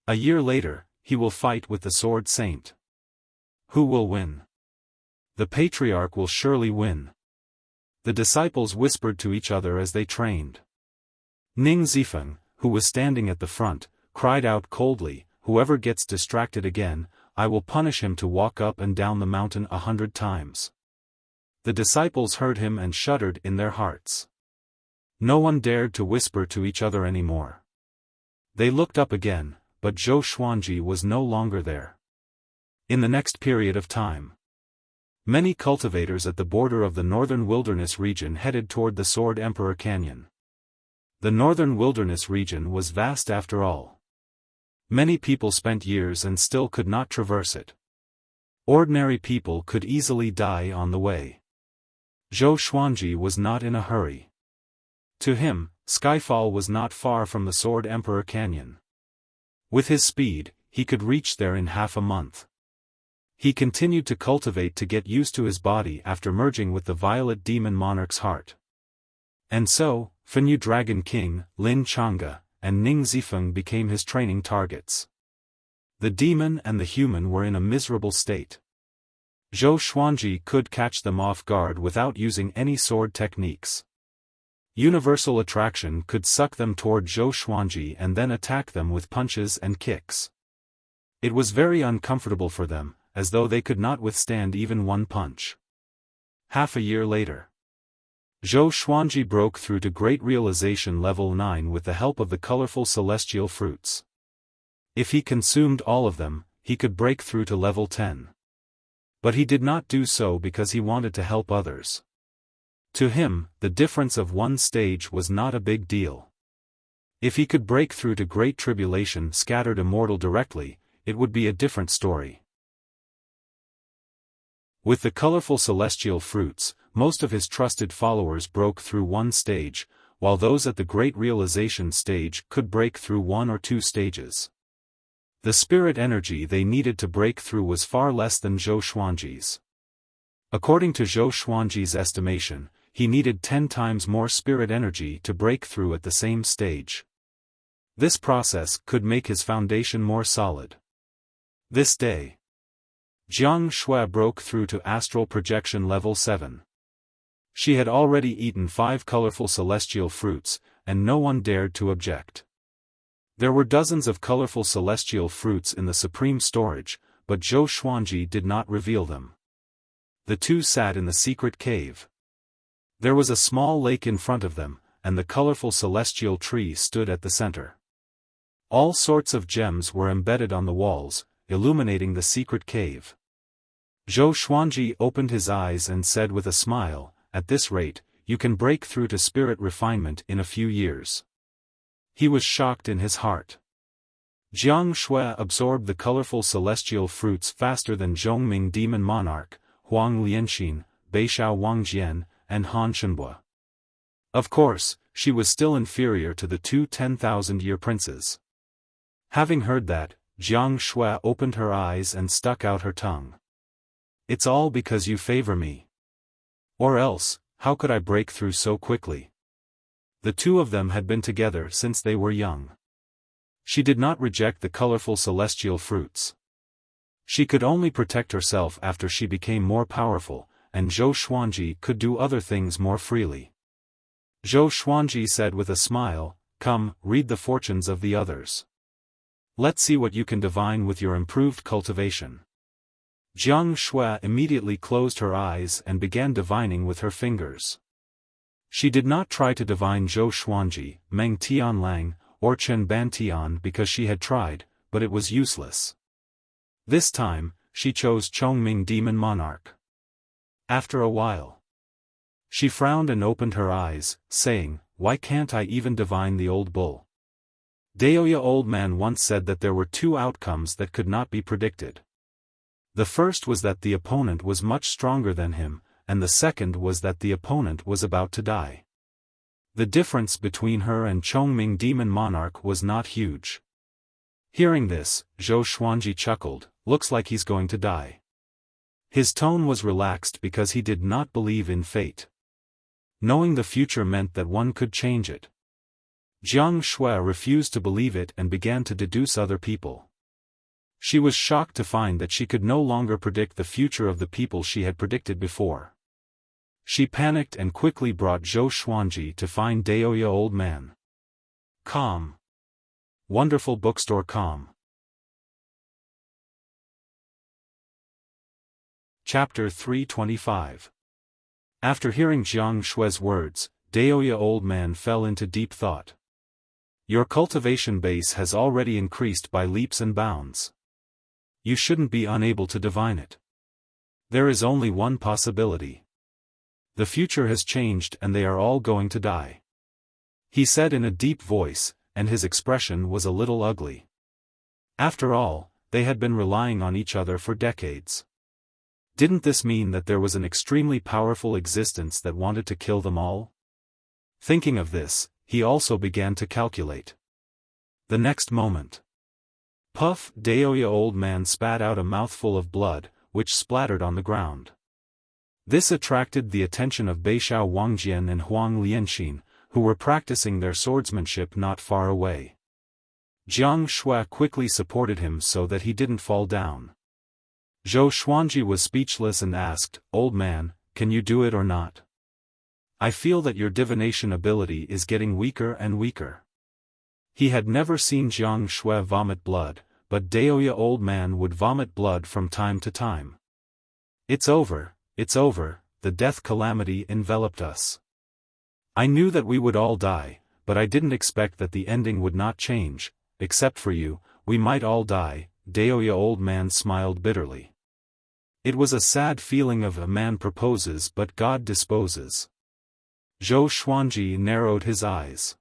A year later, he will fight with the sword saint. Who will win? The patriarch will surely win. The disciples whispered to each other as they trained. Ning Zifeng, who was standing at the front, cried out coldly, "Whoever gets distracted again, I will punish him to walk up and down the mountain 100 times. The disciples heard him and shuddered in their hearts. No one dared to whisper to each other anymore. They looked up again, but Zhou Xuanji was no longer there. In the next period of time, many cultivators at the border of the northern wilderness region headed toward the Sword Emperor Canyon. The northern wilderness region was vast after all. Many people spent years and still could not traverse it. Ordinary people could easily die on the way. Zhou Xuanji was not in a hurry. To him, Skyfall was not far from the Sword Emperor Canyon. With his speed, he could reach there in half a month. He continued to cultivate to get used to his body after merging with the Violet Demon Monarch's heart. And so, Fenyu Dragon King, Lin Chang'e, and Ning Zifeng became his training targets. The demon and the human were in a miserable state. Zhou Xuanji could catch them off guard without using any sword techniques. Universal attraction could suck them toward Zhou Xuanji and then attack them with punches and kicks. It was very uncomfortable for them, as though they could not withstand even one punch. Half a year later, Zhou Xuanji broke through to Great Realization Level 9 with the help of the colorful celestial fruits. If he consumed all of them, he could break through to level 10. But he did not do so because he wanted to help others. To him, the difference of one stage was not a big deal. If he could break through to Great Tribulation Scattered Immortal directly, it would be a different story. With the colorful celestial fruits, most of his trusted followers broke through one stage, while those at the Great Realization stage could break through 1 or 2 stages. The spirit energy they needed to break through was far less than Zhou Xuanji's. According to Zhou Xuanji's estimation, he needed 10 times more spirit energy to break through at the same stage. This process could make his foundation more solid. This day, Jiang Shui broke through to astral projection level 7. She had already eaten 5 colorful celestial fruits, and no one dared to object. There were dozens of colorful celestial fruits in the supreme storage, but Zhou Xuanji did not reveal them. The two sat in the secret cave. There was a small lake in front of them, and the colorful celestial tree stood at the center. All sorts of gems were embedded on the walls, illuminating the secret cave. Zhou Xuanji opened his eyes and said with a smile, "At this rate, you can break through to spirit refinement in a few years." He was shocked in his heart. Jiang Shui absorbed the colorful celestial fruits faster than Zhongming Demon Monarch, Huang Lianxin, Beishao Wangjian, and Han Shenhua. Of course, she was still inferior to the 2 10,000-year princes. Having heard that, Jiang Shui opened her eyes and stuck out her tongue. "It's all because you favor me. Or else, how could I break through so quickly?" The two of them had been together since they were young. She did not reject the colorful celestial fruits. She could only protect herself after she became more powerful, and Zhou Xuanji could do other things more freely. Zhou Xuanji said with a smile, "Come, read the fortunes of the others. Let's see what you can divine with your improved cultivation." Jiang Shui immediately closed her eyes and began divining with her fingers. She did not try to divine Zhou Xuanji, Meng Tianlang, or Chen Bantian because she had tried, but it was useless. This time, she chose Chongming Demon Monarch. After a while, she frowned and opened her eyes, saying, "Why can't I even divine the old bull?" Daoya Old Man once said that there were 2 outcomes that could not be predicted. The first was that the opponent was much stronger than him, and the second was that the opponent was about to die. The difference between her and Chongming Demon Monarch was not huge. Hearing this, Zhou Xuanji chuckled, "Looks like he's going to die." His tone was relaxed because he did not believe in fate. Knowing the future meant that one could change it. Jiang Shui refused to believe it and began to deduce other people. She was shocked to find that she could no longer predict the future of the people she had predicted before. She panicked and quickly brought Zhou Xuanji to find Daoya Old Man. Calm. Wonderful bookstore calm. Chapter 325. After hearing Jiang Shui's words, Daoya Old Man fell into deep thought. Your cultivation base has already increased by leaps and bounds. You shouldn't be unable to divine it. There is only one possibility. The future has changed and they are all going to die. He said in a deep voice, and his expression was a little ugly. After all, they had been relying on each other for decades. Didn't this mean that there was an extremely powerful existence that wanted to kill them all? Thinking of this, he also began to calculate. The next moment. Puff! Daoya Old Man spat out a mouthful of blood, which splattered on the ground. This attracted the attention of Beishao Wangjian and Huang Lianxin, who were practicing their swordsmanship not far away. Jiang Shui quickly supported him so that he didn't fall down. Zhou Xuanji was speechless and asked, "Old Man, can you do it or not?" I feel that your divination ability is getting weaker and weaker. He had never seen Jiang Shui vomit blood, but Daoya old man would vomit blood from time to time. It's over, the death calamity enveloped us. I knew that we would all die, but I didn't expect that the ending would not change. Except for you, we might all die. Daoya old man smiled bitterly. It was a sad feeling of a man proposes but God disposes. Zhou Xuanji narrowed his eyes.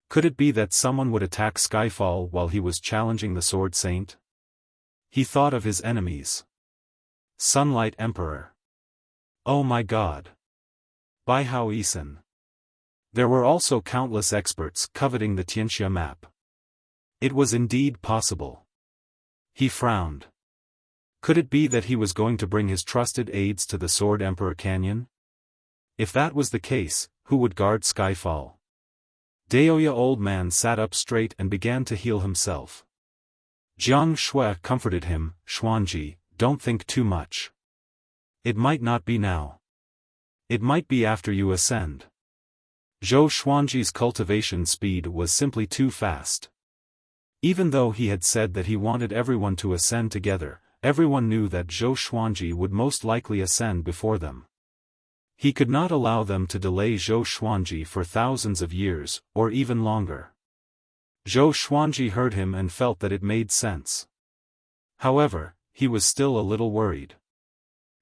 Could it be that someone would attack Skyfall while he was challenging the Sword Saint? He thought of his enemies. Sunlight Emperor. Oh my God. Bai Hao Yisan. There were also countless experts coveting the Tianxia map. It was indeed possible. He frowned. Could it be that he was going to bring his trusted aides to the Sword Emperor Canyon? If that was the case, who would guard Skyfall? Daoya old man sat up straight and began to heal himself. Jiang Shui comforted him. Xuanji, don't think too much. It might not be now. It might be after you ascend. Zhou Xuanji's cultivation speed was simply too fast. Even though he had said that he wanted everyone to ascend together, everyone knew that Zhou Xuanji would most likely ascend before them. He could not allow them to delay Zhou Xuanji for thousands of years, or even longer. Zhou Xuanji heard him and felt that it made sense. However, he was still a little worried.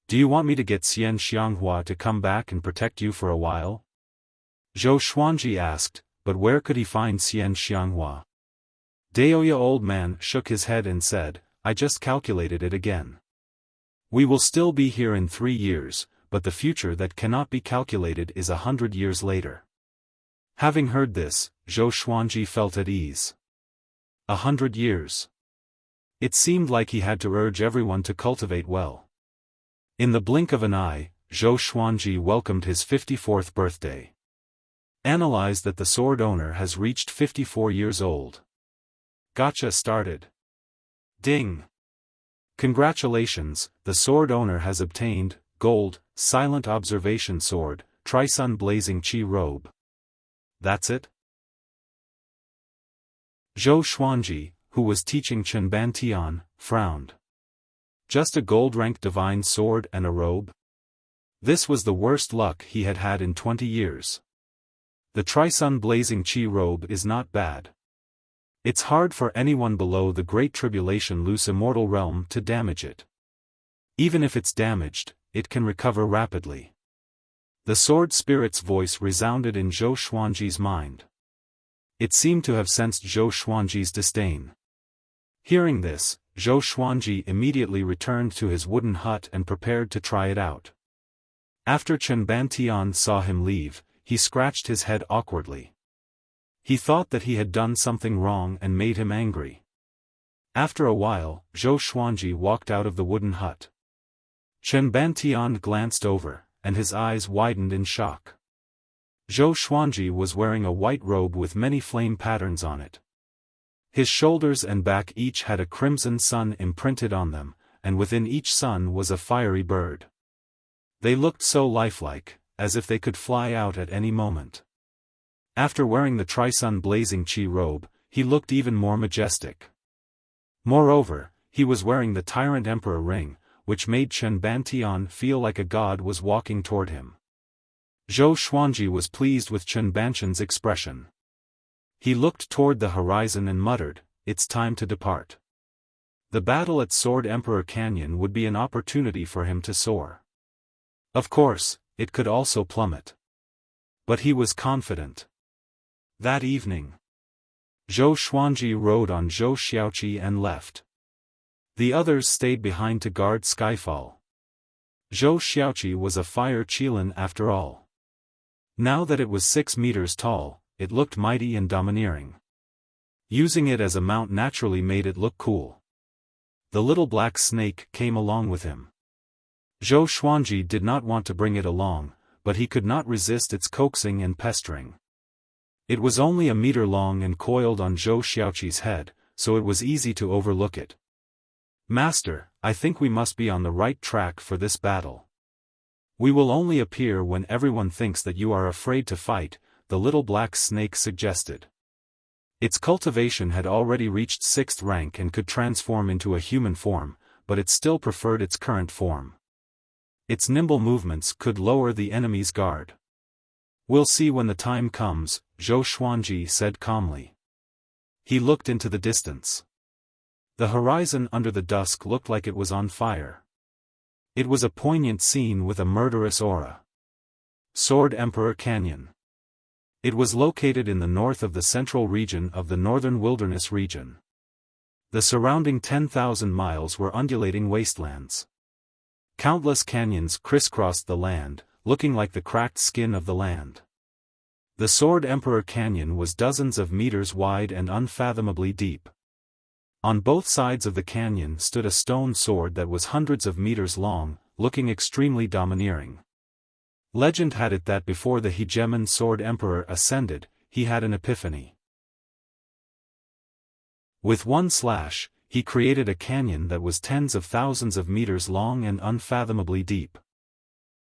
Do you want me to get Xian Xianghua to come back and protect you for a while? Zhou Xuanji asked, but where could he find Xian Xianghua? Daoya old man shook his head and said, I just calculated it again. We will still be here in 3 years, but the future that cannot be calculated is 100 years later. Having heard this, Zhou Xuanji felt at ease. 100 years. It seemed like he had to urge everyone to cultivate well. In the blink of an eye, Zhou Xuanji welcomed his 54th birthday. Analyze that the sword owner has reached 54 years old. Gotcha started. Ding! Congratulations, the sword owner has obtained, gold, silent observation sword, Tri-Sun blazing chi robe. That's it? Zhou Xuanji, who was teaching Chen Bantian, frowned. Just a gold-ranked divine sword and a robe? This was the worst luck he had had in 20 years. The Tri-Sun blazing chi robe is not bad. It's hard for anyone below the Great Tribulation loose immortal realm to damage it. Even if it's damaged, it can recover rapidly. The sword spirit's voice resounded in Zhou Xuanji's mind. It seemed to have sensed Zhou Xuanji's disdain. Hearing this, Zhou Xuanji immediately returned to his wooden hut and prepared to try it out. After Chen Bantian saw him leave, he scratched his head awkwardly. He thought that he had done something wrong and made him angry. After a while, Zhou Xuanji walked out of the wooden hut. Chen Bantian glanced over, and his eyes widened in shock. Zhou Xuanji was wearing a white robe with many flame patterns on it. His shoulders and back each had a crimson sun imprinted on them, and within each sun was a fiery bird. They looked so lifelike, as if they could fly out at any moment. After wearing the Tri-Sun blazing chi robe, he looked even more majestic. Moreover, he was wearing the Tyrant Emperor ring, which made Chen Bantian feel like a god was walking toward him. Zhou Xuanji was pleased with Chen Bantian's expression. He looked toward the horizon and muttered, "It's time to depart." The battle at Sword Emperor Canyon would be an opportunity for him to soar. Of course, it could also plummet. But he was confident. That evening, Zhou Xuanji rode on Zhou Xiaoqi and left. The others stayed behind to guard Skyfall. Zhou Xiaoqi was a fire qilin after all. Now that it was 6 meters tall, it looked mighty and domineering. Using it as a mount naturally made it look cool. The little black snake came along with him. Zhou Xuanji did not want to bring it along, but he could not resist its coaxing and pestering. It was only a meter long and coiled on Zhou Xiaoqi's head, so it was easy to overlook it. "Master, I think we must be on the right track for this battle." We will only appear when everyone thinks that you are afraid to fight, the little black snake suggested. Its cultivation had already reached 6th rank and could transform into a human form, but it still preferred its current form. Its nimble movements could lower the enemy's guard. We'll see when the time comes, Zhou Xuanji said calmly. He looked into the distance. The horizon under the dusk looked like it was on fire. It was a poignant scene with a murderous aura. Sword Emperor Canyon. It was located in the north of the central region of the Northern Wilderness region. The surrounding 10,000 miles were undulating wastelands. Countless canyons crisscrossed the land, looking like the cracked skin of the land. The Sword Emperor Canyon was dozens of meters wide and unfathomably deep. On both sides of the canyon stood a stone sword that was hundreds of meters long, looking extremely domineering. Legend had it that before the hegemon Sword Emperor ascended, he had an epiphany. With one slash, he created a canyon that was tens of thousands of meters long and unfathomably deep.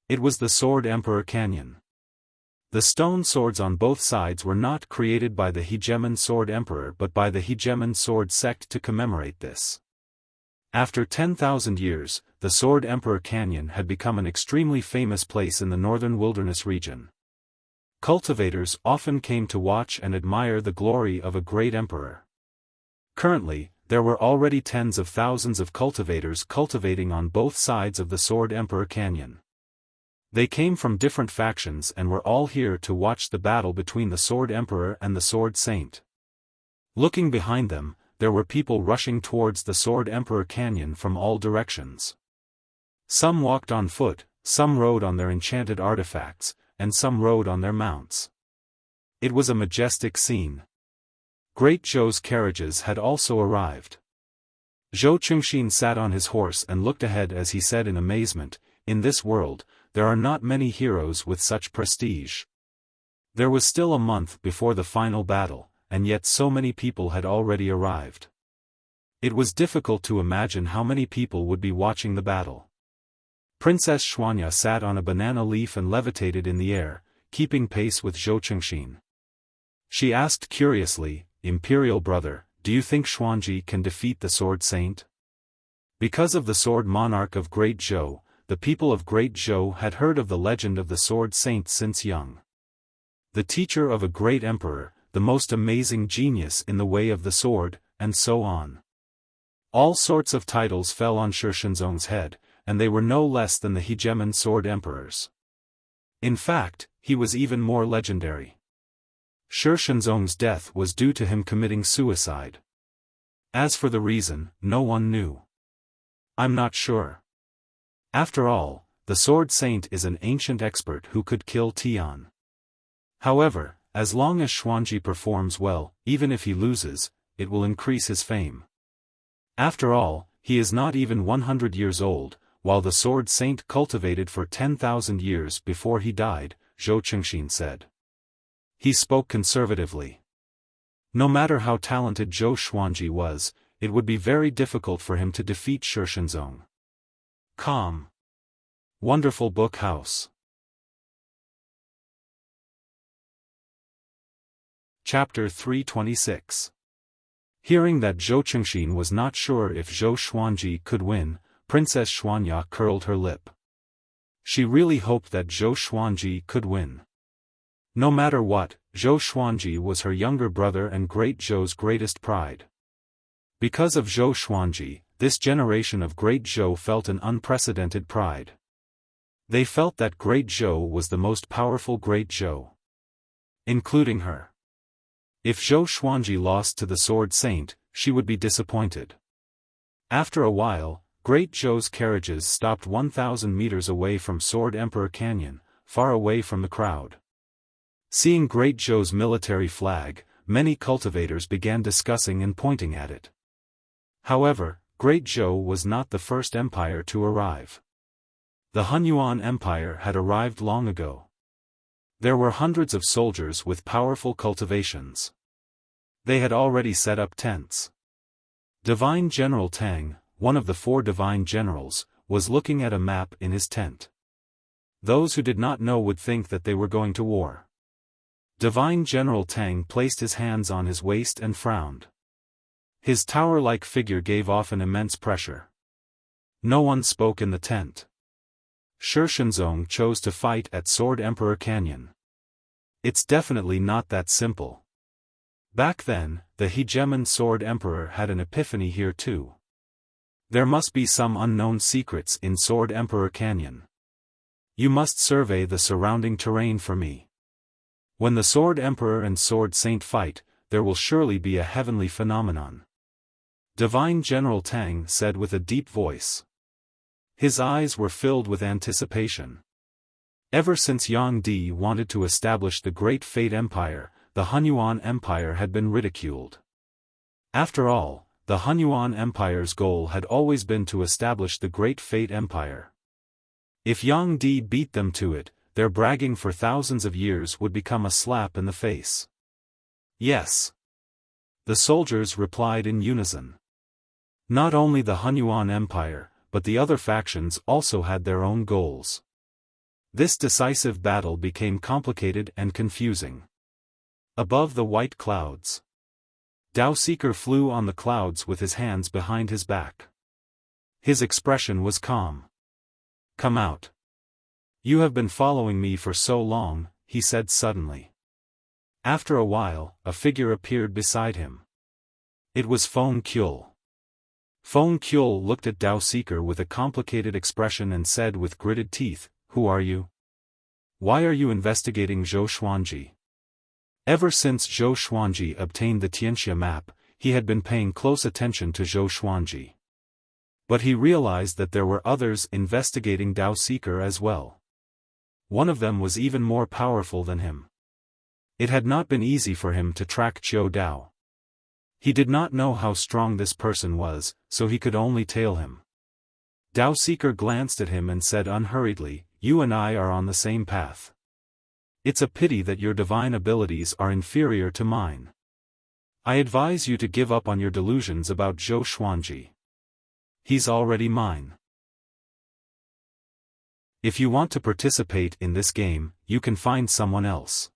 It was the Sword Emperor Canyon. The stone swords on both sides were not created by the hegemon Sword Emperor but by the hegemon sword sect to commemorate this. After 10,000 years, the Sword Emperor Canyon had become an extremely famous place in the Northern Wilderness region. Cultivators often came to watch and admire the glory of a great emperor. Currently, there were already tens of thousands of cultivators cultivating on both sides of the Sword Emperor Canyon. They came from different factions and were all here to watch the battle between the Sword Emperor and the Sword Saint. Looking behind them, there were people rushing towards the Sword Emperor Canyon from all directions. Some walked on foot, some rode on their enchanted artifacts, and some rode on their mounts. It was a majestic scene. Great Zhou's carriages had also arrived. Zhou Chengxin sat on his horse and looked ahead as he said in amazement, "In this world, there are not many heroes with such prestige." There was still a month before the final battle, and yet so many people had already arrived. It was difficult to imagine how many people would be watching the battle. Princess Xuanya sat on a banana leaf and levitated in the air, keeping pace with Zhou Chengxin. She asked curiously, "Imperial brother, do you think Xuanji can defeat the Sword Saint?" Because of the Sword Monarch of Great Zhou, the people of Great Zhou had heard of the legend of the Sword Saint since young. The teacher of a great emperor, the most amazing genius in the way of the sword, and so on. All sorts of titles fell on Shi Shenzong's head, and they were no less than the hegemon sword emperors. In fact, he was even more legendary. Shi Shenzong's death was due to him committing suicide. As for the reason, no one knew. "I'm not sure. After all, the Sword Saint is an ancient expert who could kill Tian. However, as long as Xuanji performs well, even if he loses, it will increase his fame. After all, he is not even 100 years old, while the Sword Saint cultivated for 10,000 years before he died," Zhou Chengxin said. He spoke conservatively. No matter how talented Zhou Xuanji was, it would be very difficult for him to defeat Shi Shenzong. Calm. Wonderful Book House. Chapter 326. Hearing that Zhou Chengxin was not sure if Zhou Xuanji could win, Princess Xuanya curled her lip. She really hoped that Zhou Xuanji could win. No matter what, Zhou Xuanji was her younger brother and Great Zhou's greatest pride. Because of Zhou Xuanji, this generation of Great Zhou felt an unprecedented pride. They felt that Great Zhou was the most powerful Great Zhou. Including her. If Zhou Xuanji lost to the Sword Saint, she would be disappointed. After a while, Great Zhou's carriages stopped 1,000 meters away from Sword Emperor Canyon, far away from the crowd. Seeing Great Zhou's military flag, many cultivators began discussing and pointing at it. However, Great Zhou was not the first empire to arrive. The Hunyuan Empire had arrived long ago. There were hundreds of soldiers with powerful cultivations. They had already set up tents. Divine General Tang, one of the 4 divine generals, was looking at a map in his tent. Those who did not know would think that they were going to war. Divine General Tang placed his hands on his waist and frowned. His tower-like figure gave off an immense pressure. No one spoke in the tent. Shi Shenzong chose to fight at Sword Emperor Canyon. It's definitely not that simple. Back then, the hegemon Sword Emperor had an epiphany here too. There must be some unknown secrets in Sword Emperor Canyon. You must survey the surrounding terrain for me. When the Sword Emperor and Sword Saint fight, there will surely be a heavenly phenomenon. Divine General Tang said with a deep voice. His eyes were filled with anticipation. Ever since Yang Di wanted to establish the Great Fate Empire, the Hunyuan Empire had been ridiculed. After all, the Hunyuan Empire's goal had always been to establish the Great Fate Empire. If Yang Di beat them to it, their bragging for thousands of years would become a slap in the face. Yes. The soldiers replied in unison. Not only the Hunyuan Empire, but the other factions also had their own goals. This decisive battle became complicated and confusing. Above the white clouds, Dao Seeker flew on the clouds with his hands behind his back. His expression was calm. Come out. You have been following me for so long, he said suddenly. After a while, a figure appeared beside him. It was Feng Kyul. Feng Kyul looked at Dao Seeker with a complicated expression and said with gritted teeth, "Who are you? Why are you investigating Zhou Xuanji?" Ever since Zhou Xuanji obtained the Tianxia map, he had been paying close attention to Zhou Xuanji. But he realized that there were others investigating Dao Seeker as well. One of them was even more powerful than him. It had not been easy for him to track Qiu Dao. He did not know how strong this person was, so he could only tail him. Dao Seeker glanced at him and said unhurriedly, "You and I are on the same path. It's a pity that your divine abilities are inferior to mine. I advise you to give up on your delusions about Zhou Xuanji. He's already mine. If you want to participate in this game, you can find someone else."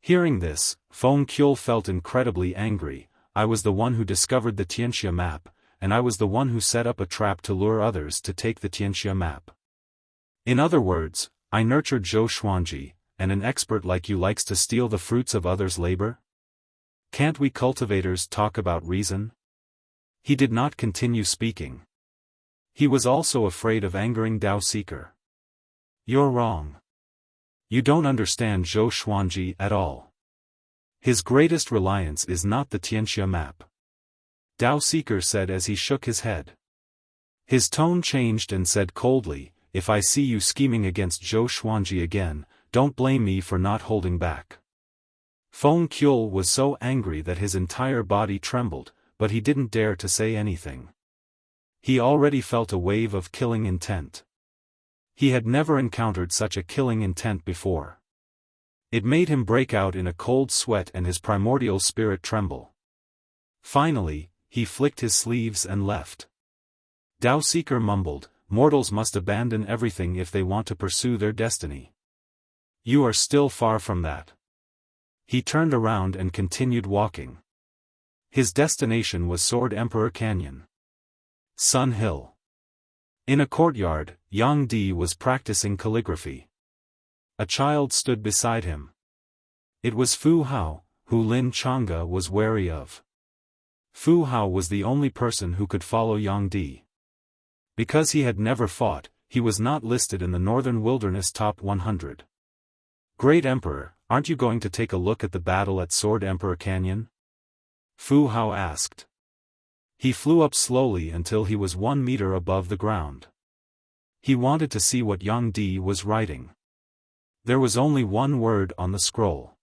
Hearing this, Feng Kyul felt incredibly angry. I was the one who discovered the Tianxia map, and I was the one who set up a trap to lure others to take the Tianxia map. In other words, I nurtured Zhou Xuanji, and an expert like you likes to steal the fruits of others' labor? Can't we cultivators talk about reason? He did not continue speaking. He was also afraid of angering Dao Seeker. You're wrong. You don't understand Zhou Xuanji at all. His greatest reliance is not the Tianxia map. Dao Seeker said as he shook his head. His tone changed and said coldly, "If I see you scheming against Zhou Xuanji again, don't blame me for not holding back." Feng Kyul was so angry that his entire body trembled, but he didn't dare to say anything. He already felt a wave of killing intent. He had never encountered such a killing intent before. It made him break out in a cold sweat and his primordial spirit tremble. Finally, he flicked his sleeves and left. Dao Seeker mumbled, "Mortals must abandon everything if they want to pursue their destiny. You are still far from that." He turned around and continued walking. His destination was Sword Emperor Canyon. Sun Hill. In a courtyard, Yang Di was practicing calligraphy. A child stood beside him. It was Fu Hao, who Lin Chang'e was wary of. Fu Hao was the only person who could follow Yang Di. Because he had never fought, he was not listed in the Northern Wilderness Top 100. "Great Emperor, aren't you going to take a look at the battle at Sword Emperor Canyon?" Fu Hao asked. He flew up slowly until he was 1 meter above the ground. He wanted to see what Yang Di was writing. There was only one word on the scroll.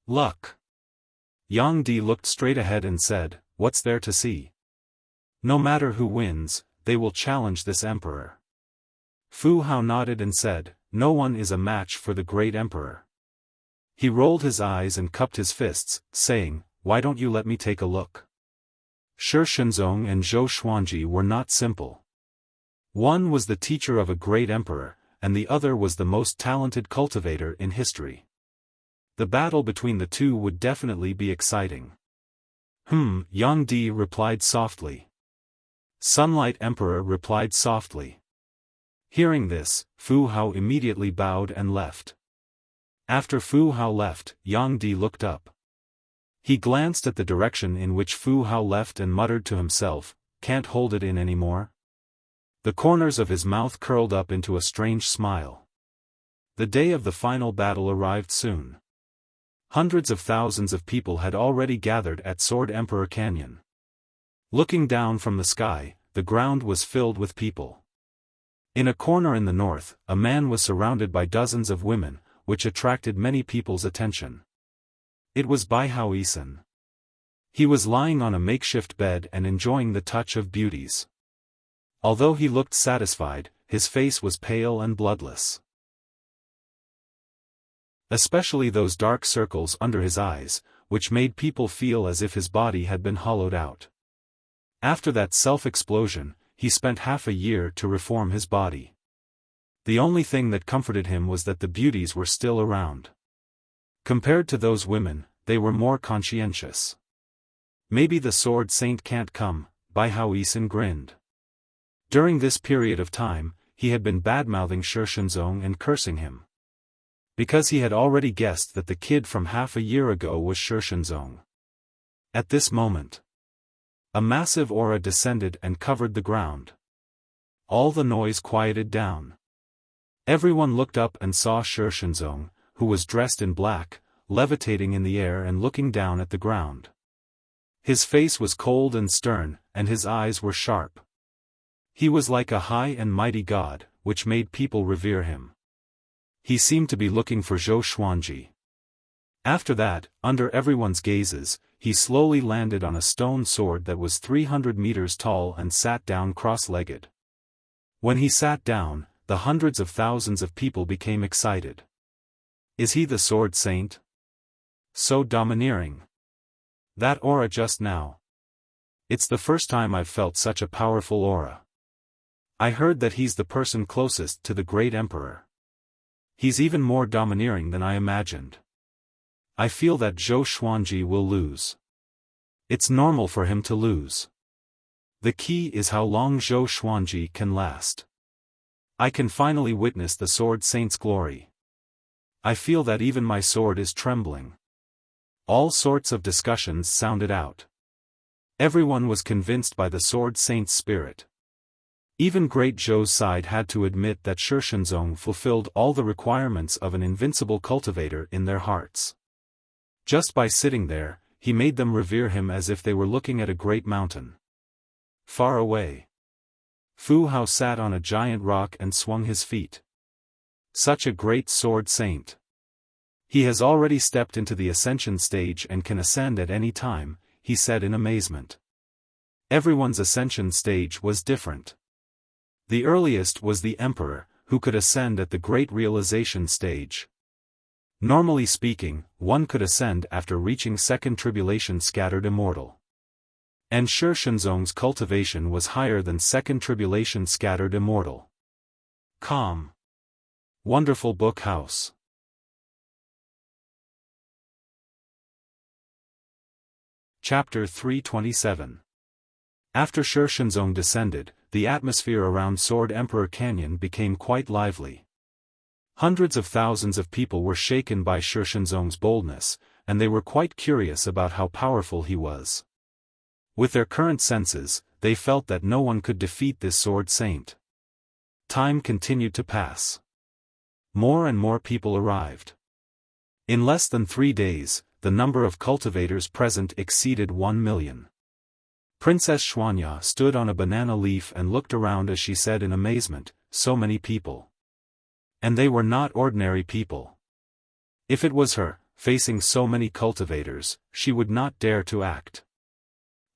Luck. Yang Di looked straight ahead and said, "What's there to see? No matter who wins, they will challenge this emperor." Fu Hao nodded and said, "No one is a match for the great emperor." He rolled his eyes and cupped his fists, saying, "Why don't you let me take a look?" Shi Shenzong and Zhou Xuanji were not simple. One was the teacher of a great emperor, and the other was the most talented cultivator in history. The battle between the two would definitely be exciting. Yang Di replied softly. Sunlight Emperor replied softly. Hearing this, Fu Hao immediately bowed and left. After Fu Hao left, Yang Di looked up. He glanced at the direction in which Fu Hao left and muttered to himself, "Can't hold it in anymore?" The corners of his mouth curled up into a strange smile. The day of the final battle arrived soon. Hundreds of thousands of people had already gathered at Sword Emperor Canyon. Looking down from the sky, the ground was filled with people. In a corner in the north, a man was surrounded by dozens of women, which attracted many people's attention. It was Bai Hao-isan. He was lying on a makeshift bed and enjoying the touch of beauties. Although he looked satisfied, his face was pale and bloodless. Especially those dark circles under his eyes, which made people feel as if his body had been hollowed out. After that self-explosion, he spent half a year to reform his body. The only thing that comforted him was that the beauties were still around. Compared to those women, they were more conscientious. Maybe the Sword Saint can't come, Bai Hao-isan grinned. During this period of time, he had been badmouthing Shi Shenzong and cursing him. Because he had already guessed that the kid from half a year ago was Shi Shenzong. At this moment, a massive aura descended and covered the ground. All the noise quieted down. Everyone looked up and saw Shi Shenzong, who was dressed in black, levitating in the air and looking down at the ground. His face was cold and stern, and his eyes were sharp. He was like a high and mighty god, which made people revere him. He seemed to be looking for Zhou Xuanji. After that, under everyone's gazes, he slowly landed on a stone sword that was 300 meters tall and sat down cross-legged. When he sat down, the hundreds of thousands of people became excited. Is he the Sword Saint? So domineering. That aura just now. It's the first time I've felt such a powerful aura. I heard that he's the person closest to the great emperor. He's even more domineering than I imagined. I feel that Zhou Xuanji will lose. It's normal for him to lose. The key is how long Zhou Xuanji can last. I can finally witness the Sword Saint's glory. I feel that even my sword is trembling. All sorts of discussions sounded out. Everyone was convinced by the Sword Saint's spirit. Even Great Zhou's side had to admit that Shi Shenzong fulfilled all the requirements of an invincible cultivator in their hearts. Just by sitting there, he made them revere him as if they were looking at a great mountain. Far away, Fu Hao sat on a giant rock and swung his feet. Such a great Sword Saint. He has already stepped into the ascension stage and can ascend at any time, he said in amazement. Everyone's ascension stage was different. The earliest was the Emperor, who could ascend at the Great Realization stage. Normally speaking, one could ascend after reaching Second Tribulation Scattered Immortal. And Shi Shenzong's cultivation was higher than Second Tribulation Scattered Immortal. Calm. Wonderful Book House. Chapter 327. After Shi Shenzong descended, the atmosphere around Sword Emperor Canyon became quite lively. Hundreds of thousands of people were shaken by Shi Shenzong's boldness, and they were quite curious about how powerful he was. With their current senses, they felt that no one could defeat this Sword Saint. Time continued to pass. More and more people arrived. In less than 3 days, the number of cultivators present exceeded 1 million. Princess Xuanya stood on a banana leaf and looked around as she said in amazement, "So many people. And they were not ordinary people." If it was her, facing so many cultivators, she would not dare to act.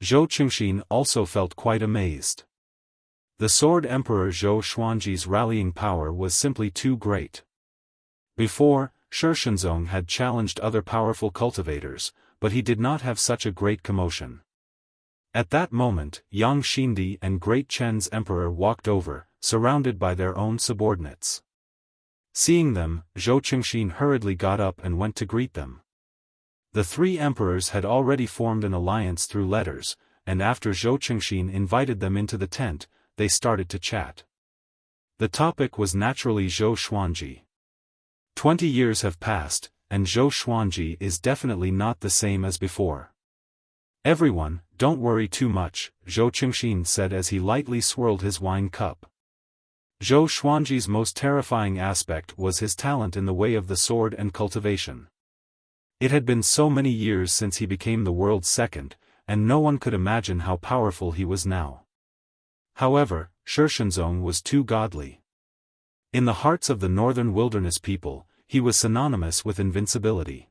Zhou Chengxin also felt quite amazed. The Sword Emperor Zhou Xuanji's rallying power was simply too great. Before, Shi Shenzong had challenged other powerful cultivators, but he did not have such a great commotion. At that moment, Yang Xindi and Great Chen's emperor walked over, surrounded by their own subordinates. Seeing them, Zhou Qingxin hurriedly got up and went to greet them. The three emperors had already formed an alliance through letters, and after Zhou Qingxin invited them into the tent, they started to chat. The topic was naturally Zhou Xuanji. 20 years have passed, and Zhou Xuanji is definitely not the same as before. Everyone, don't worry too much, Zhou Qingxin said as he lightly swirled his wine cup. Zhou Xuanji's most terrifying aspect was his talent in the way of the sword and cultivation. It had been so many years since he became the world's second, and no one could imagine how powerful he was now. However, Shi Shenzong was too godly. In the hearts of the northern wilderness people, he was synonymous with invincibility.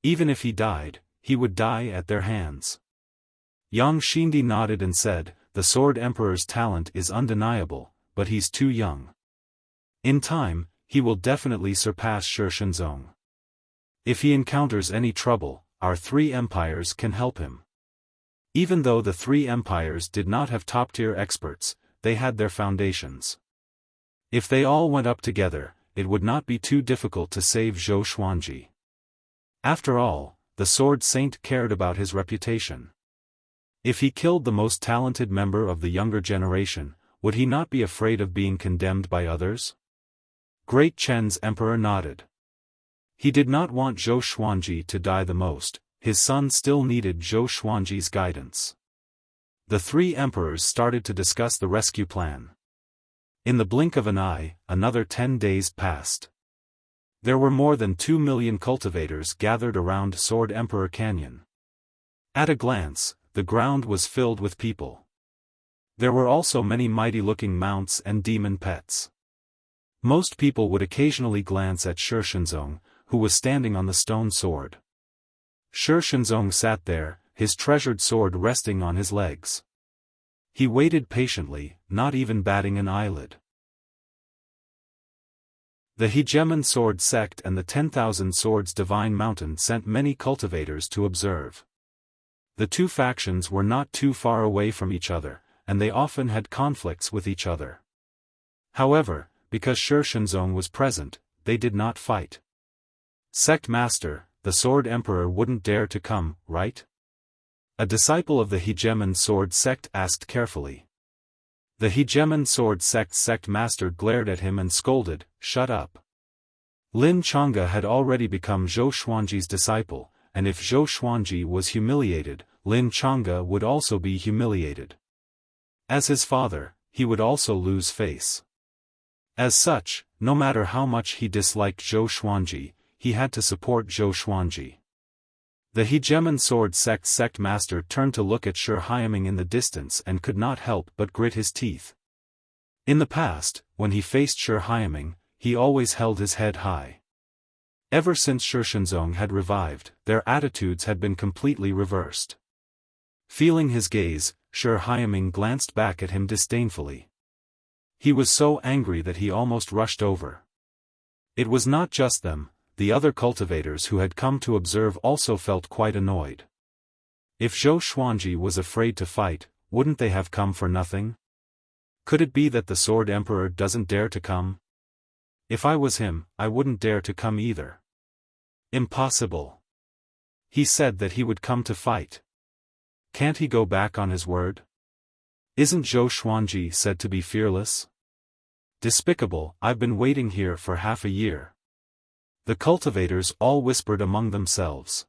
Even if he died, he would die at their hands. Yang Xindi nodded and said, "The Sword Emperor's talent is undeniable, but he's too young. In time, he will definitely surpass Shi Shenzong. If he encounters any trouble, our three empires can help him." Even though the three empires did not have top-tier experts, they had their foundations. If they all went up together, it would not be too difficult to save Zhou Xuanji. After all, the Sword Saint cared about his reputation. If he killed the most talented member of the younger generation, would he not be afraid of being condemned by others? Great Chen's emperor nodded. He did not want Zhou Xuanji to die the most, his son still needed Zhou Xuanji's guidance. The three emperors started to discuss the rescue plan. In the blink of an eye, another 10 days passed. There were more than 2 million cultivators gathered around Sword Emperor Canyon. At a glance, the ground was filled with people. There were also many mighty-looking mounts and demon pets. Most people would occasionally glance at Shi Shenzong, who was standing on the stone sword. Shi Shenzong sat there, his treasured sword resting on his legs. He waited patiently, not even batting an eyelid. The Hegemon Sword Sect and the 10,000 Swords Divine Mountain sent many cultivators to observe. The two factions were not too far away from each other, and they often had conflicts with each other. However, because Shi Shenzong was present, they did not fight. "Sect Master, the Sword Emperor wouldn't dare to come, right?" A disciple of the Hegemon Sword Sect asked carefully. The Hegemon Sword Sect's Sect Master glared at him and scolded, "Shut up." Lin Chang'e had already become Zhou Xuanji's disciple, and if Zhou Xuanji was humiliated, Lin Chang'e would also be humiliated. As his father, he would also lose face. As such, no matter how much he disliked Zhou Xuanji, he had to support Zhou Xuanji. The Hegemon Sword Sect's Sect Master turned to look at Shi Haiming in the distance and could not help but grit his teeth. In the past, when he faced Shi Haiming, he always held his head high. Ever since Shi Shenzong had revived, their attitudes had been completely reversed. Feeling his gaze, Shi Haiming glanced back at him disdainfully. He was so angry that he almost rushed over. It was not just them. The other cultivators who had come to observe also felt quite annoyed. If Zhou Xuanji was afraid to fight, wouldn't they have come for nothing? Could it be that the Sword Emperor doesn't dare to come? If I was him, I wouldn't dare to come either. Impossible. He said that he would come to fight. Can't he go back on his word? Isn't Zhou Xuanji said to be fearless? Despicable, I've been waiting here for half a year. The cultivators all whispered among themselves.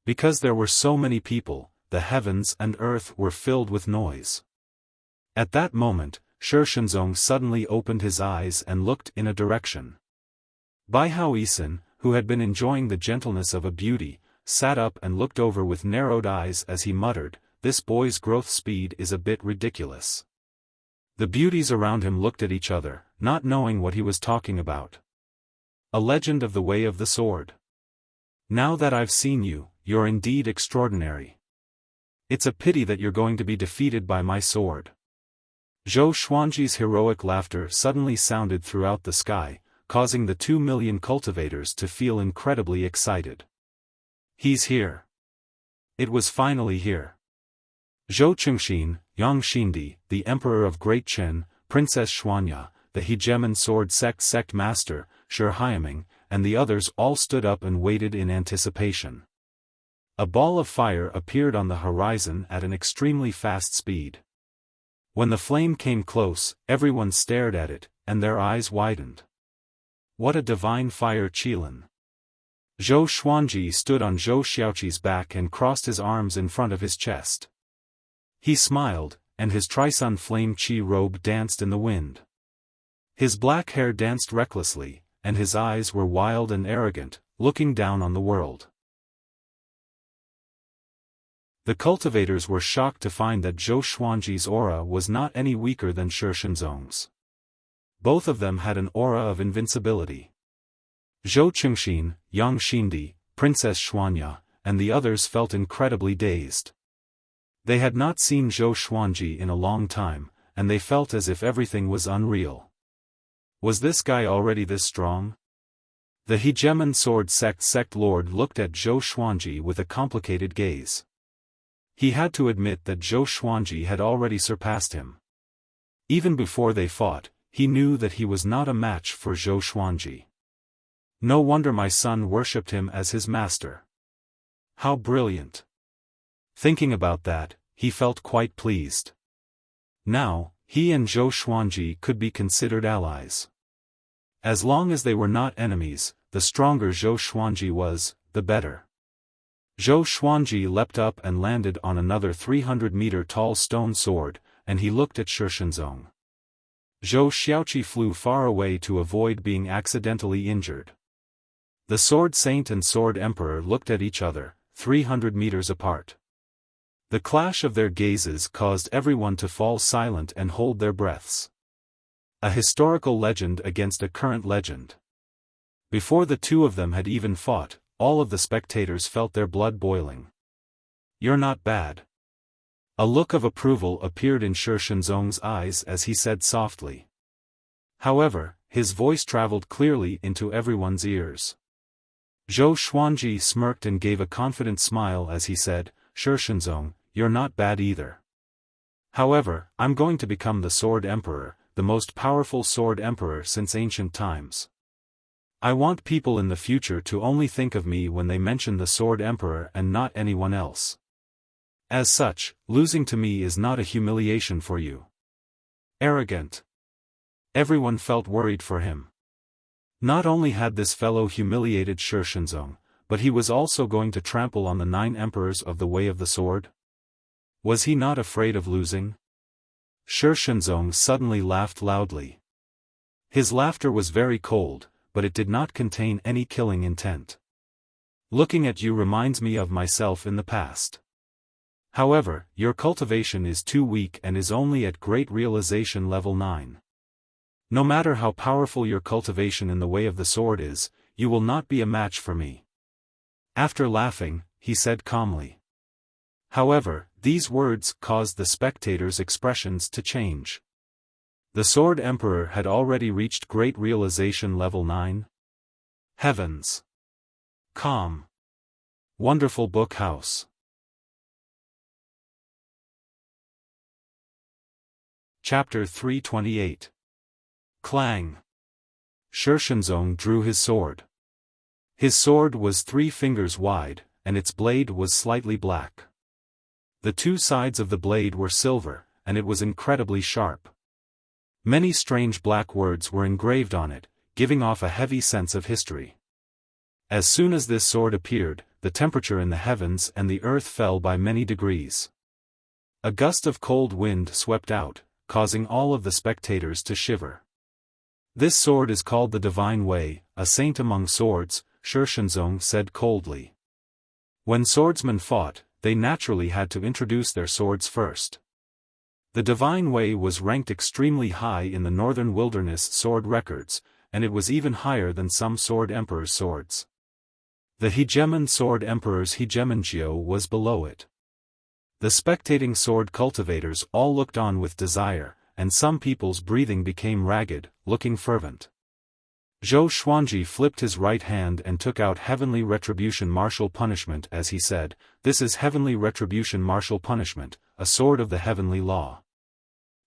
Because there were so many people, the heavens and earth were filled with noise. At that moment, Shi Shenzong suddenly opened his eyes and looked in a direction. Bai Haoisin, who had been enjoying the gentleness of a beauty, sat up and looked over with narrowed eyes as he muttered, "This boy's growth speed is a bit ridiculous." The beauties around him looked at each other, not knowing what he was talking about. A legend of the way of the sword. Now that I've seen you, you're indeed extraordinary. It's a pity that you're going to be defeated by my sword. Zhou Xuanji's heroic laughter suddenly sounded throughout the sky, causing the 2 million cultivators to feel incredibly excited. He's here. It was finally here. Zhou Qingxin, Yang Xindi, the Emperor of Great Chen, Princess Xuanya, the hegemon sword sect master, Shi Haiming, and the others all stood up and waited in anticipation. A ball of fire appeared on the horizon at an extremely fast speed. When the flame came close, everyone stared at it, and their eyes widened. What a divine fire qilin! Zhou Xuanji stood on Zhou Xiaoqi's back and crossed his arms in front of his chest. He smiled, and his Trisun flame qi robe danced in the wind. His black hair danced recklessly, and his eyes were wild and arrogant, looking down on the world. The cultivators were shocked to find that Zhou Xuanji's aura was not any weaker than Shi Shenzong's. Both of them had an aura of invincibility. Zhou Qingxin, Yang Xindi, Princess Xuanya, and the others felt incredibly dazed. They had not seen Zhou Xuanji in a long time, and they felt as if everything was unreal. Was this guy already this strong? The hegemon sword sect lord looked at Zhou Xuanji with a complicated gaze. He had to admit that Zhou Xuanji had already surpassed him. Even before they fought, he knew that he was not a match for Zhou Xuanji. No wonder my son worshipped him as his master. How brilliant! Thinking about that, he felt quite pleased. Now, he and Zhou Xuanji could be considered allies. As long as they were not enemies, the stronger Zhou Xuanji was, the better. Zhou Xuanji leapt up and landed on another 300-meter-tall stone sword, and he looked at Shi Shenzong. Zhou Xiaoqi flew far away to avoid being accidentally injured. The Sword Saint and Sword Emperor looked at each other, 300 meters apart. The clash of their gazes caused everyone to fall silent and hold their breaths. A historical legend against a current legend. Before the two of them had even fought, all of the spectators felt their blood boiling. You're not bad. A look of approval appeared in Shi Shenzong's eyes as he said softly. However, his voice traveled clearly into everyone's ears. Zhou Xuanji smirked and gave a confident smile as he said, Shi Shenzong, you're not bad either. However, I'm going to become the Sword Emperor, the most powerful Sword Emperor since ancient times. I want people in the future to only think of me when they mention the Sword Emperor and not anyone else. As such, losing to me is not a humiliation for you. Arrogant. Everyone felt worried for him. Not only had this fellow humiliated Shi Shenzong, but he was also going to trample on the 9 emperors of the Way of the Sword? Was he not afraid of losing? Shi Shenzong suddenly laughed loudly. His laughter was very cold, but it did not contain any killing intent. Looking at you reminds me of myself in the past. However, your cultivation is too weak and is only at Great Realization level 9. No matter how powerful your cultivation in the Way of the Sword is, you will not be a match for me. After laughing, he said calmly. However, these words caused the spectators' expressions to change. The Sword Emperor had already reached Great Realization level 9. Heavens! Calm! Wonderful book house. Chapter 328. Clang! Shi Shenzong drew his sword. His sword was 3 fingers wide, and its blade was slightly black. The 2 sides of the blade were silver, and it was incredibly sharp. Many strange black words were engraved on it, giving off a heavy sense of history. As soon as this sword appeared, the temperature in the heavens and the earth fell by many degrees. A gust of cold wind swept out, causing all of the spectators to shiver. This sword is called the Divine Way, a saint among swords, Shi Shenzong said coldly. When swordsmen fought, they naturally had to introduce their swords first. The Divine Way was ranked extremely high in the Northern Wilderness sword records, and it was even higher than some Sword Emperor's swords. The hegemon Sword Emperor's hegemonjio was below it. The spectating sword cultivators all looked on with desire, and some people's breathing became ragged, looking fervent. Zhou Xuanji flipped his right hand and took out Heavenly Retribution Martial Punishment as he said, "This is Heavenly Retribution Martial Punishment, a sword of the heavenly law."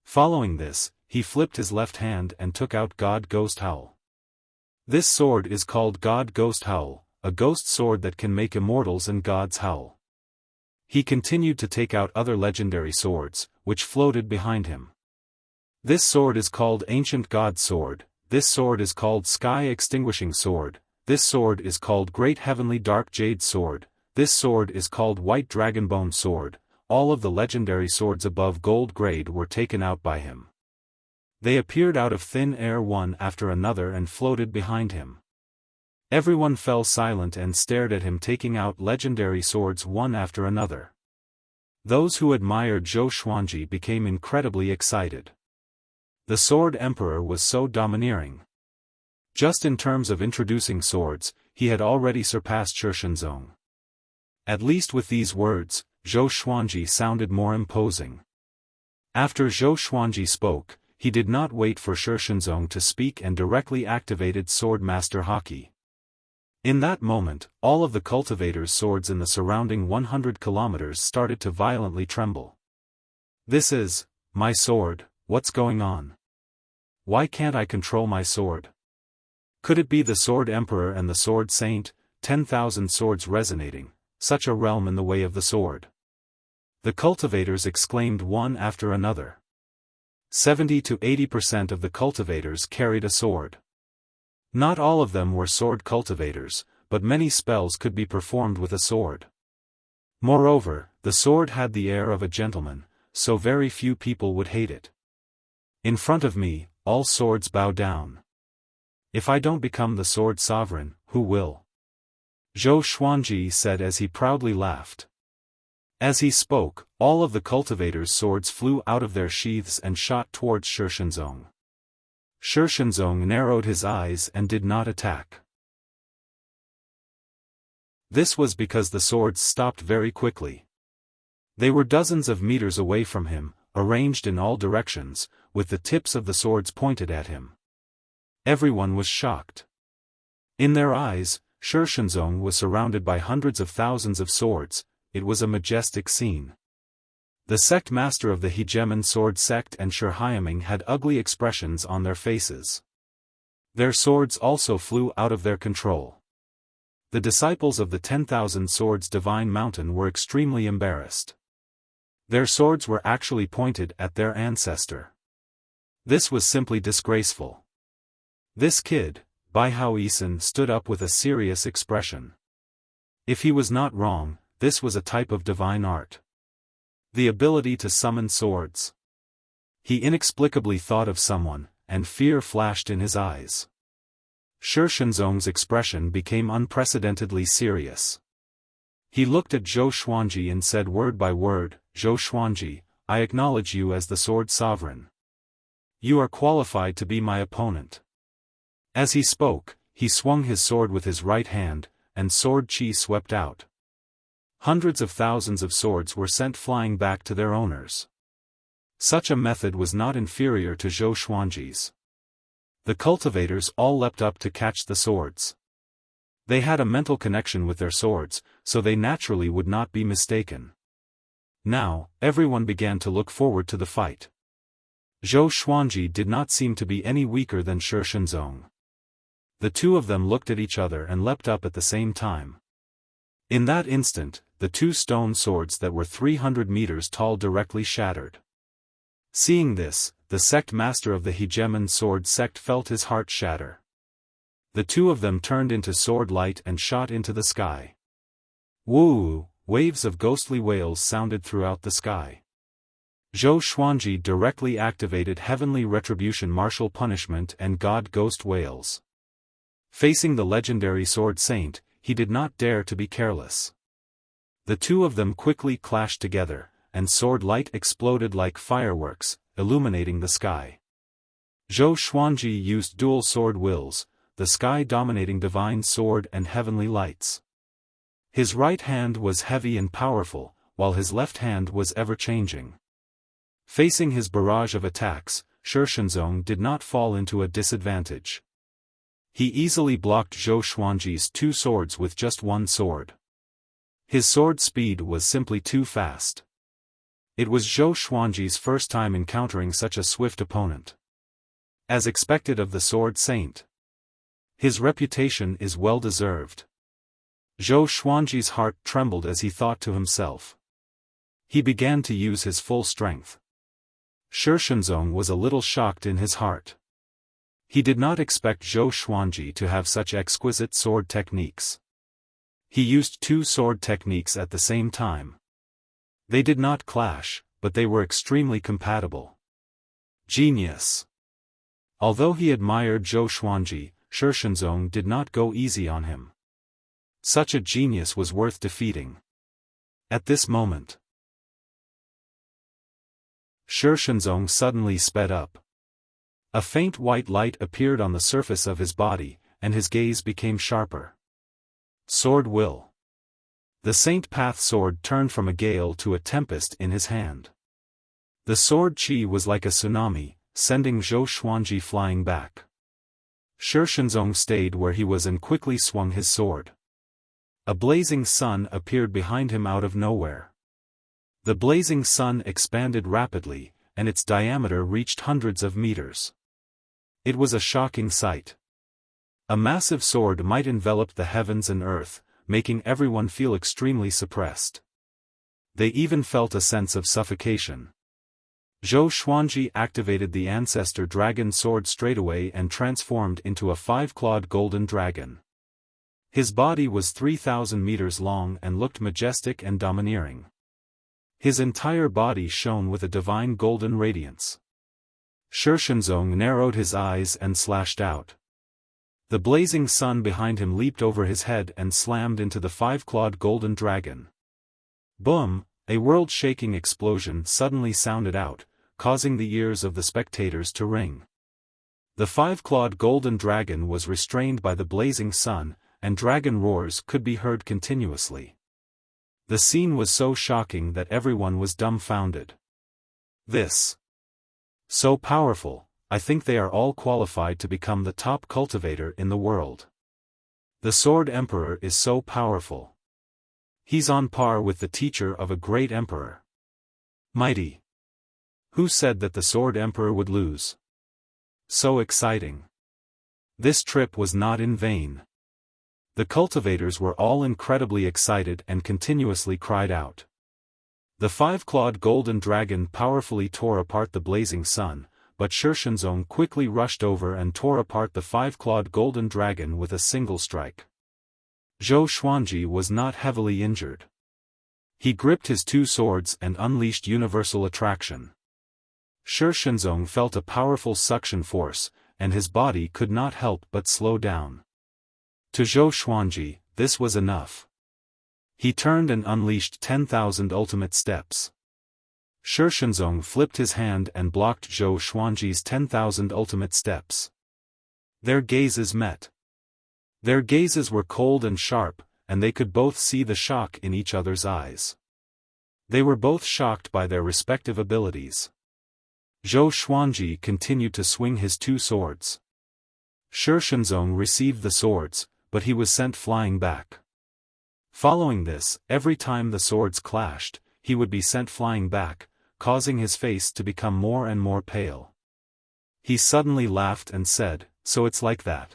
Following this, he flipped his left hand and took out God Ghost Howl. This sword is called God Ghost Howl, a ghost sword that can make immortals and gods howl. He continued to take out other legendary swords, which floated behind him. This sword is called Ancient God Sword, this sword is called Sky Extinguishing Sword, this sword is called Great Heavenly Dark Jade Sword, this sword is called White Dragonbone Sword. All of the legendary swords above gold grade were taken out by him. They appeared out of thin air one after another and floated behind him. Everyone fell silent and stared at him taking out legendary swords one after another. Those who admired Zhou Xuanji became incredibly excited. The Sword Emperor was so domineering. Just in terms of introducing swords, he had already surpassed Shensong. At least with these words, Zhou Xuanji sounded more imposing. After Zhou Xuanji spoke, he did not wait for Shensong to speak and directly activated Sword Master Haki. In that moment, all of the cultivators' swords in the surrounding 100 kilometers started to violently tremble. This is my sword, what's going on? Why can't I control my sword? Could it be the Sword Emperor and the Sword Saint, 10,000 swords resonating, such a realm in the way of the sword? The cultivators exclaimed one after another. 70 to 80% of the cultivators carried a sword. Not all of them were sword cultivators, but many spells could be performed with a sword. Moreover, the sword had the air of a gentleman, so very few people would hate it. In front of me, all swords bow down. If I don't become the sword sovereign, who will? Zhou Xuanji said as he proudly laughed. As he spoke, all of the cultivators' swords flew out of their sheaths and shot towards Shensong. Shensong narrowed his eyes and did not attack. This was because the swords stopped very quickly. They were dozens of meters away from him, arranged in all directions, with the tips of the swords pointed at him. Everyone was shocked. In their eyes, Shensong was surrounded by hundreds of thousands of swords. It was a majestic scene. The sect master of the Hegemon sword sect and Shurhaiming had ugly expressions on their faces. Their swords also flew out of their control. The disciples of the 10,000 Swords Divine Mountain were extremely embarrassed. Their swords were actually pointed at their ancestor. This was simply disgraceful. This kid, Bai Haoisen, stood up with a serious expression. If he was not wrong, this was a type of divine art. The ability to summon swords. He inexplicably thought of someone, and fear flashed in his eyes. Shensong's expression became unprecedentedly serious. He looked at Zhou Xuanji and said word by word, "Zhou Xuanji, I acknowledge you as the sword sovereign. You are qualified to be my opponent." As he spoke, he swung his sword with his right hand, and sword chi swept out. Hundreds of thousands of swords were sent flying back to their owners. Such a method was not inferior to Zhou Xuanji's. The cultivators all leapt up to catch the swords. They had a mental connection with their swords, so they naturally would not be mistaken. Now, everyone began to look forward to the fight. Zhou Xuanji did not seem to be any weaker than Shensong. The two of them looked at each other and leapt up at the same time. In that instant, the two stone swords that were 300 meters tall directly shattered. Seeing this, the sect master of the Hegemon sword sect felt his heart shatter. The two of them turned into sword light and shot into the sky. Woo! Waves of ghostly wails sounded throughout the sky. Zhou Xuanji directly activated Heavenly Retribution Martial Punishment and God Ghost Wails. Facing the legendary Sword Saint, he did not dare to be careless. The two of them quickly clashed together, and sword light exploded like fireworks, illuminating the sky. Zhou Xuanji used dual sword wills, the sky-dominating divine sword and heavenly lights. His right hand was heavy and powerful, while his left hand was ever-changing. Facing his barrage of attacks, Shensong did not fall into a disadvantage. He easily blocked Zhou Xuanji's two swords with just one sword. His sword speed was simply too fast. It was Zhou Xuanji's first time encountering such a swift opponent. As expected of the Sword Saint. His reputation is well deserved. Zhou Xuanji's heart trembled as he thought to himself. He began to use his full strength. Shi Shenzong was a little shocked in his heart. He did not expect Zhou Xuanji to have such exquisite sword techniques. He used two sword techniques at the same time. They did not clash, but they were extremely compatible. Genius! Although he admired Zhou Xuanji, Shi Shenzong did not go easy on him. Such a genius was worth defeating. At this moment, Shi Shenzong suddenly sped up. A faint white light appeared on the surface of his body, and his gaze became sharper. Sword will. The Saint Path sword turned from a gale to a tempest in his hand. The sword chi was like a tsunami, sending Zhou Xuanji flying back. Shi Shenzong stayed where he was and quickly swung his sword. A blazing sun appeared behind him out of nowhere. The blazing sun expanded rapidly, and its diameter reached hundreds of meters. It was a shocking sight. A massive sword might envelop the heavens and earth, making everyone feel extremely suppressed. They even felt a sense of suffocation. Zhou Xuanji activated the ancestor dragon sword straightaway and transformed into a 5-clawed golden dragon. His body was 3,000 meters long and looked majestic and domineering. His entire body shone with a divine golden radiance. Shi Shenzong narrowed his eyes and slashed out. The blazing sun behind him leaped over his head and slammed into the 5-clawed golden dragon. Boom! A world-shaking explosion suddenly sounded out, causing the ears of the spectators to ring. The 5-clawed golden dragon was restrained by the blazing sun, and dragon roars could be heard continuously. The scene was so shocking that everyone was dumbfounded. This. So powerful, I think they are all qualified to become the top cultivator in the world. The Sword Emperor is so powerful. He's on par with the teacher of a great emperor. Mighty. Who said that the Sword Emperor would lose? So exciting. This trip was not in vain. The cultivators were all incredibly excited and continuously cried out. The 5-clawed golden dragon powerfully tore apart the blazing sun, but Shi Shenzong quickly rushed over and tore apart the 5-clawed golden dragon with a single strike. Zhou Xuanji was not heavily injured. He gripped his two swords and unleashed universal attraction. Shi Shenzong felt a powerful suction force, and his body could not help but slow down. To Zhou Xuanji, this was enough. He turned and unleashed 10,000 ultimate steps. Shi Shenzong flipped his hand and blocked Zhou Xuanji's 10,000 ultimate steps. Their gazes met. Their gazes were cold and sharp, and they could both see the shock in each other's eyes. They were both shocked by their respective abilities. Zhou Xuanji continued to swing his two swords. Shi Shenzong received the swords, but he was sent flying back. Following this, every time the swords clashed, he would be sent flying back, causing his face to become more and more pale. He suddenly laughed and said, "So it's like that."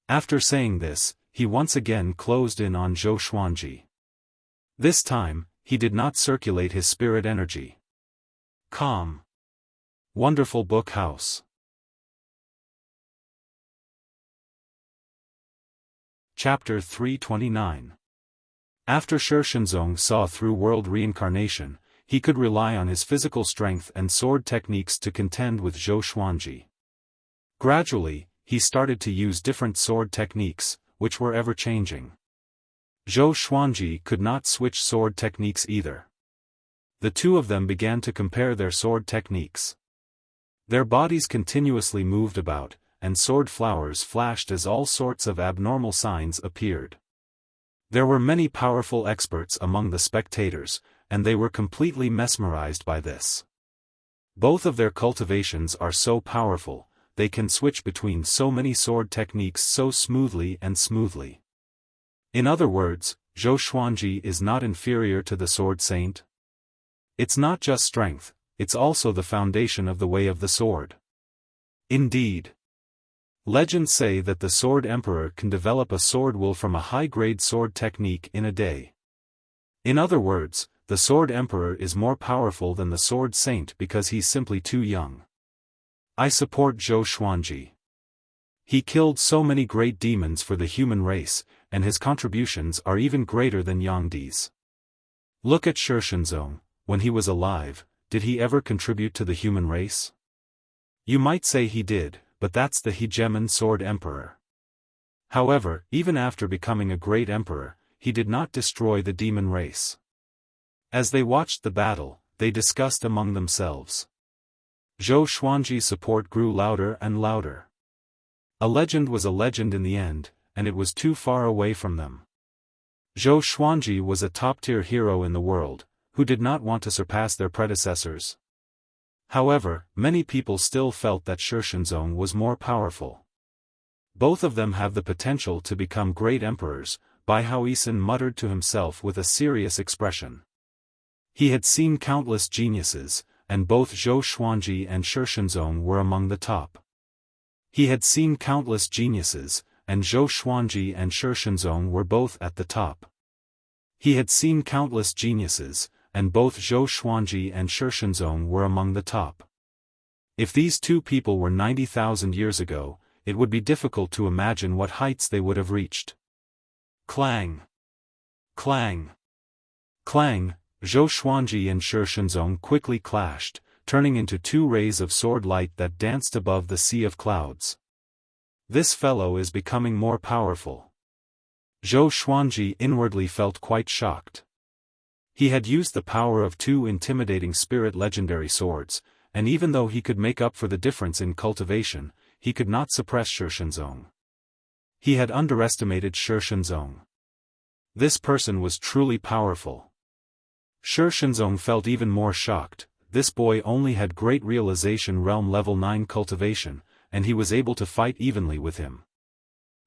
After saying this, he once again closed in on Zhou Xuanji. This time, he did not circulate his spirit energy. Calm. Wonderful Book House. Chapter 329. After Shi Shenzong saw through world reincarnation, he could rely on his physical strength and sword techniques to contend with Zhou Xuanji. Gradually, he started to use different sword techniques, which were ever-changing. Zhou Xuanji could not switch sword techniques either. The two of them began to compare their sword techniques. Their bodies continuously moved about, and sword flowers flashed as all sorts of abnormal signs appeared. There were many powerful experts among the spectators, and they were completely mesmerized by this. Both of their cultivations are so powerful, they can switch between so many sword techniques so smoothly. In other words, Zhou Xuanji is not inferior to the Sword Saint. It's not just strength, it's also the foundation of the way of the sword. Indeed. Legends say that the Sword Emperor can develop a sword will from a high-grade sword technique in a day. In other words, the Sword Emperor is more powerful than the Sword Saint because he's simply too young. I support Zhou Xuanji. He killed so many great demons for the human race, and his contributions are even greater than Yang Di's. Look at Shi Shenzong. When he was alive, did he ever contribute to the human race? You might say he did, but that's the hegemon Sword Emperor. However, even after becoming a great emperor, he did not destroy the demon race. As they watched the battle, they discussed among themselves. Zhou Xuanji's support grew louder and louder. A legend was a legend in the end, and it was too far away from them. Zhou Xuanji was a top-tier hero in the world, who did not want to surpass their predecessors. However, many people still felt that Shi Shenzong was more powerful. Both of them have the potential to become great emperors, Bai Haoisen muttered to himself with a serious expression. He had seen countless geniuses, and both Zhou Xuanji and Shi Shenzong were among the top. He had seen countless geniuses, and Zhou Xuanji and Shi Shenzong were both at the top. He had seen countless geniuses, and both Zhou Xuanji and Shi Shenzong were among the top. If these two people were 90,000 years ago, it would be difficult to imagine what heights they would have reached. Clang! Clang! Clang! Zhou Xuanji and Shi Shenzong quickly clashed, turning into two rays of sword light that danced above the sea of clouds. This fellow is becoming more powerful. Zhou Xuanji inwardly felt quite shocked. He had used the power of two intimidating spirit legendary swords, and even though he could make up for the difference in cultivation, he could not suppress Shi Shenzong. He had underestimated Shi Shenzong. This person was truly powerful. Shi Shenzong felt even more shocked. This boy only had great realization realm level 9 cultivation, and he was able to fight evenly with him.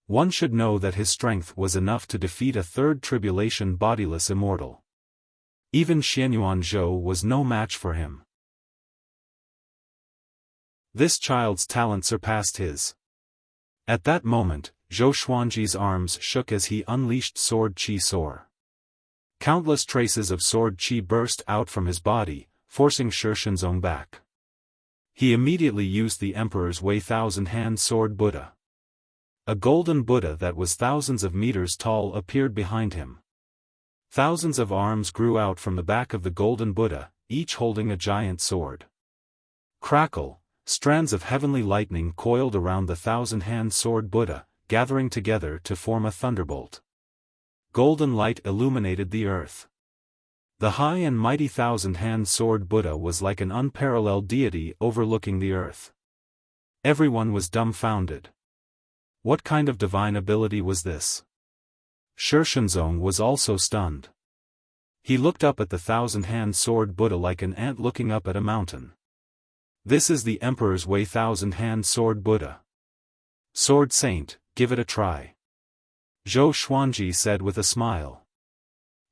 One should know that his strength was enough to defeat a third tribulation bodiless immortal. Even Xianyuan Zhou was no match for him. This child's talent surpassed his. At that moment, Zhou Xuanji's arms shook as he unleashed sword qi soar. Countless traces of sword qi burst out from his body, forcing Shi Shenzong back. He immediately used the Emperor's Way thousand-hand sword Buddha. A golden Buddha that was thousands of meters tall appeared behind him. Thousands of arms grew out from the back of the golden Buddha, each holding a giant sword. Crackle! Strands of heavenly lightning coiled around the thousand-hand sword Buddha, gathering together to form a thunderbolt. Golden light illuminated the earth. The high and mighty thousand-hand sword Buddha was like an unparalleled deity overlooking the earth. Everyone was dumbfounded. What kind of divine ability was this? Shi Shenzong was also stunned. He looked up at the thousand-hand sword Buddha like an ant looking up at a mountain. This is the Emperor's Way thousand-hand sword Buddha. Sword Saint, give it a try. Zhou Xuanji said with a smile.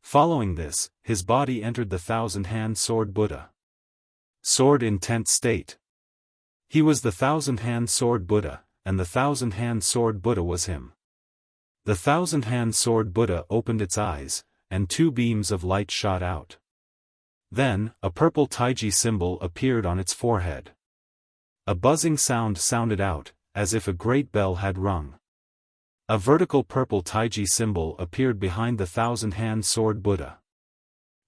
Following this, his body entered the thousand-hand sword Buddha. Sword in tense state. He was the thousand-hand sword Buddha, and the thousand-hand sword Buddha was him. The thousand-hand sword Buddha opened its eyes, and two beams of light shot out. Then, a purple taiji symbol appeared on its forehead. A buzzing sound sounded out, as if a great bell had rung. A vertical purple taiji symbol appeared behind the thousand-hand sword Buddha.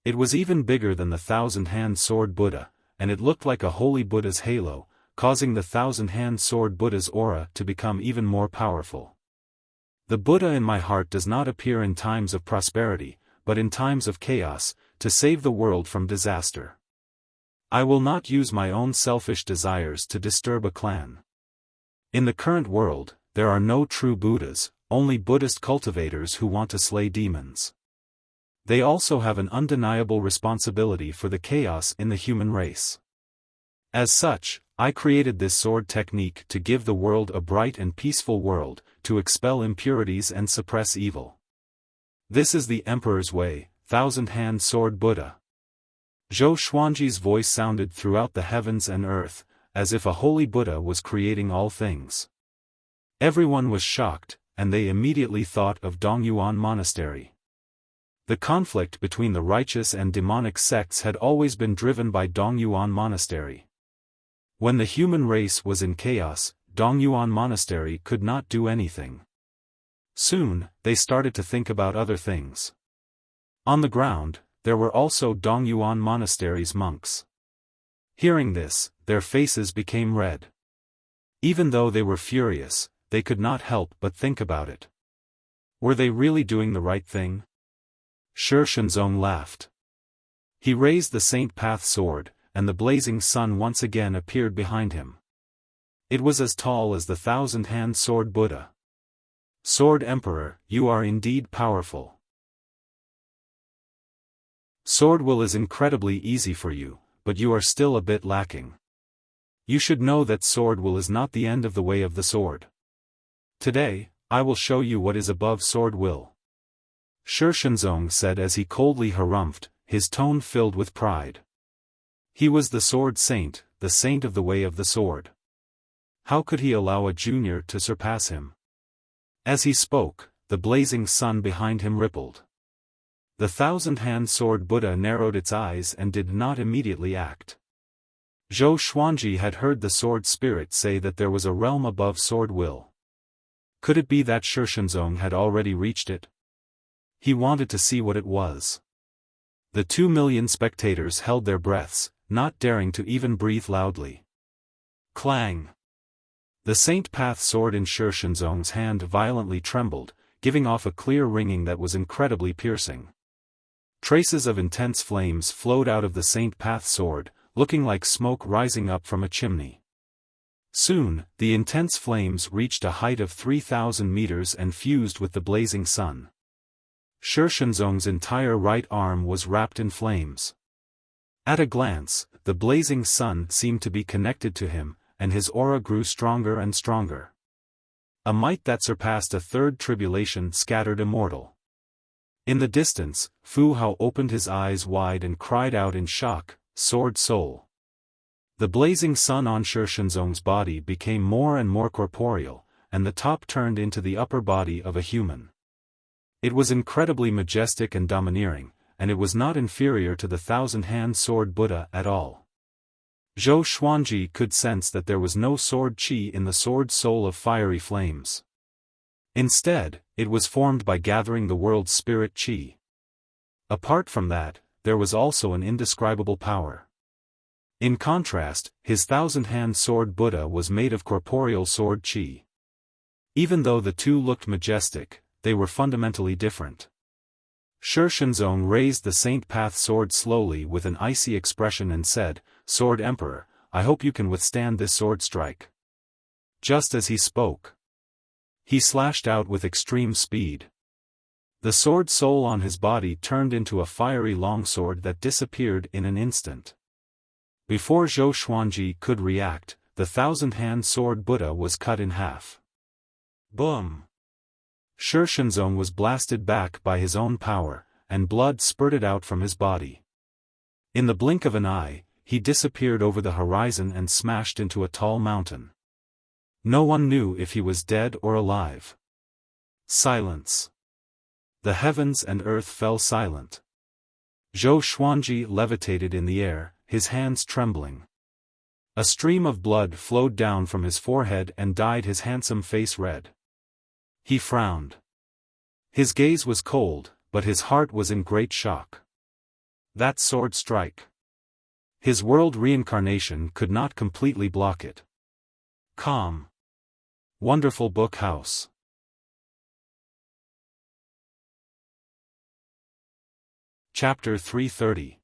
It was even bigger than the thousand-hand sword Buddha, and it looked like a holy Buddha's halo, causing the thousand-hand sword Buddha's aura to become even more powerful. The Buddha in my heart does not appear in times of prosperity, but in times of chaos, to save the world from disaster. I will not use my own selfish desires to disturb a clan. In the current world, there are no true Buddhas, only Buddhist cultivators who want to slay demons. They also have an undeniable responsibility for the chaos in the human race. As such, I created this sword technique to give the world a bright and peaceful world, to expel impurities and suppress evil. This is the Emperor's Way, thousand-hand sword Buddha. Zhou Xuanji's voice sounded throughout the heavens and earth, as if a holy Buddha was creating all things. Everyone was shocked, and they immediately thought of Dongyuan Monastery. The conflict between the righteous and demonic sects had always been driven by Dongyuan Monastery. When the human race was in chaos, Dongyuan Monastery could not do anything. Soon, they started to think about other things. On the ground, there were also Dongyuan Monastery's monks. Hearing this, their faces became red. Even though they were furious, they could not help but think about it. Were they really doing the right thing? Shi Shenzong laughed. He raised the Saint Path sword, and the blazing sun once again appeared behind him. It was as tall as the thousand-hand sword Buddha. Sword Emperor, you are indeed powerful. Sword will is incredibly easy for you, but you are still a bit lacking. You should know that sword will is not the end of the way of the sword. Today, I will show you what is above sword will. Shi Shenzong said as he coldly harumphed, his tone filled with pride. He was the sword saint, the saint of the way of the sword. How could he allow a junior to surpass him? As he spoke, the blazing sun behind him rippled. The thousand-hand sword Buddha narrowed its eyes and did not immediately act. Zhou Xuanji had heard the sword spirit say that there was a realm above sword will. Could it be that Shi Shenzong had already reached it? He wanted to see what it was. The 2 million spectators held their breaths, not daring to even breathe loudly. Clang! The Saint Path sword in Shi Shenzong's hand violently trembled, giving off a clear ringing that was incredibly piercing. Traces of intense flames flowed out of the Saint Path sword, looking like smoke rising up from a chimney. Soon, the intense flames reached a height of 3,000 meters and fused with the blazing sun. Shi Shenzong's entire right arm was wrapped in flames. At a glance, the blazing sun seemed to be connected to him, and his aura grew stronger and stronger. A might that surpassed a third tribulation scattered immortal. In the distance, Fu Hao opened his eyes wide and cried out in shock, "Sword Soul!" The blazing sun on Shi Shenzong's body became more and more corporeal, and the top turned into the upper body of a human. It was incredibly majestic and domineering, and it was not inferior to the thousand-hand sword Buddha at all. Zhou Xuanji could sense that there was no sword qi in the sword soul of fiery flames. Instead, it was formed by gathering the world's spirit qi. Apart from that, there was also an indescribable power. In contrast, his thousand-hand sword Buddha was made of corporeal sword qi. Even though the two looked majestic, they were fundamentally different. Shi Shenzong raised the Saint Path sword slowly with an icy expression and said, "Sword Emperor, I hope you can withstand this sword strike." Just as he spoke, he slashed out with extreme speed. The sword soul on his body turned into a fiery longsword that disappeared in an instant. Before Zhou Xuanji could react, the thousand-hand sword Buddha was cut in half. Boom! Shi Shenzong was blasted back by his own power, and blood spurted out from his body. In the blink of an eye, he disappeared over the horizon and smashed into a tall mountain. No one knew if he was dead or alive. Silence. The heavens and earth fell silent. Zhou Xuanji levitated in the air, his hands trembling. A stream of blood flowed down from his forehead and dyed his handsome face red. He frowned. His gaze was cold, but his heart was in great shock. That sword strike. His world reincarnation could not completely block it. Calm. Wonderful Book House. Chapter 330.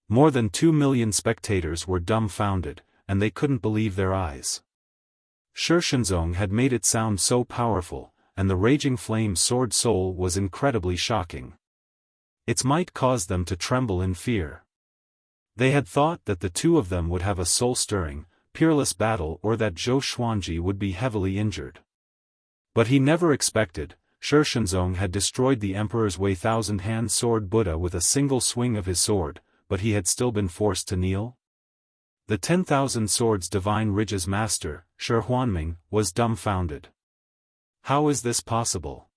More than 2 million spectators were dumbfounded, and they couldn't believe their eyes. Shi Shenzong had made it sound so powerful, and the raging flame sword soul was incredibly shocking. Its might caused them to tremble in fear. They had thought that the two of them would have a soul-stirring, peerless battle or that Zhou Xuanji would be heavily injured. But he never expected, Shi Shenzong had destroyed the Emperor's Way thousand-hand sword Buddha with a single swing of his sword, but he had still been forced to kneel? The 10,000 Swords Divine Ridge's master, Shi Huanming, was dumbfounded. How is this possible?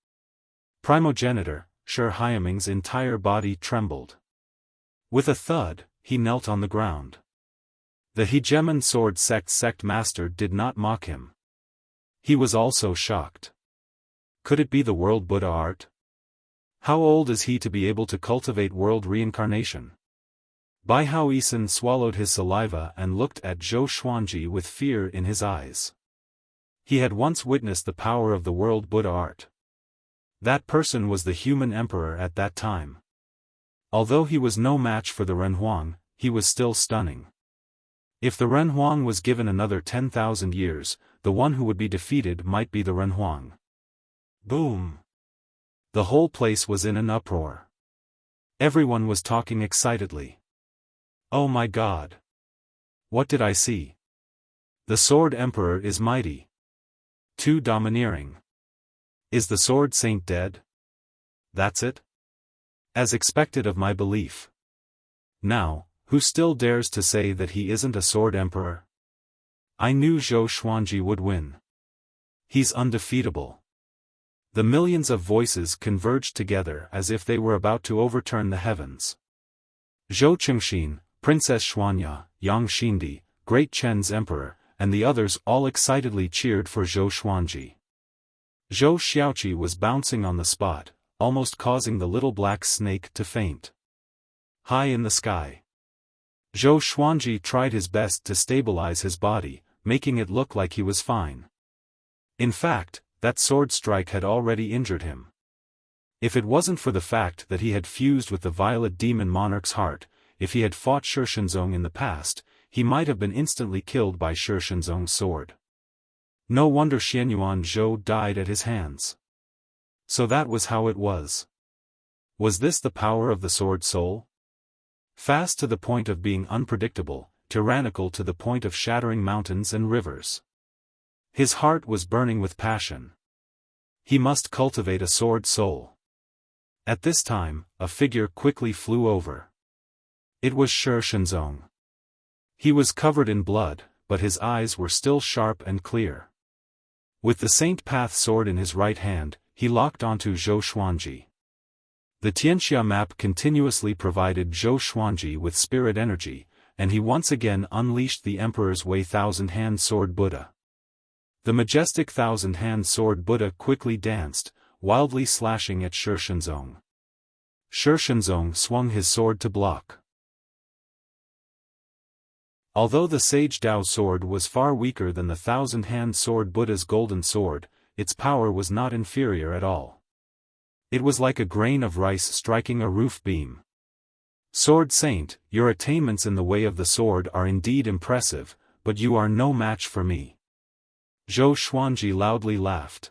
Primogenitor, Shi Huanming's entire body trembled. With a thud, he knelt on the ground. The Hegemon Sword Sect master did not mock him. He was also shocked. Could it be the World Buddha art? How old is he to be able to cultivate world reincarnation? Bai Hao Yisan swallowed his saliva and looked at Zhou Xuanji with fear in his eyes. He had once witnessed the power of the World Buddha art. That person was the human emperor at that time. Although he was no match for the Renhuang, he was still stunning. If the Renhuang was given another 10,000 years, the one who would be defeated might be the Renhuang. Boom! The whole place was in an uproar. Everyone was talking excitedly. Oh my God! What did I see? The Sword Emperor is mighty. Too domineering. Is the Sword Saint dead? That's it? As expected of my belief. Now, who still dares to say that he isn't a Sword Emperor? I knew Zhou Xuanji would win. He's undefeatable. The millions of voices converged together as if they were about to overturn the heavens. Zhou Qingxin, Princess Xuanya, Yang Xindi, Great Chen's Emperor, and the others all excitedly cheered for Zhou Xuanji. Zhou Xiaoqi was bouncing on the spot, almost causing the little black snake to faint. High in the sky, Zhou Xuanji tried his best to stabilize his body, making it look like he was fine. In fact, that sword strike had already injured him. If it wasn't for the fact that he had fused with the Violet Demon Monarch's heart, if he had fought Shi Shenzong in the past, he might have been instantly killed by Shi Shenzong's sword. No wonder Xianyuan Zhou died at his hands. So that was how it was. Was this the power of the sword soul? Fast to the point of being unpredictable, tyrannical to the point of shattering mountains and rivers. His heart was burning with passion. He must cultivate a sword soul. At this time, a figure quickly flew over. It was Shi Shenzong. He was covered in blood, but his eyes were still sharp and clear. With the Saint Path sword in his right hand, he locked onto Zhou Xuanji. The Tianxia map continuously provided Zhou Xuanji with spirit energy, and he once again unleashed the Emperor's Way Thousand-Hand Sword Buddha. The majestic Thousand-Hand Sword Buddha quickly danced, wildly slashing at Shi Shenzong. Shi Shenzong swung his sword to block. Although the Sage Dao sword was far weaker than the Thousand-Hand Sword Buddha's golden sword, its power was not inferior at all. It was like a grain of rice striking a roof beam. Sword Saint, your attainments in the way of the sword are indeed impressive, but you are no match for me. Zhou Xuanji loudly laughed.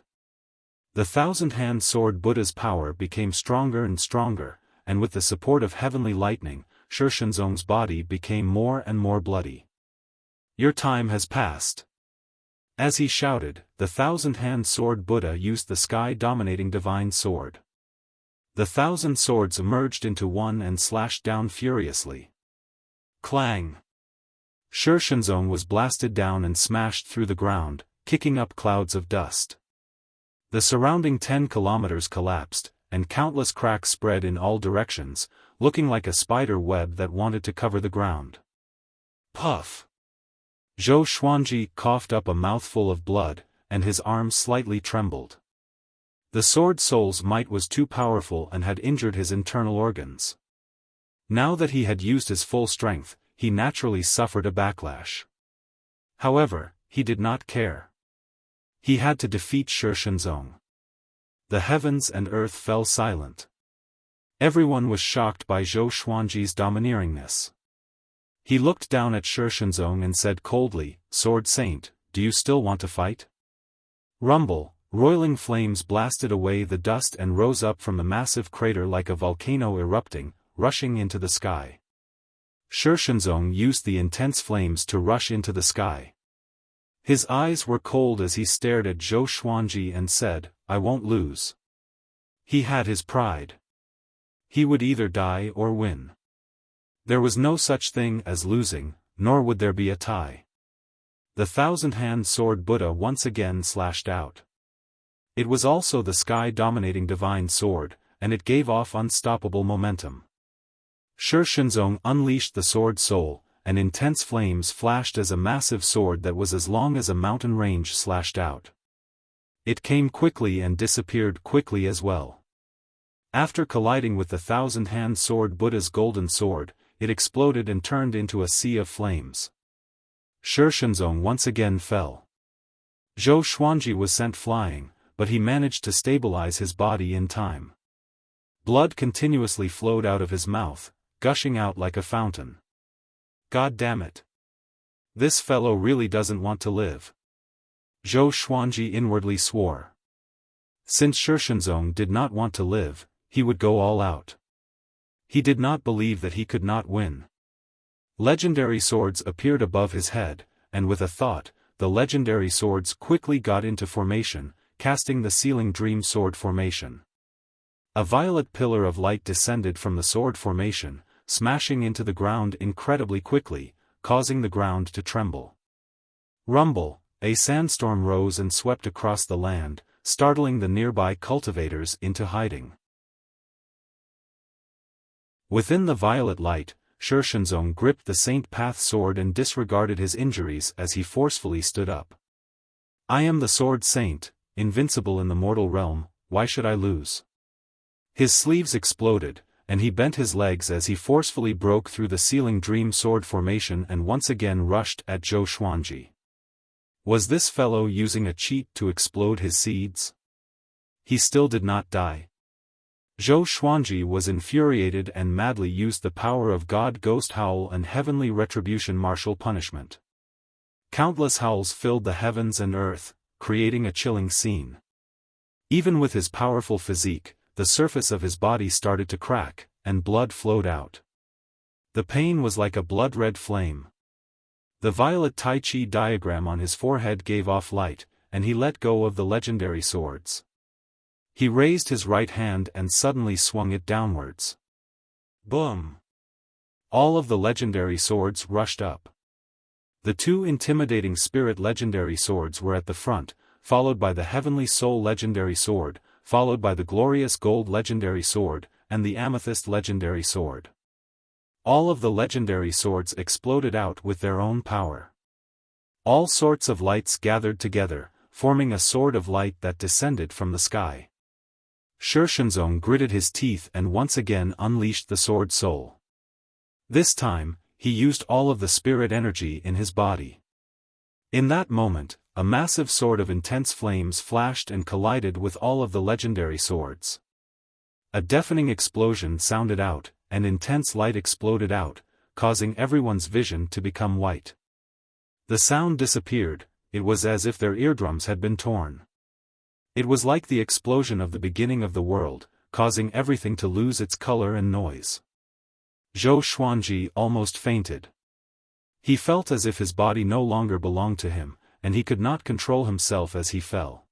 The Thousand-Hand Sword Buddha's power became stronger and stronger, and with the support of heavenly lightning, Shi Shenzong's body became more and more bloody. Your time has passed. As he shouted, the Thousand-Hand Sword Buddha used the sky-dominating divine sword. The 1,000 swords emerged into one and slashed down furiously. Clang! Shi Shenzong was blasted down and smashed through the ground, kicking up clouds of dust. The surrounding 10 kilometers collapsed, and countless cracks spread in all directions, looking like a spider web that wanted to cover the ground. Puff! Zhou Xuanji coughed up a mouthful of blood, and his arms slightly trembled. The sword soul's might was too powerful and had injured his internal organs. Now that he had used his full strength, he naturally suffered a backlash. However, he did not care. He had to defeat Shi Shenzong. The heavens and earth fell silent. Everyone was shocked by Zhou Xuanji's domineeringness. He looked down at Shi Shenzong and said coldly, "Sword Saint, do you still want to fight?" Rumble, roiling flames blasted away the dust and rose up from the massive crater like a volcano erupting, rushing into the sky. Shi Shenzong used the intense flames to rush into the sky. His eyes were cold as he stared at Zhou Xuanji and said, "I won't lose." He had his pride. He would either die or win. There was no such thing as losing, nor would there be a tie. The thousand-hand sword Buddha once again slashed out. It was also the sky-dominating divine sword, and it gave off unstoppable momentum. Shi Shenzong unleashed the sword soul, and intense flames flashed as a massive sword that was as long as a mountain range slashed out. It came quickly and disappeared quickly as well. After colliding with the thousand-hand sword Buddha's golden sword, it exploded and turned into a sea of flames. Shi Shenzong once again fell. Zhou Xuanji was sent flying, but he managed to stabilize his body in time. Blood continuously flowed out of his mouth, gushing out like a fountain. God damn it. This fellow really doesn't want to live. Zhou Xuanji inwardly swore. Since Shi Shenzong did not want to live, he would go all out. He did not believe that he could not win. Legendary swords appeared above his head, and with a thought, the legendary swords quickly got into formation, casting the Sealing Dream Sword formation. A violet pillar of light descended from the sword formation, smashing into the ground incredibly quickly, causing the ground to tremble. Rumble, a sandstorm rose and swept across the land, startling the nearby cultivators into hiding. Within the violet light, Shi Shenzong gripped the Saint Path sword and disregarded his injuries as he forcefully stood up. I am the Sword Saint, invincible in the mortal realm, why should I lose? His sleeves exploded, and he bent his legs as he forcefully broke through the Sealing Dream Sword formation and once again rushed at Zhou Xuanji. Was this fellow using a cheat to explode his seeds? He still did not die. Zhou Xuanji was infuriated and madly used the power of God Ghost Howl and Heavenly Retribution Martial Punishment. Countless howls filled the heavens and earth, creating a chilling scene. Even with his powerful physique, the surface of his body started to crack, and blood flowed out. The pain was like a blood-red flame. The violet Tai Chi diagram on his forehead gave off light, and he let go of the legendary swords. He raised his right hand and suddenly swung it downwards. Boom! All of the legendary swords rushed up. The two intimidating spirit legendary swords were at the front, followed by the Heavenly Soul legendary sword, followed by the glorious gold legendary sword, and the amethyst legendary sword. All of the legendary swords exploded out with their own power. All sorts of lights gathered together, forming a sword of light that descended from the sky. Shi Shenzong gritted his teeth and once again unleashed the sword soul. This time, he used all of the spirit energy in his body. In that moment, a massive sword of intense flames flashed and collided with all of the legendary swords. A deafening explosion sounded out, and intense light exploded out, causing everyone's vision to become white. The sound disappeared, it was as if their eardrums had been torn. It was like the explosion of the beginning of the world, causing everything to lose its color and noise. Zhou Xuanji almost fainted. He felt as if his body no longer belonged to him, and he could not control himself as he fell.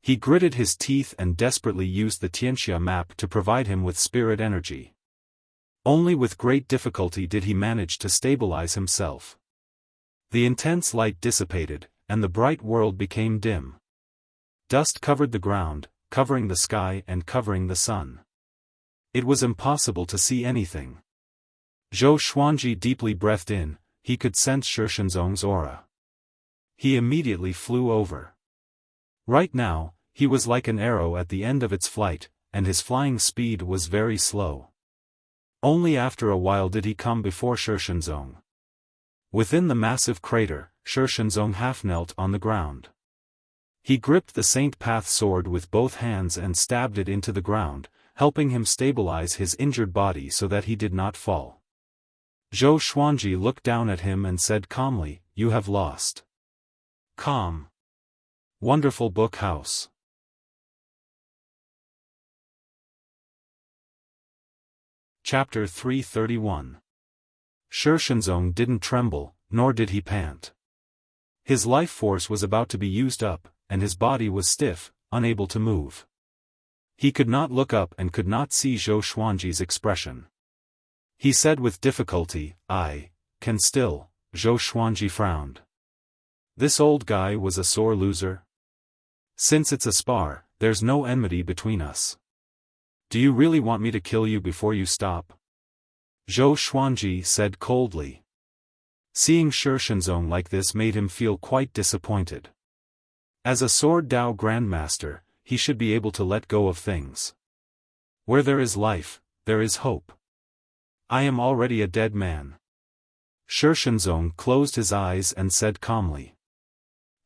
He gritted his teeth and desperately used the Tianxia map to provide him with spirit energy. Only with great difficulty did he manage to stabilize himself. The intense light dissipated, and the bright world became dim. Dust covered the ground, covering the sky and covering the sun. It was impossible to see anything. Zhou Xuanji deeply breathed in, he could sense Shi Shenzong's aura. He immediately flew over. Right now, he was like an arrow at the end of its flight, and his flying speed was very slow. Only after a while did he come before Shi Shenzong. Within the massive crater, Shi Shenzong half knelt on the ground. He gripped the Saint Path sword with both hands and stabbed it into the ground, helping him stabilize his injured body so that he did not fall. Zhou Xuanji looked down at him and said calmly, "You have lost." Calm. Wonderful book house. Chapter 331. Shi Shenzong didn't tremble, nor did he pant. His life force was about to be used up, and his body was stiff, unable to move. He could not look up and could not see Zhou Xuanji's expression. He said with difficulty. I can still. Zhou Xuanji frowned. This old guy was a sore loser? Since it's a spar, there's no enmity between us. Do you really want me to kill you before you stop? Zhou Xuanji said coldly. Seeing Shi Shenzong like this made him feel quite disappointed. As a sword Dao grandmaster, he should be able to let go of things. Where there is life, there is hope. I am already a dead man. Shi Shenzong closed his eyes and said calmly.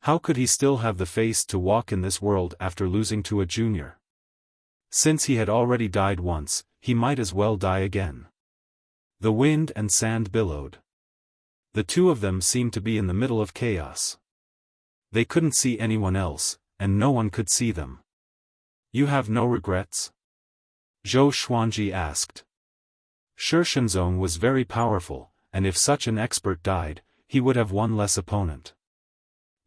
How could he still have the face to walk in this world after losing to a junior? Since he had already died once, he might as well die again. The wind and sand billowed. The two of them seemed to be in the middle of chaos. They couldn't see anyone else, and no one could see them. You have no regrets? Zhou Xuanji asked. Shi Shenzong was very powerful, and if such an expert died, he would have one less opponent.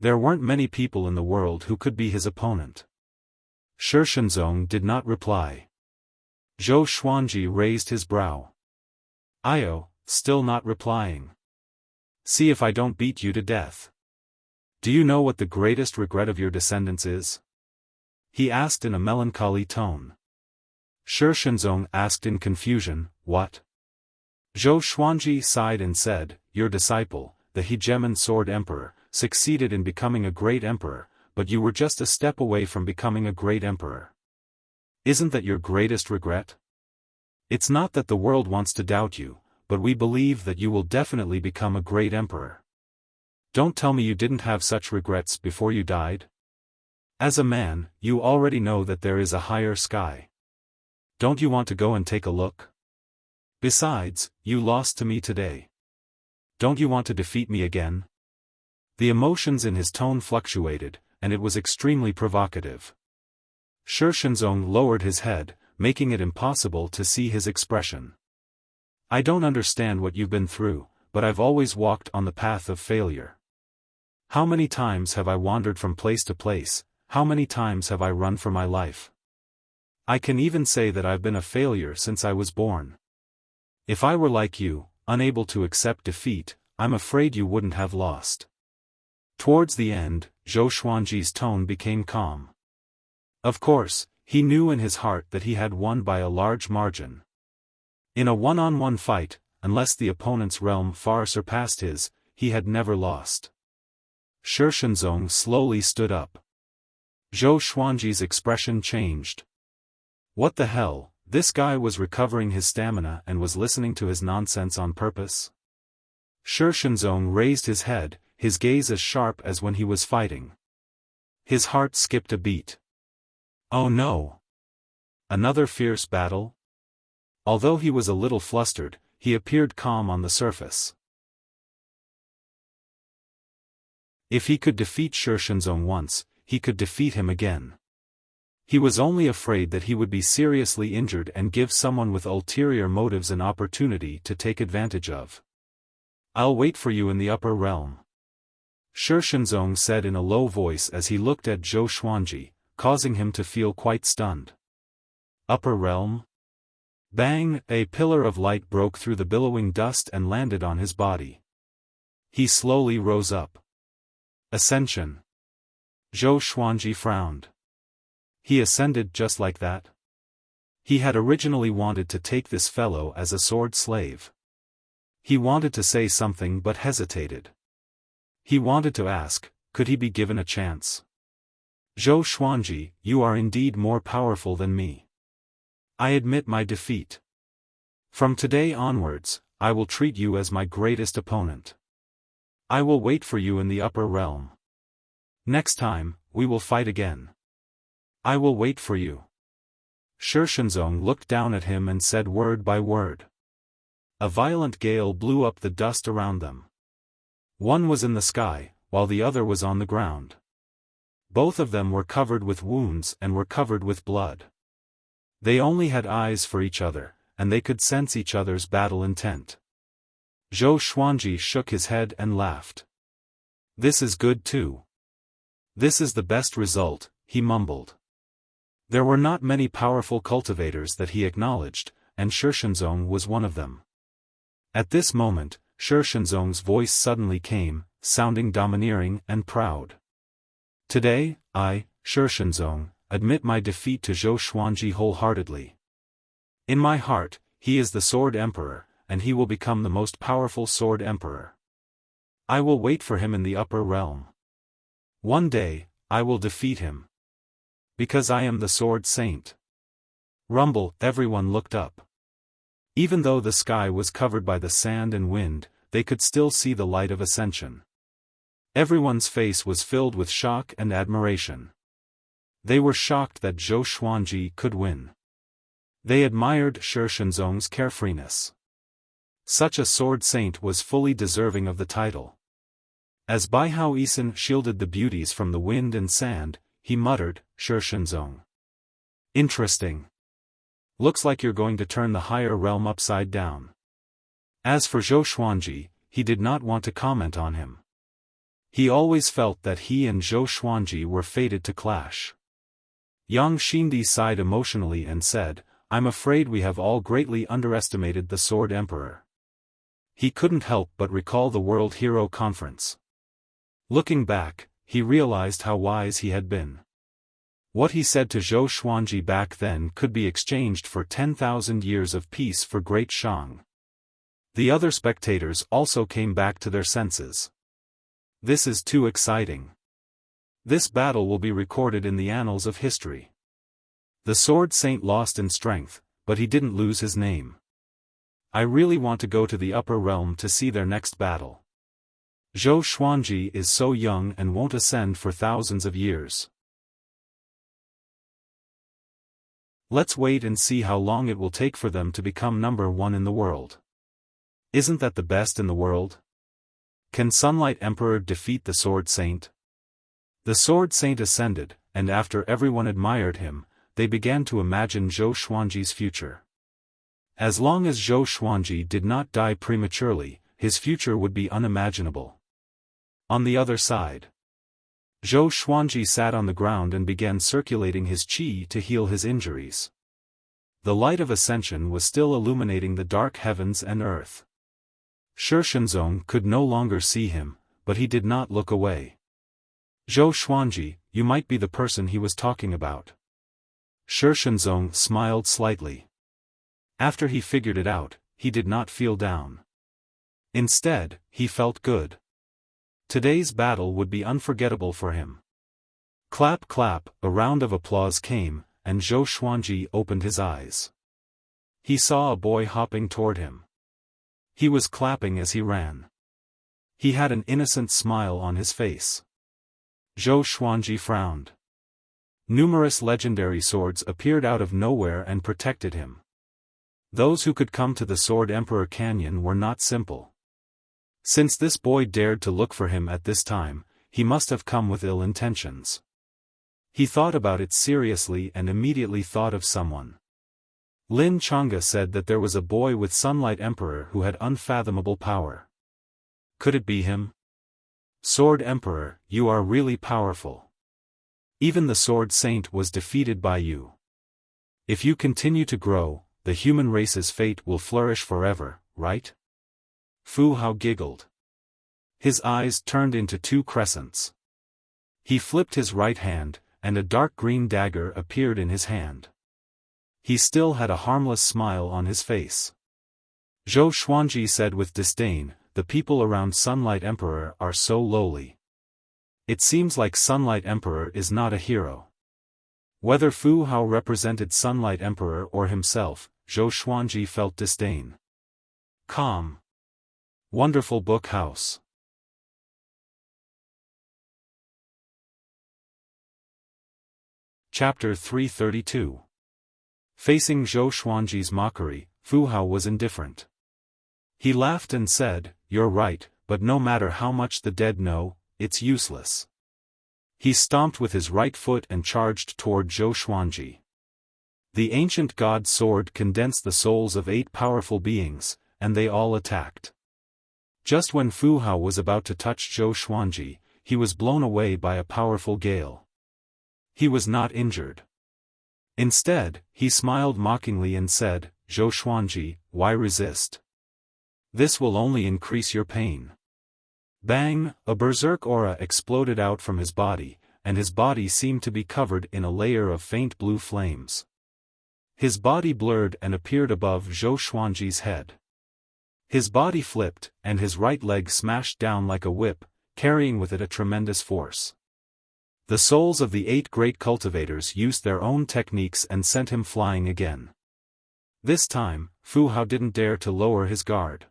There weren't many people in the world who could be his opponent. Shi Shenzong did not reply. Zhou Xuanji raised his brow. Io, still not replying. See if I don't beat you to death. Do you know what the greatest regret of your descendants is? He asked in a melancholy tone. Shi Shenzong asked in confusion, what? Zhou Xuanji sighed and said, your disciple, the hegemon sword emperor, succeeded in becoming a great emperor, but you were just a step away from becoming a great emperor. Isn't that your greatest regret? It's not that the world wants to doubt you, but we believe that you will definitely become a great emperor. Don't tell me you didn't have such regrets before you died? As a man, you already know that there is a higher sky. Don't you want to go and take a look? Besides, you lost to me today. Don't you want to defeat me again? The emotions in his tone fluctuated, and it was extremely provocative. Shi Shenzong lowered his head, making it impossible to see his expression. I don't understand what you've been through, but I've always walked on the path of failure. How many times have I wandered from place to place, how many times have I run for my life? I can even say that I've been a failure since I was born. If I were like you, unable to accept defeat, I'm afraid you wouldn't have lost. Towards the end, Zhou Xuanji's tone became calm. Of course, he knew in his heart that he had won by a large margin. In a one-on-one fight, unless the opponent's realm far surpassed his, he had never lost. Shi Shenzong slowly stood up. Zhou Xuanji's expression changed. What the hell, this guy was recovering his stamina and was listening to his nonsense on purpose? Shi Shenzong raised his head, his gaze as sharp as when he was fighting. His heart skipped a beat. Oh no! Another fierce battle? Although he was a little flustered, he appeared calm on the surface. If he could defeat Shi Shenzong once, he could defeat him again. He was only afraid that he would be seriously injured and give someone with ulterior motives an opportunity to take advantage of. I'll wait for you in the upper realm. Shi Shenzong said in a low voice as he looked at Zhou Xuanji, causing him to feel quite stunned. Upper realm? Bang! A pillar of light broke through the billowing dust and landed on his body. He slowly rose up. Ascension. Zhou Xuanji frowned. He ascended just like that? He had originally wanted to take this fellow as a sword slave. He wanted to say something but hesitated. He wanted to ask, could he be given a chance? Zhou Xuanji, you are indeed more powerful than me. I admit my defeat. From today onwards, I will treat you as my greatest opponent. I will wait for you in the upper realm. Next time, we will fight again. I will wait for you. Shi Shenzong looked down at him and said word by word. A violent gale blew up the dust around them. One was in the sky, while the other was on the ground. Both of them were covered with wounds and were covered with blood. They only had eyes for each other, and they could sense each other's battle intent. Zhou Xuanji shook his head and laughed. This is good too. This is the best result, he mumbled. There were not many powerful cultivators that he acknowledged, and Shi Shenzong was one of them. At this moment, Shi Shenzong's voice suddenly came, sounding domineering and proud. Today, I, Shi Shenzong, admit my defeat to Zhou Xuanji wholeheartedly. In my heart, he is the Sword Emperor, and he will become the most powerful Sword Emperor. I will wait for him in the upper realm. One day, I will defeat him. Because I am the Sword Saint. Rumble, everyone looked up. Even though the sky was covered by the sand and wind, they could still see the light of ascension. Everyone's face was filled with shock and admiration. They were shocked that Zhou Xuanji could win. They admired Shi Shenzong's carefreeness. Such a sword saint was fully deserving of the title. As Bai Hao Isin shielded the beauties from the wind and sand, he muttered, Shi Shenzong. Interesting. Looks like you're going to turn the higher realm upside down. As for Zhou Xuanji, he did not want to comment on him. He always felt that he and Zhou Xuanji were fated to clash. Yang Xindi sighed emotionally and said, I'm afraid we have all greatly underestimated the Sword Emperor. He couldn't help but recall the World Hero Conference. Looking back, he realized how wise he had been. What he said to Zhou Xuanji back then could be exchanged for 10,000 years of peace for Great Shang. The other spectators also came back to their senses. This is too exciting. This battle will be recorded in the annals of history. The Sword Saint lost in strength, but he didn't lose his name. I really want to go to the upper realm to see their next battle. Zhou Xuanji is so young and won't ascend for thousands of years. Let's wait and see how long it will take for them to become number one in the world. Isn't that the best in the world? Can Sunlight Emperor defeat the Sword Saint? The Sword Saint ascended, and after everyone admired him, they began to imagine Zhou Xuanji's future. As long as Zhou Xuanji did not die prematurely, his future would be unimaginable. On the other side, Zhou Xuanji sat on the ground and began circulating his qi to heal his injuries. The light of ascension was still illuminating the dark heavens and earth. Shi Shenzong could no longer see him, but he did not look away. Zhou Xuanji, you might be the person he was talking about. Shi Shenzong smiled slightly. After he figured it out, he did not feel down. Instead, he felt good. Today's battle would be unforgettable for him. Clap clap, a round of applause came, and Zhou Xuanji opened his eyes. He saw a boy hopping toward him. He was clapping as he ran. He had an innocent smile on his face. Zhou Xuanji frowned. Numerous legendary swords appeared out of nowhere and protected him. Those who could come to the Sword Emperor Canyon were not simple. Since this boy dared to look for him at this time, he must have come with ill intentions. He thought about it seriously and immediately thought of someone. Lin Chang'e said that there was a boy with Sunlight Emperor who had unfathomable power. Could it be him? Sword Emperor, you are really powerful. Even the Sword Saint was defeated by you. If you continue to grow, the human race's fate will flourish forever, right? Fu Hao giggled. His eyes turned into two crescents. He flipped his right hand, and a dark green dagger appeared in his hand. He still had a harmless smile on his face. Zhou Xuanji said with disdain, the people around Sunlight Emperor are so lowly. It seems like Sunlight Emperor is not a hero. Whether Fu Hao represented Sunlight Emperor or himself, Zhou Xuanji felt disdain. Calm. Wonderful book house. Chapter 332. Facing Zhou Xuanji's mockery, Fu Hao was indifferent. He laughed and said, "You're right, but no matter how much the dead know, it's useless." He stomped with his right foot and charged toward Zhou Xuanji. The ancient god sword condensed the souls of 8 powerful beings, and they all attacked. Just when Fu Hao was about to touch Zhou Xuanji, he was blown away by a powerful gale. He was not injured. Instead, he smiled mockingly and said, "Zhou Xuanji, why resist? This will only increase your pain. Bang! A berserk aura exploded out from his body, and his body seemed to be covered in a layer of faint blue flames. His body blurred and appeared above Zhou Xuanji's head. His body flipped, and his right leg smashed down like a whip, carrying with it a tremendous force. The souls of the 8 great cultivators used their own techniques and sent him flying again. This time, Fu Hao didn't dare to lower his guard.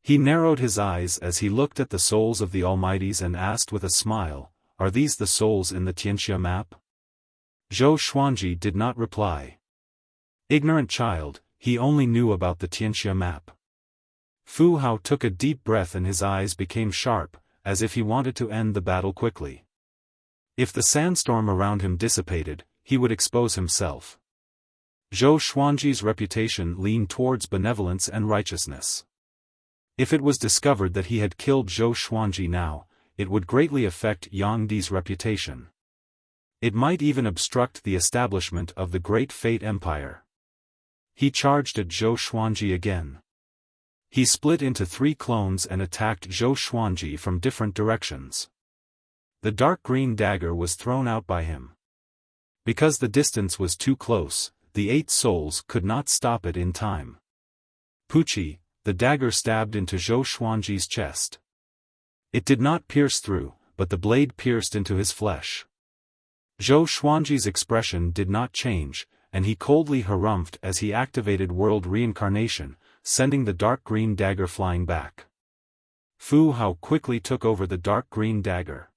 He narrowed his eyes as he looked at the souls of the Almighties and asked with a smile, "Are these the souls in the Tianxia map?" Zhou Xuanji did not reply. Ignorant child, he only knew about the Tianxia map. Fu Hao took a deep breath and his eyes became sharp, as if he wanted to end the battle quickly. If the sandstorm around him dissipated, he would expose himself. Zhou Xuanji's reputation leaned towards benevolence and righteousness. If it was discovered that he had killed Zhou Xuanji now, it would greatly affect Yang Di's reputation. It might even obstruct the establishment of the Great Fate Empire. He charged at Zhou Xuanji again. He split into 3 clones and attacked Zhou Xuanji from different directions. The dark green dagger was thrown out by him. Because the distance was too close, the 8 souls could not stop it in time. Pucci, the dagger stabbed into Zhou Xuanji's chest. It did not pierce through, but the blade pierced into his flesh. Zhou Xuanji's expression did not change, and he coldly harumphed as he activated world reincarnation, sending the dark green dagger flying back. Fu Hao quickly took over the dark green dagger.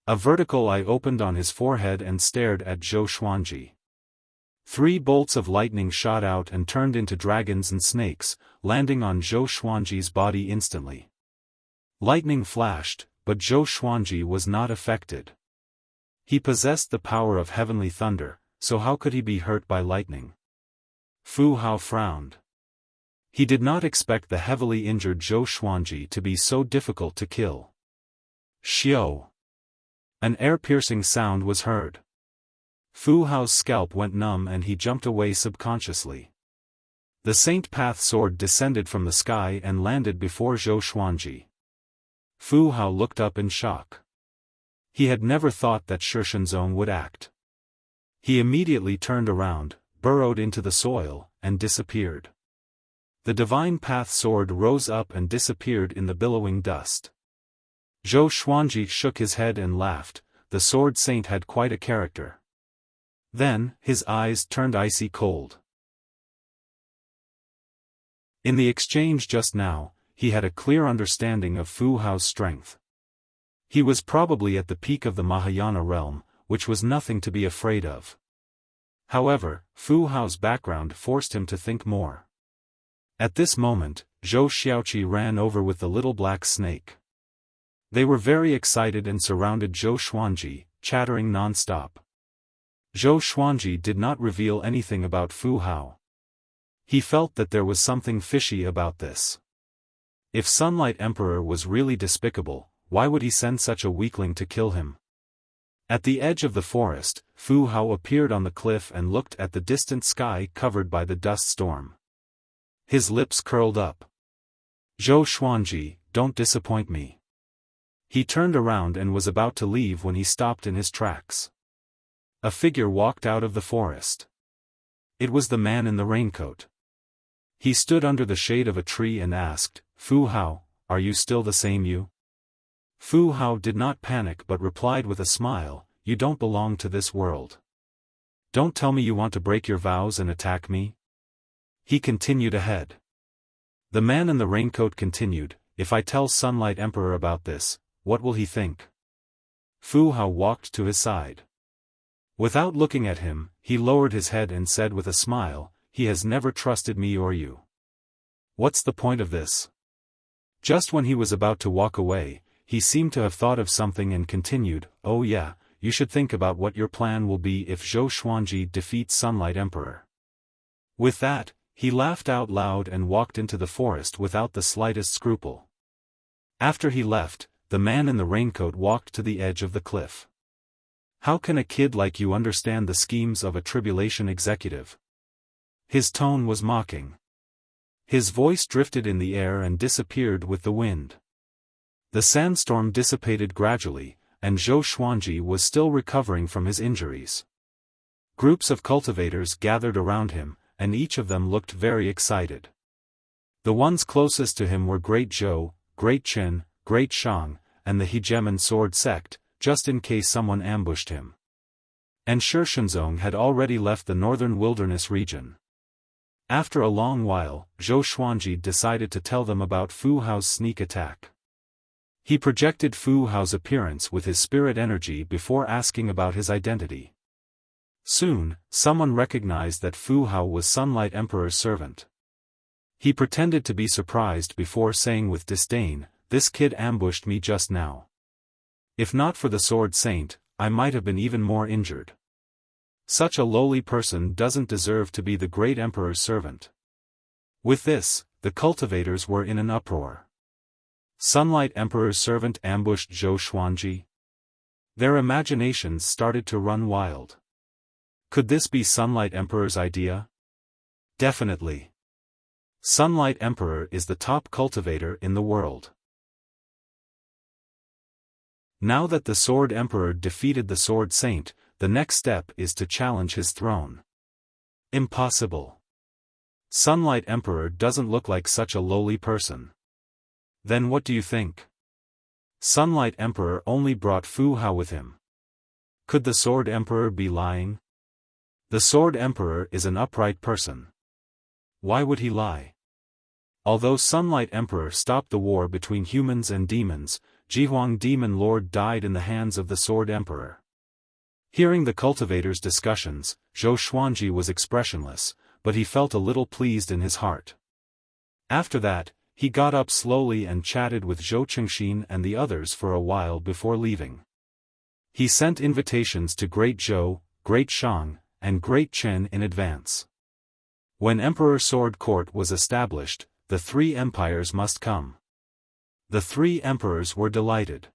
A vertical eye opened on his forehead and stared at Zhou Xuanji. 3 bolts of lightning shot out and turned into dragons and snakes, landing on Zhou Xuanji's body instantly. Lightning flashed, but Zhou Xuanji was not affected. He possessed the power of heavenly thunder, so how could he be hurt by lightning? Fu Hao frowned. He did not expect the heavily injured Zhou Xuanji to be so difficult to kill. Xiao! An air-piercing sound was heard. Fu Hao's scalp went numb and he jumped away subconsciously. The Saint Path sword descended from the sky and landed before Zhou Xuanji. Fu Hao looked up in shock. He had never thought that Shishenzong would act. He immediately turned around, burrowed into the soil, and disappeared. The Divine Path sword rose up and disappeared in the billowing dust. Zhou Xuanji shook his head and laughed. The sword saint had quite a character. Then, his eyes turned icy cold. In the exchange just now, he had a clear understanding of Fu Hao's strength. He was probably at the peak of the Mahayana realm, which was nothing to be afraid of. However, Fu Hao's background forced him to think more. At this moment, Zhou Xiaoqi ran over with the little black snake. They were very excited and surrounded Zhou Xuanji, chattering non-stop. Zhou Xuanji did not reveal anything about Fu Hao. He felt that there was something fishy about this. If Sunlight Emperor was really despicable, why would he send such a weakling to kill him? At the edge of the forest, Fu Hao appeared on the cliff and looked at the distant sky covered by the dust storm. His lips curled up. Zhou Xuanji, don't disappoint me. He turned around and was about to leave when he stopped in his tracks. A figure walked out of the forest. It was the man in the raincoat. He stood under the shade of a tree and asked, "Fu Hao, are you still the same you?" Fu Hao did not panic but replied with a smile, "You don't belong to this world. Don't tell me you want to break your vows and attack me." He continued ahead. The man in the raincoat continued, "If I tell Sunlight Emperor about this, what will he think?" Fu Hao walked to his side. Without looking at him, he lowered his head and said with a smile, "He has never trusted me or you. What's the point of this?" Just when he was about to walk away, he seemed to have thought of something and continued, "Oh yeah, you should think about what your plan will be if Zhou Xuanji defeats Sunlight Emperor." With that, he laughed out loud and walked into the forest without the slightest scruple. After he left, the man in the raincoat walked to the edge of the cliff. "How can a kid like you understand the schemes of a tribulation executive?" His tone was mocking. His voice drifted in the air and disappeared with the wind. The sandstorm dissipated gradually, and Zhou Xuanji was still recovering from his injuries. Groups of cultivators gathered around him, and each of them looked very excited. The ones closest to him were Great Zhou, Great Chen, Great Shang, and the Hegemon sword sect, just in case someone ambushed him. And Shishenzong had already left the northern wilderness region. After a long while, Zhou Xuanji decided to tell them about Fu Hao's sneak attack. He projected Fu Hao's appearance with his spirit energy before asking about his identity. Soon, someone recognized that Fu Hao was Sunlight Emperor's servant. He pretended to be surprised before saying with disdain, "This kid ambushed me just now. If not for the Sword Saint, I might have been even more injured. Such a lowly person doesn't deserve to be the great emperor's servant." With this, the cultivators were in an uproar. Sunlight Emperor's servant ambushed Zhou Xuanji? Their imaginations started to run wild. Could this be Sunlight Emperor's idea? Definitely. Sunlight Emperor is the top cultivator in the world. Now that the Sword Emperor defeated the Sword Saint, the next step is to challenge his throne. Impossible. Sunlight Emperor doesn't look like such a lowly person. Then what do you think? Sunlight Emperor only brought Fu Hao with him. Could the Sword Emperor be lying? The Sword Emperor is an upright person. Why would he lie? Although Sunlight Emperor stopped the war between humans and demons, Jihuang Demon Lord died in the hands of the Sword Emperor. Hearing the cultivators' discussions, Zhou Xuanji was expressionless, but he felt a little pleased in his heart. After that, he got up slowly and chatted with Zhou Chengxin and the others for a while before leaving. He sent invitations to Great Zhou, Great Shang, and Great Chen in advance. When Emperor Sword Court was established, the three empires must come. The three emperors were delighted.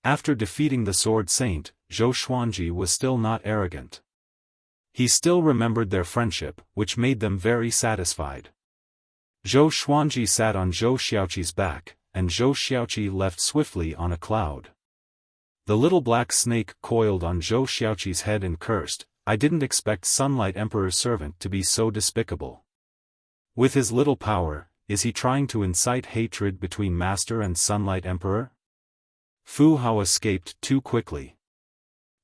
After defeating the Sword Saint, Zhou Xuanji was still not arrogant. He still remembered their friendship, which made them very satisfied. Zhou Xuanji sat on Zhou Xiaoqi's back, and Zhou Xiaoqi left swiftly on a cloud. The little black snake coiled on Zhou Xiaoqi's head and cursed, "I didn't expect Sunlight Emperor's servant to be so despicable. With his little power, is he trying to incite hatred between Master and Sunlight Emperor?" Fu Hao escaped too quickly.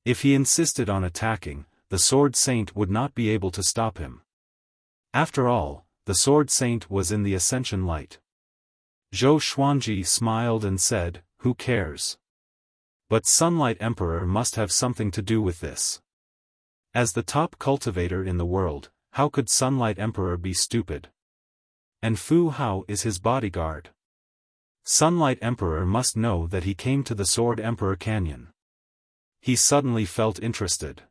If he insisted on attacking, the Sword Saint would not be able to stop him. After all, the Sword Saint was in the Ascension Light. Zhou Xuanji smiled and said, "Who cares? But Sunlight Emperor must have something to do with this. As the top cultivator in the world, how could Sunlight Emperor be stupid? And Fu Hao is his bodyguard. Sunlight Emperor must know that he came to the Sword Emperor Canyon." He suddenly felt interested.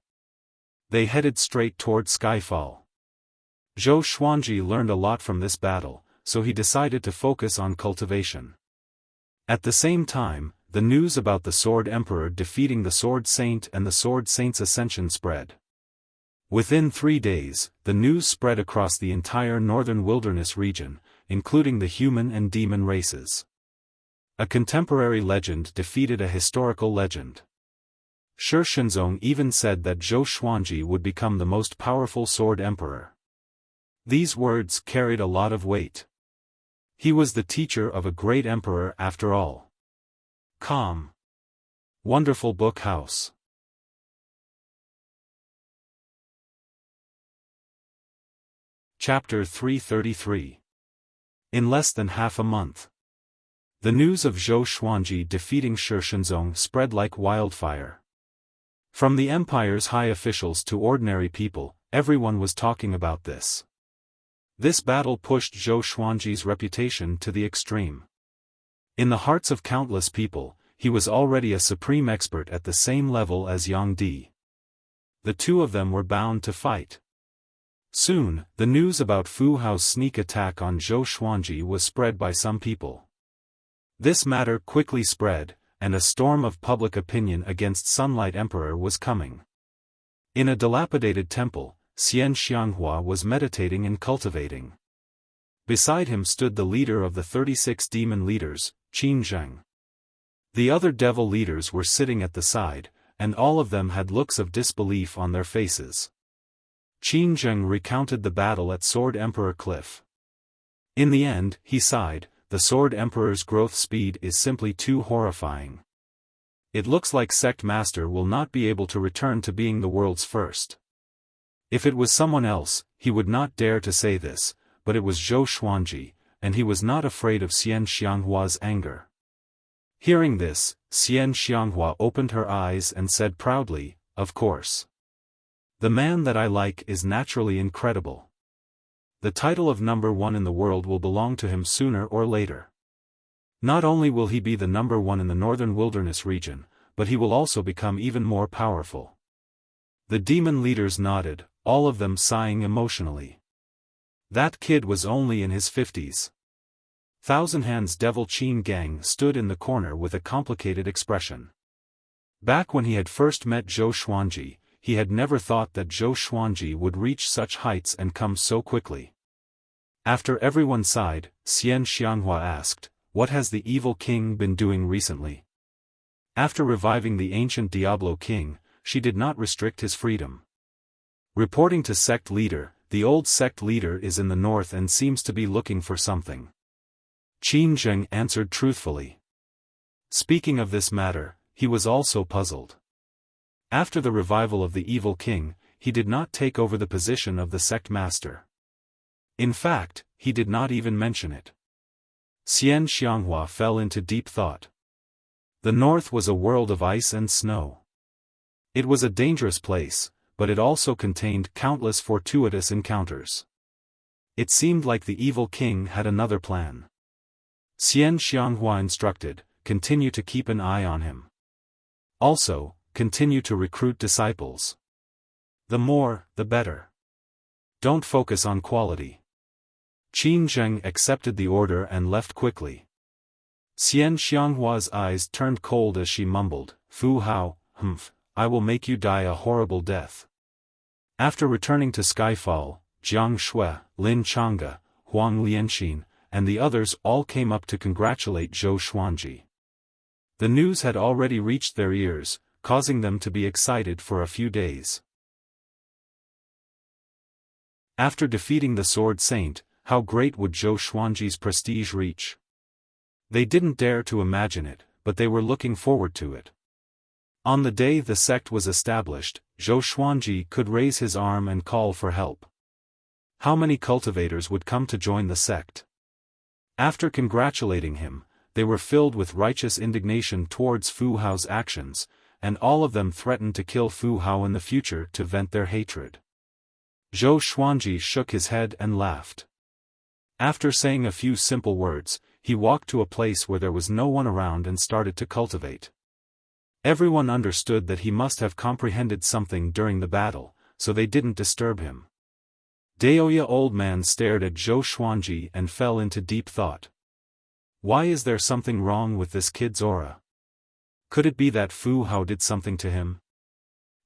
They headed straight toward Skyfall. Zhou Xuanji learned a lot from this battle, so he decided to focus on cultivation. At the same time, the news about the Sword Emperor defeating the Sword Saint and the Sword Saint's ascension spread. Within 3 days, the news spread across the entire northern wilderness region, including the human and demon races. A contemporary legend defeated a historical legend. Shishenzong even said that Zhou Xuanji would become the most powerful Sword Emperor. These words carried a lot of weight. He was the teacher of a great emperor after all. Calm. Wonderful Book House. Chapter 333. In less than half a month. The news of Zhou Xuanji defeating Shishenzong spread like wildfire. From the empire's high officials to ordinary people, everyone was talking about this. This battle pushed Zhou Xuanji's reputation to the extreme. In the hearts of countless people, he was already a supreme expert at the same level as Yang Di. The two of them were bound to fight. Soon, the news about Fu Hao's sneak attack on Zhou Xuanji was spread by some people. This matter quickly spread, and a storm of public opinion against Sunlight Emperor was coming. In a dilapidated temple, Xian Xianghua was meditating and cultivating. Beside him stood the leader of the 36 demon leaders, Qin Zheng. The other devil leaders were sitting at the side, and all of them had looks of disbelief on their faces. Qin Zheng recounted the battle at Sword Emperor Cliff. In the end, he sighed, the Sword Emperor's growth speed is simply too horrifying. It looks like Sect Master will not be able to return to being the world's first. If it was someone else, he would not dare to say this, but it was Zhou Xuanji, and he was not afraid of Xian Xianghua's anger. Hearing this, Xian Xianghua opened her eyes and said proudly, "Of course. The man that I like is naturally incredible. The title of number one in the world will belong to him sooner or later. Not only will he be the number one in the northern wilderness region, but he will also become even more powerful." The demon leaders nodded, all of them sighing emotionally. That kid was only in his 50s. Thousand Hands Devil Qin Gang stood in the corner with a complicated expression. Back when he had first met Zhou Xuanji, he had never thought that Zhou Xuanji would reach such heights and come so quickly. After everyone sighed, Xian Xianghua asked, "What has the evil king been doing recently?" After reviving the ancient Diablo king, she did not restrict his freedom. Reporting to sect leader, the old sect leader is in the north and seems to be looking for something. Qin Zheng answered truthfully. Speaking of this matter, he was also puzzled. After the revival of the evil king, he did not take over the position of the sect master. In fact, he did not even mention it. Xian Xianghua fell into deep thought. The north was a world of ice and snow. It was a dangerous place, but it also contained countless fortuitous encounters. It seemed like the evil king had another plan. Xian Xianghua instructed, "Continue to keep an eye on him. Also, continue to recruit disciples. The more, the better. Don't focus on quality." Qin Zheng accepted the order and left quickly. Xian Xianghua's eyes turned cold as she mumbled, "Fu Hao, I will make you die a horrible death." After returning to Skyfall, Jiang Shui, Lin Changge, Huang Lianxin, and the others all came up to congratulate Zhou Xuanji. The news had already reached their ears, causing them to be excited for a few days. After defeating the Sword Saint, how great would Zhou Xuanji's prestige reach? They didn't dare to imagine it, but they were looking forward to it. On the day the sect was established, Zhou Xuanji could raise his arm and call for help. How many cultivators would come to join the sect? After congratulating him, they were filled with righteous indignation towards Fu Hao's actions, and all of them threatened to kill Fu Hao in the future to vent their hatred. Zhou Xuanji shook his head and laughed. After saying a few simple words, he walked to a place where there was no one around and started to cultivate. Everyone understood that he must have comprehended something during the battle, so they didn't disturb him. Daoya old man stared at Zhou Xuanji and fell into deep thought. Why is there something wrong with this kid's aura? Could it be that Fu Hao did something to him?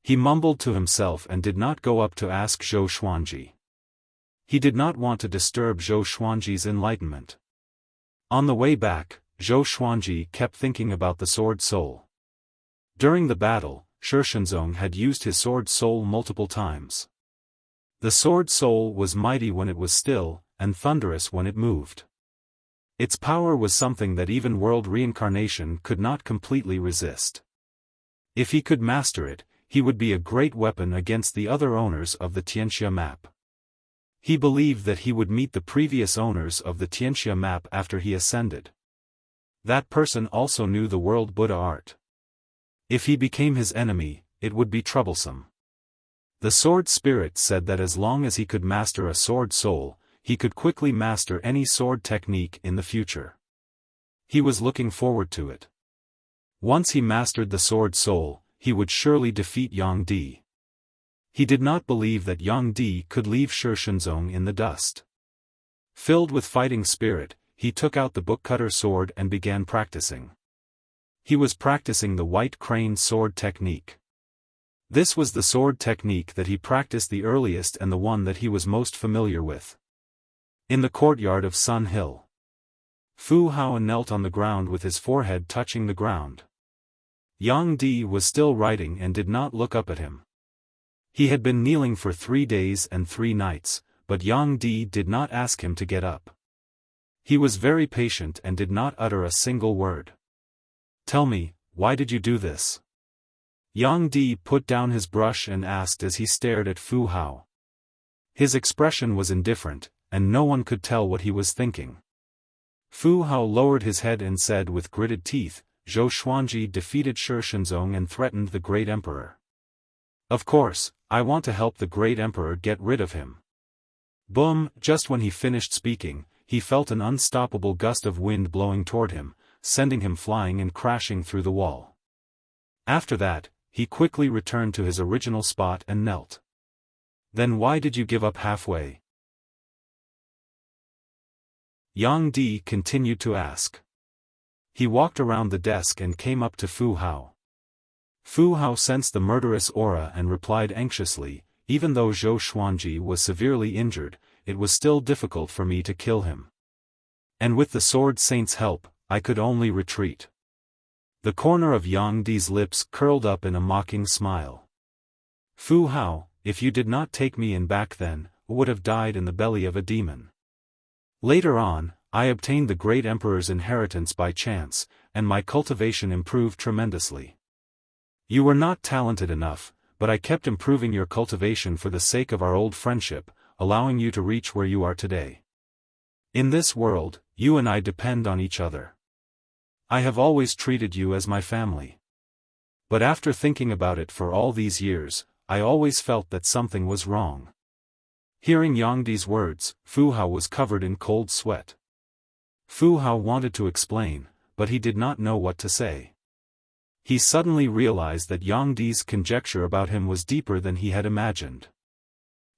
He mumbled to himself and did not go up to ask Zhou Xuanji. He did not want to disturb Zhou Xuanji's enlightenment. On the way back, Zhou Xuanji kept thinking about the Sword Soul. During the battle, Shishenzong had used his Sword Soul multiple times. The Sword Soul was mighty when it was still, and thunderous when it moved. Its power was something that even world reincarnation could not completely resist. If he could master it, he would be a great weapon against the other owners of the Tianxia map. He believed that he would meet the previous owners of the Tianxia map after he ascended. That person also knew the world Buddha art. If he became his enemy, it would be troublesome. The Sword Spirit said that as long as he could master a Sword Soul, he could quickly master any sword technique in the future. He was looking forward to it. Once he mastered the Sword Soul, he would surely defeat Yang Di. He did not believe that Yang Di could leave Shishenzong in the dust. Filled with fighting spirit, he took out the bookcutter sword and began practicing. He was practicing the White Crane sword technique. This was the sword technique that he practiced the earliest and the one that he was most familiar with. In the courtyard of Sun Hill. Fu Hao knelt on the ground with his forehead touching the ground. Yang Di was still writing and did not look up at him. He had been kneeling for 3 days and 3 nights, but Yang Di did not ask him to get up. He was very patient and did not utter a single word. "Tell me, why did you do this?" Yang Di put down his brush and asked as he stared at Fu Hao. His expression was indifferent, and no one could tell what he was thinking. Fu Hao lowered his head and said with gritted teeth, "Zhou Xuanji defeated Shi Shenzong and threatened the great emperor. Of course, I want to help the great emperor get rid of him." Boom! Just when he finished speaking, he felt an unstoppable gust of wind blowing toward him, sending him flying and crashing through the wall. After that, he quickly returned to his original spot and knelt. "Then why did you give up halfway?" Yang Di continued to ask. He walked around the desk and came up to Fu Hao. Fu Hao sensed the murderous aura and replied anxiously, "Even though Zhou Xuanji was severely injured, it was still difficult for me to kill him. And with the Sword Saint's help, I could only retreat." The corner of Yang Di's lips curled up in a mocking smile. "Fu Hao, if you did not take me in back then, I would have died in the belly of a demon. Later on, I obtained the great emperor's inheritance by chance, and my cultivation improved tremendously. You were not talented enough, but I kept improving your cultivation for the sake of our old friendship, allowing you to reach where you are today. In this world, you and I depend on each other. I have always treated you as my family. But after thinking about it for all these years, I always felt that something was wrong." Hearing Yang Di's words, Fu Hao was covered in cold sweat. Fu Hao wanted to explain, but he did not know what to say. He suddenly realized that Yang Di's conjecture about him was deeper than he had imagined.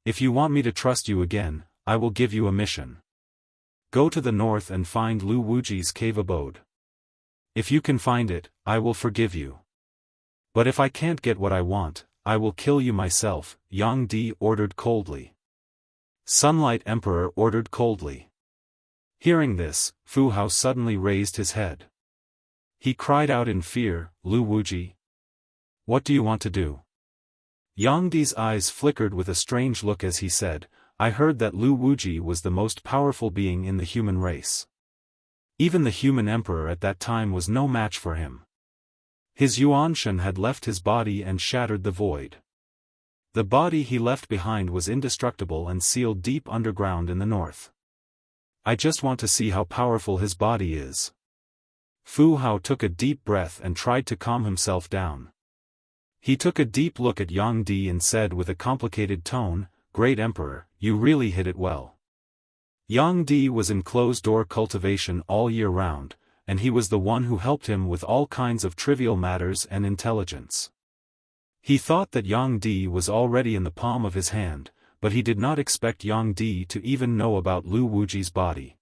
"If you want me to trust you again, I will give you a mission. Go to the north and find Lu Wuji's cave abode. If you can find it, I will forgive you. But if I can't get what I want, I will kill you myself," Yang Di ordered coldly. Sunlight Emperor ordered coldly. Hearing this, Fu Hao suddenly raised his head. He cried out in fear, "Lu Wuji? What do you want to do?" Yang Di's eyes flickered with a strange look as he said, "I heard that Lu Wuji was the most powerful being in the human race. Even the human emperor at that time was no match for him. His Yuanshan had left his body and shattered the void. The body he left behind was indestructible and sealed deep underground in the north. I just want to see how powerful his body is." Fu Hao took a deep breath and tried to calm himself down. He took a deep look at Yang Di and said with a complicated tone, "Great Emperor, you really hit it well." Yang Di was in closed-door cultivation all year round, and he was the one who helped him with all kinds of trivial matters and intelligence. He thought that Yang Di was already in the palm of his hand, but he did not expect Yang Di to even know about Lu Wuji's body.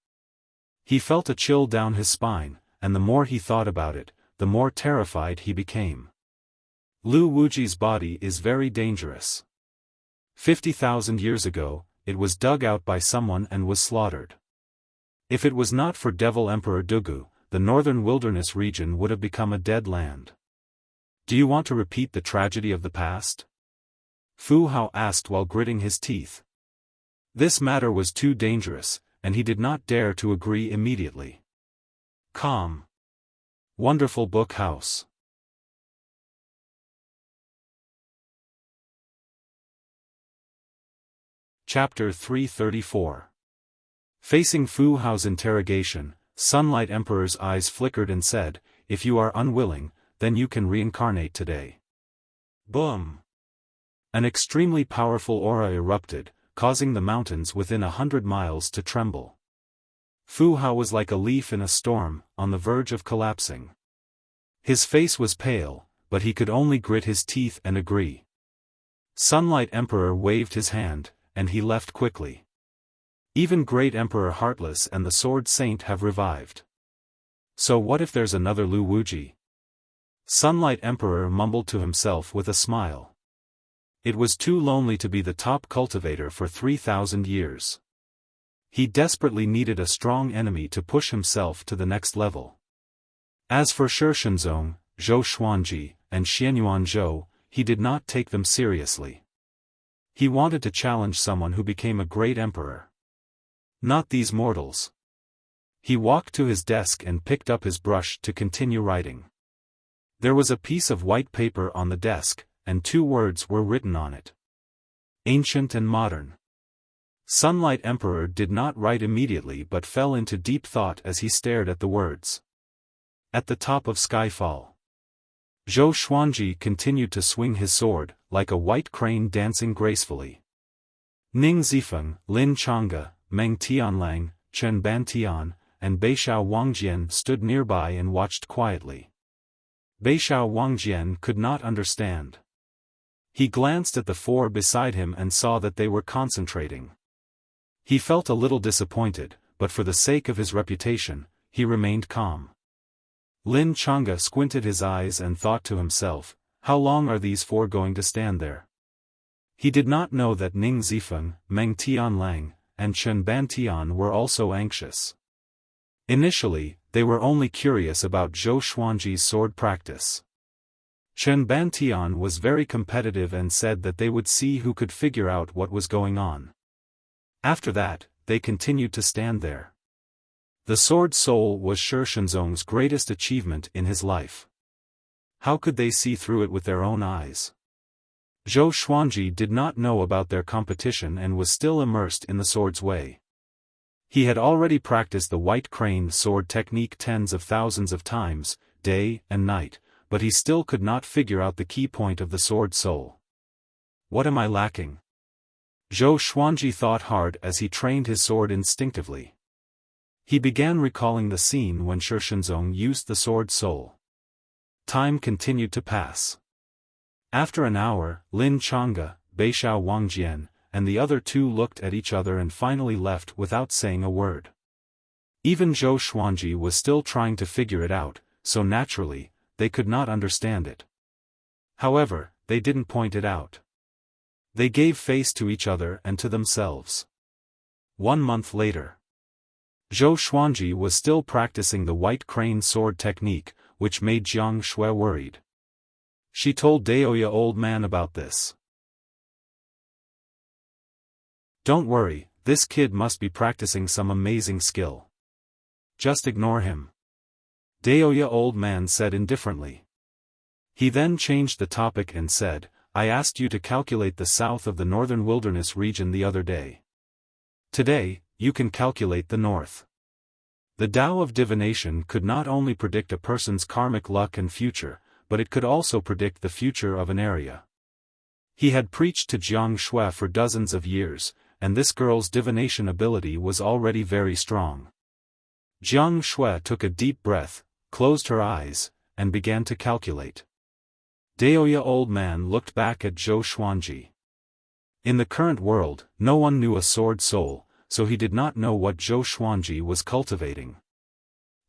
He felt a chill down his spine, and the more he thought about it, the more terrified he became. Lu Wuji's body is very dangerous. 50,000 years ago, it was dug out by someone and was slaughtered. If it was not for Devil Emperor Dugu, the northern wilderness region would have become a dead land. Do you want to repeat the tragedy of the past? Fu Hao asked while gritting his teeth. This matter was too dangerous, and he did not dare to agree immediately. Calm. Wonderful Book House. Chapter 334. Facing Fu Hao's interrogation, Sunlight Emperor's eyes flickered and said, "If you are unwilling, then you can reincarnate today." Boom! An extremely powerful aura erupted, causing the mountains within 100 miles to tremble. Fu Hao was like a leaf in a storm, on the verge of collapsing. His face was pale, but he could only grit his teeth and agree. Sunlight Emperor waved his hand, and he left quickly. Even Great Emperor Heartless and the Sword Saint have revived. So what if there's another Lu Wuji? Sunlight Emperor mumbled to himself with a smile. It was too lonely to be the top cultivator for 3,000 years. He desperately needed a strong enemy to push himself to the next level. As for Shi Shenzong, Zhou Xuanji, and Xianyuan Zhou, he did not take them seriously. He wanted to challenge someone who became a great emperor. Not these mortals. He walked to his desk and picked up his brush to continue writing. There was a piece of white paper on the desk, and 2 words were written on it. Ancient and modern. Sunlight Emperor did not write immediately but fell into deep thought as he stared at the words. At the top of Skyfall. Zhou Xuanji continued to swing his sword, like a white crane dancing gracefully. Ning Zifeng, Lin Changge, Meng Tianlang, Chen Bantian, and Beixiao Wangjian stood nearby and watched quietly. Beixiao Wangjian could not understand. He glanced at the 4 beside him and saw that they were concentrating. He felt a little disappointed, but for the sake of his reputation, he remained calm. Lin Changge squinted his eyes and thought to himself, how long are these 4 going to stand there? He did not know that Ning Zifeng, Meng Tianlang, and Chen Bantian were also anxious. Initially, they were only curious about Zhou Xuanji's sword practice. Chen Bantian was very competitive and said that they would see who could figure out what was going on. After that, they continued to stand there. The sword soul was Shi Shenzong's greatest achievement in his life. How could they see through it with their own eyes? Zhou Xuanji did not know about their competition and was still immersed in the sword's way. He had already practiced the white crane sword technique tens of thousands of times, day and night, but he still could not figure out the key point of the sword soul. What am I lacking? Zhou Xuanji thought hard as he trained his sword instinctively. He began recalling the scene when Shi Shenzong used the sword soul. Time continued to pass. After an hour, Lin Changge, Beixiao Wangjian, and the other 2 looked at each other and finally left without saying a word. Even Zhou Xuanji was still trying to figure it out, so naturally, they could not understand it. However, they didn't point it out. They gave face to each other and to themselves. 1 month later. Zhou Xuanji was still practicing the white crane sword technique, which made Jiang Shui worried. She told Daoya old man about this. Don't worry, this kid must be practicing some amazing skill. Just ignore him. Daoya old man said indifferently. He then changed the topic and said, I asked you to calculate the south of the northern wilderness region the other day. Today, you can calculate the north. The Tao of divination could not only predict a person's karmic luck and future, but it could also predict the future of an area. He had preached to Jiang Shui for dozens of years, and this girl's divination ability was already very strong. Jiang Shui took a deep breath, closed her eyes, and began to calculate. Daoya old man looked back at Zhou Xuanji. In the current world, no one knew a sword soul, so he did not know what Zhou Xuanji was cultivating.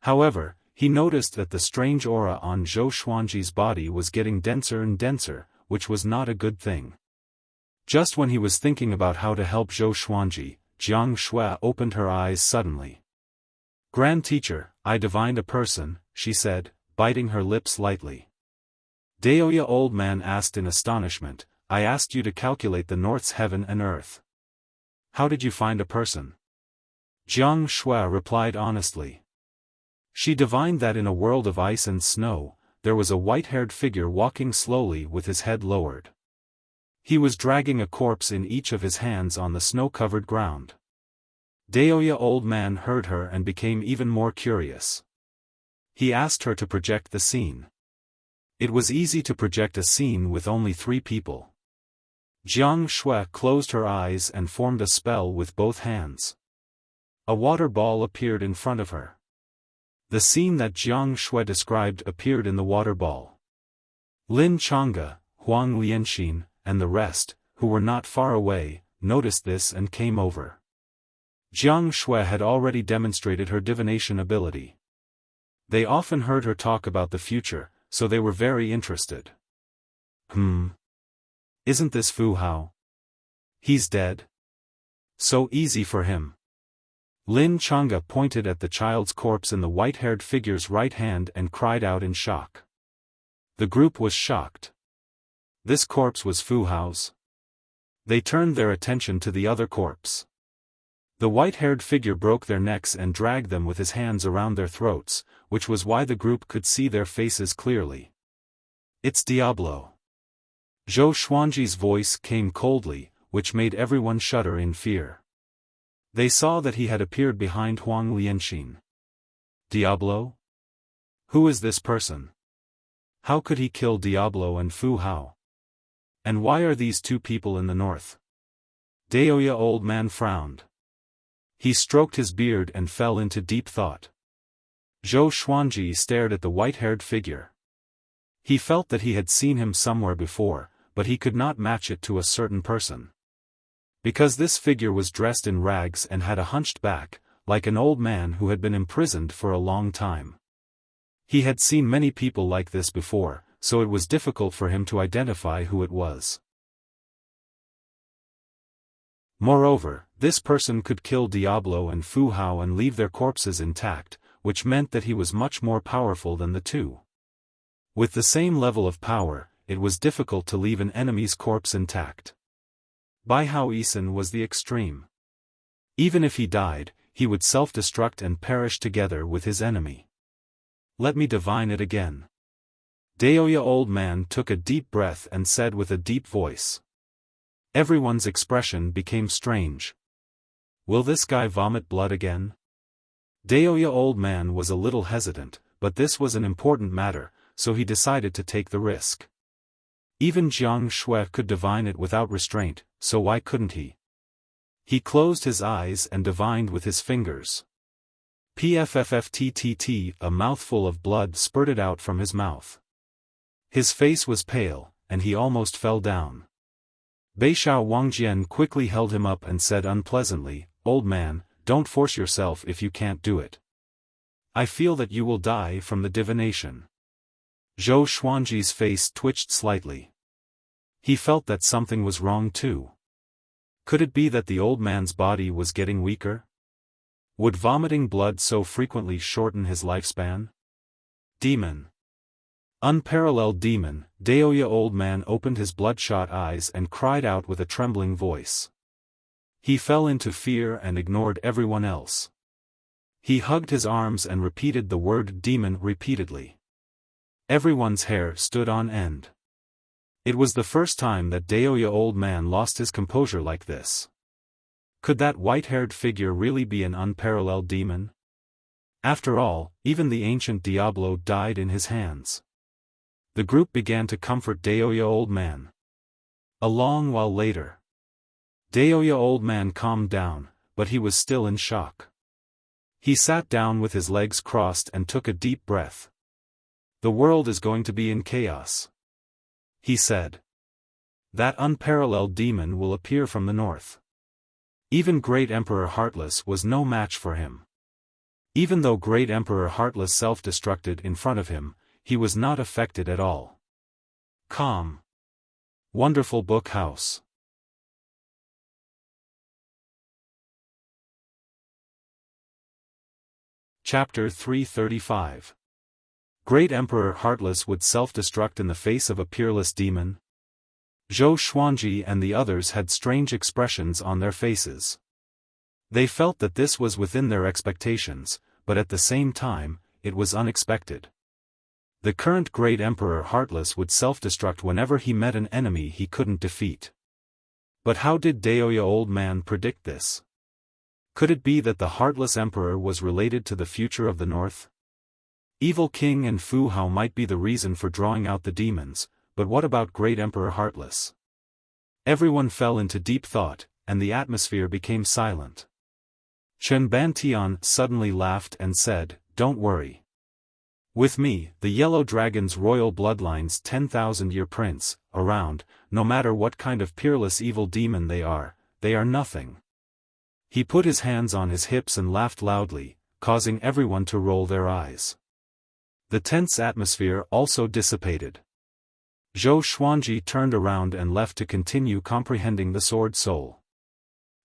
However, he noticed that the strange aura on Zhou Xuanji's body was getting denser and denser, which was not a good thing. Just when he was thinking about how to help Zhou Xuanji, Jiang Shui opened her eyes suddenly. Grand teacher, I divined a person, she said, biting her lips lightly. Daoya old man asked in astonishment, I asked you to calculate the north's heaven and earth. How did you find a person? Jiang Shui replied honestly. She divined that in a world of ice and snow, there was a white-haired figure walking slowly with his head lowered. He was dragging a corpse in each of his hands on the snow-covered ground. Daoya old man heard her and became even more curious. He asked her to project the scene. It was easy to project a scene with only 3 people. Jiang Shui closed her eyes and formed a spell with both hands. A water ball appeared in front of her. The scene that Jiang Shui described appeared in the water ball. Lin Changge, Huang Lianxin, and the rest, who were not far away, noticed this and came over. Jiang Shui had already demonstrated her divination ability. They often heard her talk about the future, so they were very interested. Isn't this Fu Hao? He's dead. So easy for him. Lin Chang'e pointed at the child's corpse in the white-haired figure's right hand and cried out in shock. The group was shocked. This corpse was Fu Hao's. They turned their attention to the other corpse. The white-haired figure broke their necks and dragged them with his hands around their throats, which was why the group could see their faces clearly. "It's Diablo." Zhou Xuanji's voice came coldly, which made everyone shudder in fear. They saw that he had appeared behind Huang Lianxin. Diablo? Who is this person? How could he kill Diablo and Fu Hao? And why are these two people in the north? Daoya old man frowned. He stroked his beard and fell into deep thought. Zhou Xuanji stared at the white-haired figure. He felt that he had seen him somewhere before, but he could not match it to a certain person. Because this figure was dressed in rags and had a hunched back, like an old man who had been imprisoned for a long time. He had seen many people like this before, so it was difficult for him to identify who it was. Moreover, this person could kill Diablo and Fu Hao and leave their corpses intact, which meant that he was much more powerful than the two. With the same level of power, it was difficult to leave an enemy's corpse intact. Bai Hao Yisan was the extreme. Even if he died, he would self-destruct and perish together with his enemy. Let me divine it again. Daoya old man took a deep breath and said with a deep voice. Everyone's expression became strange. Will this guy vomit blood again? Daoya old man was a little hesitant, but this was an important matter, so he decided to take the risk. Even Jiang Shui could divine it without restraint, so why couldn't he? He closed his eyes and divined with his fingers. Pfffttt, a mouthful of blood spurted out from his mouth. His face was pale, and he almost fell down. Beishao Wangjian quickly held him up and said unpleasantly, "Old man, don't force yourself if you can't do it. I feel that you will die from the divination." Zhou Xuanji's face twitched slightly. He felt that something was wrong too. Could it be that the old man's body was getting weaker? Would vomiting blood so frequently shorten his lifespan? Demon. Unparalleled demon, Daoya old man opened his bloodshot eyes and cried out with a trembling voice. He fell into fear and ignored everyone else. He hugged his arms and repeated the word demon repeatedly. Everyone's hair stood on end. It was the first time that Daoya old man lost his composure like this. Could that white-haired figure really be an unparalleled demon? After all, even the ancient Diablo died in his hands. The group began to comfort Daoya old man. A long while later, Daoya old man calmed down, but he was still in shock. He sat down with his legs crossed and took a deep breath. The world is going to be in chaos, he said. That unparalleled demon will appear from the north. Even Great Emperor Heartless was no match for him. Even though Great Emperor Heartless self-destructed in front of him, he was not affected at all. Calm. Wonderful book house. Chapter 335. Great Emperor Heartless would self-destruct in the face of a peerless demon? Zhou Xuanji and the others had strange expressions on their faces. They felt that this was within their expectations, but at the same time, it was unexpected. The current Great Emperor Heartless would self-destruct whenever he met an enemy he couldn't defeat. But how did Daoya old man predict this? Could it be that the Heartless Emperor was related to the future of the North? Evil King and Fu Hao might be the reason for drawing out the demons, but what about Great Emperor Heartless? Everyone fell into deep thought, and the atmosphere became silent. Chen Bantian suddenly laughed and said, "Don't worry. With me, the Yellow Dragon's royal bloodline's 10,000-year prince, around, no matter what kind of peerless evil demon they are nothing." He put his hands on his hips and laughed loudly, causing everyone to roll their eyes. The tense atmosphere also dissipated. Zhou Xuanji turned around and left to continue comprehending the sword soul.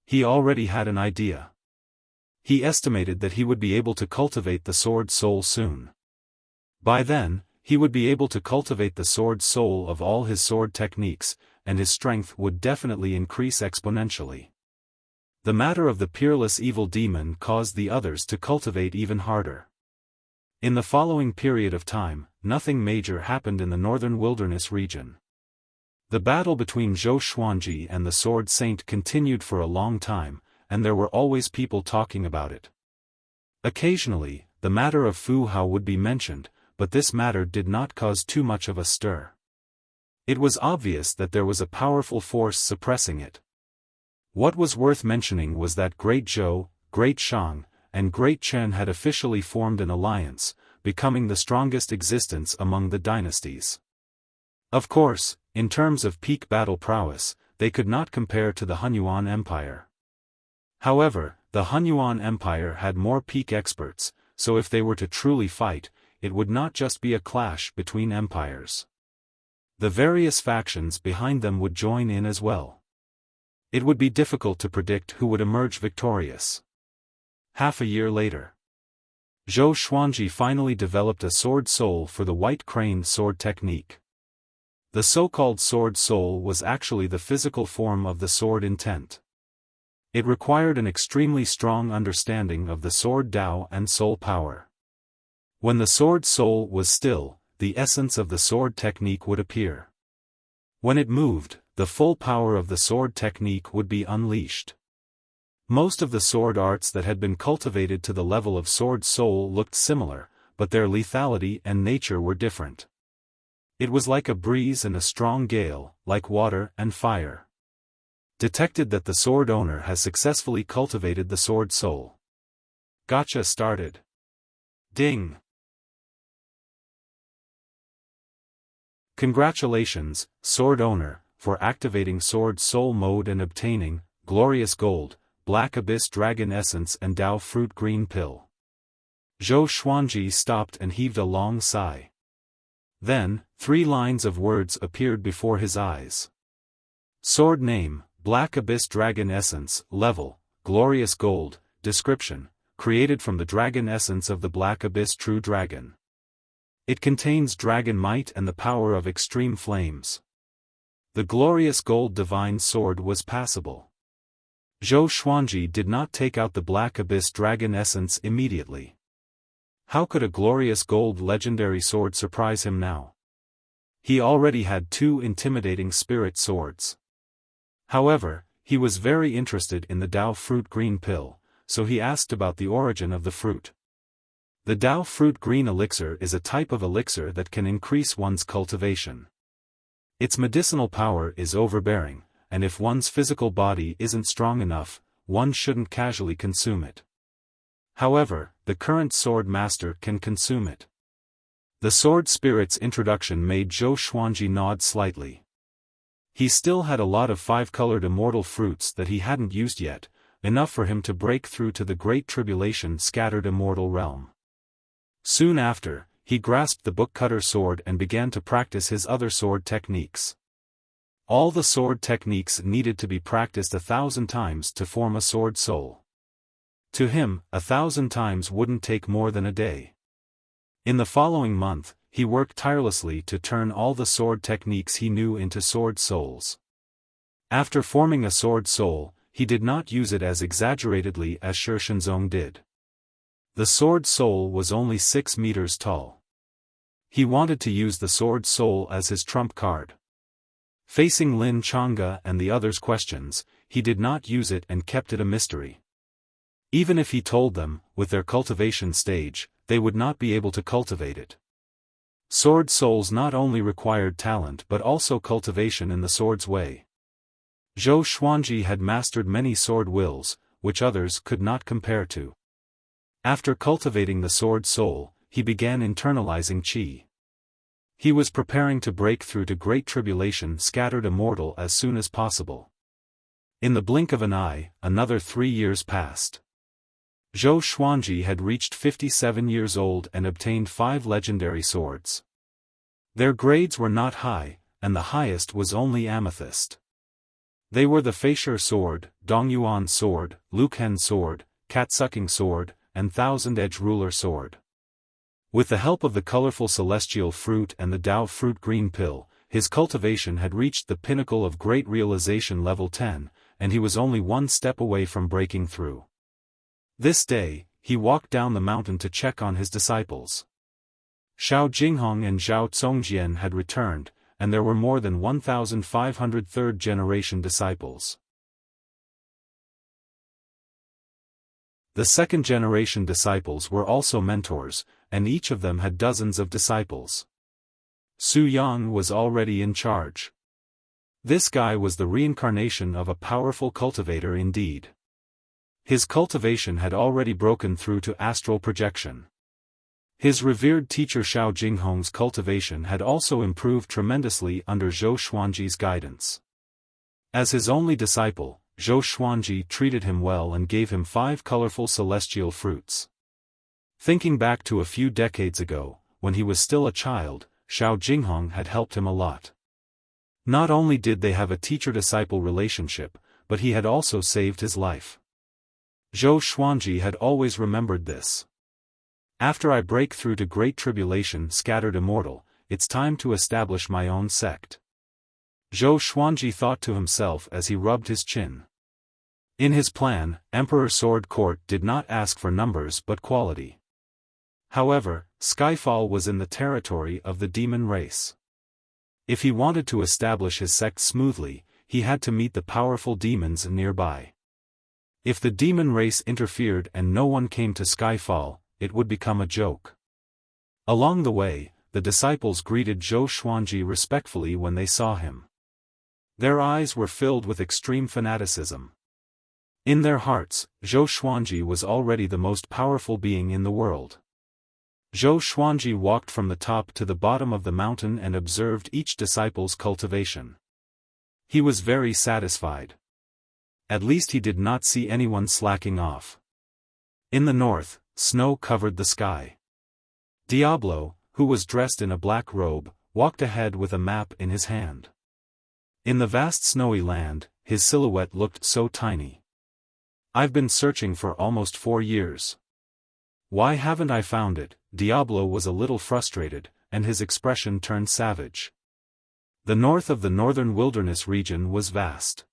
He already had an idea. He estimated that he would be able to cultivate the sword soul soon. By then, he would be able to cultivate the sword soul of all his sword techniques, and his strength would definitely increase exponentially. The matter of the peerless evil demon caused the others to cultivate even harder. In the following period of time, nothing major happened in the northern wilderness region. The battle between Zhou Xuanji and the Sword Saint continued for a long time, and there were always people talking about it. Occasionally, the matter of Fu Hao would be mentioned, but this matter did not cause too much of a stir. It was obvious that there was a powerful force suppressing it. What was worth mentioning was that Great Zhou, Great Shang, and Great Chen had officially formed an alliance, becoming the strongest existence among the dynasties. Of course, in terms of peak battle prowess, they could not compare to the Hunyuan Empire. However, the Hunyuan Empire had more peak experts, so if they were to truly fight, it would not just be a clash between empires. The various factions behind them would join in as well. It would be difficult to predict who would emerge victorious. Half a year later, Zhou Xuanji finally developed a sword soul for the White Crane sword technique. The so-called sword soul was actually the physical form of the sword intent. It required an extremely strong understanding of the sword Tao and soul power. When the sword soul was still, the essence of the sword technique would appear. When it moved, the full power of the sword technique would be unleashed. Most of the sword arts that had been cultivated to the level of sword soul looked similar, but their lethality and nature were different. It was like a breeze and a strong gale, like water and fire. Detected that the sword owner has successfully cultivated the sword soul. Gotcha started. Ding! Congratulations, sword owner, for activating sword soul mode and obtaining glorious gold, black abyss dragon essence and Dao fruit green pill. Zhou Xuanji stopped and heaved a long sigh. Then, 3 lines of words appeared before his eyes. Sword name, Black Abyss Dragon Essence, Level, Glorious Gold, Description, created from the dragon essence of the Black Abyss True Dragon. It contains dragon might and the power of extreme flames. The glorious gold divine sword was passable. Zhou Xuanji did not take out the Black Abyss Dragon Essence immediately. How could a glorious gold legendary sword surprise him now? He already had 2 intimidating spirit swords. However, he was very interested in the Dao fruit green pill, so he asked about the origin of the fruit. The Dao fruit green elixir is a type of elixir that can increase one's cultivation. Its medicinal power is overbearing, and if one's physical body isn't strong enough, one shouldn't casually consume it. However, the current sword master can consume it. The sword spirit's introduction made Zhou Xuanji nod slightly. He still had a lot of 5-colored immortal fruits that he hadn't used yet, enough for him to break through to the Great Tribulation scattered immortal realm. Soon after, he grasped the book cutter sword and began to practice his other sword techniques. All the sword techniques needed to be practiced 1,000 times to form a sword soul. To him, 1,000 times wouldn't take more than a day. In the following month, he worked tirelessly to turn all the sword techniques he knew into sword souls. After forming a sword soul, he did not use it as exaggeratedly as Shi Shenzong did. The sword soul was only 6 meters tall. He wanted to use the sword soul as his trump card. Facing Lin Chang'e and the others' questions, he did not use it and kept it a mystery. Even if he told them, with their cultivation stage, they would not be able to cultivate it. Sword souls not only required talent but also cultivation in the sword's way. Zhou Xuanji had mastered many sword wills, which others could not compare to. After cultivating the sword soul, he began internalizing qi. He was preparing to break through to Great Tribulation scattered immortal as soon as possible. In the blink of an eye, another 3 years passed. Zhou Xuanji had reached 57 years old and obtained 5 legendary swords. Their grades were not high, and the highest was only amethyst. They were the Feisher sword, Dongyuan sword, Luken sword, cat-sucking sword, and thousand-edge ruler sword. With the help of the colorful celestial fruit and the Tao fruit green pill, his cultivation had reached the pinnacle of great realization level 10, and he was only one step away from breaking through. This day, he walked down the mountain to check on his disciples. Xiao Jinghong and Zhao Zongjian had returned, and there were more than 1,500 third-generation disciples. The second-generation disciples were also mentors, and each of them had dozens of disciples. Su Yang was already in charge. This guy was the reincarnation of a powerful cultivator indeed. His cultivation had already broken through to astral projection. His revered teacher Xiao Jinghong's cultivation had also improved tremendously under Zhou Xuanji's guidance. As his only disciple, Zhou Xuanji treated him well and gave him 5 colorful celestial fruits. Thinking back to a few decades ago, when he was still a child, Xiao Jinghong had helped him a lot. Not only did they have a teacher-disciple relationship, but he had also saved his life. Zhou Xuanji had always remembered this. After I break through to great tribulation scattered immortal, it's time to establish my own sect. Zhou Xuanji thought to himself as he rubbed his chin. In his plan, Emperor Sword Court did not ask for numbers but quality. However, Skyfall was in the territory of the demon race. If he wanted to establish his sect smoothly, he had to meet the powerful demons nearby. If the demon race interfered and no one came to Skyfall, it would become a joke. Along the way, the disciples greeted Zhou Xuanji respectfully when they saw him. Their eyes were filled with extreme fanaticism. In their hearts, Zhou Xuanji was already the most powerful being in the world. Zhou Xuanji walked from the top to the bottom of the mountain and observed each disciple's cultivation. He was very satisfied. At least he did not see anyone slacking off. In the north, snow covered the sky. Diablo, who was dressed in a black robe, walked ahead with a map in his hand. In the vast snowy land, his silhouette looked so tiny. I've been searching for almost 4 years. Why haven't I found it? Diablo was a little frustrated, and his expression turned savage. The north of the northern wilderness region was vast.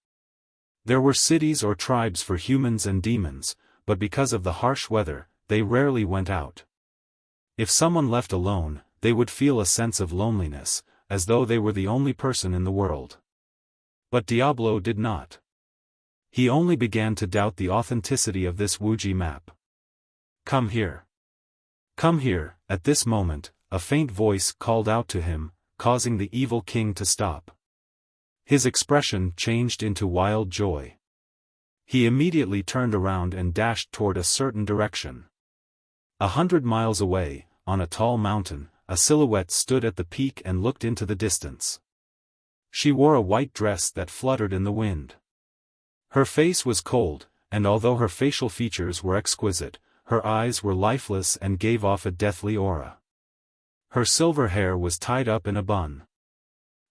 There were cities or tribes for humans and demons, but because of the harsh weather, they rarely went out. If someone left alone, they would feel a sense of loneliness, as though they were the only person in the world. But Diablo did not. He only began to doubt the authenticity of this Wuji map. Come here. Come here. At this moment, a faint voice called out to him, causing the evil king to stop. His expression changed into wild joy. He immediately turned around and dashed toward a certain direction. 100 miles away, on a tall mountain, a silhouette stood at the peak and looked into the distance. She wore a white dress that fluttered in the wind. Her face was cold, and although her facial features were exquisite, her eyes were lifeless and gave off a deathly aura. Her silver hair was tied up in a bun.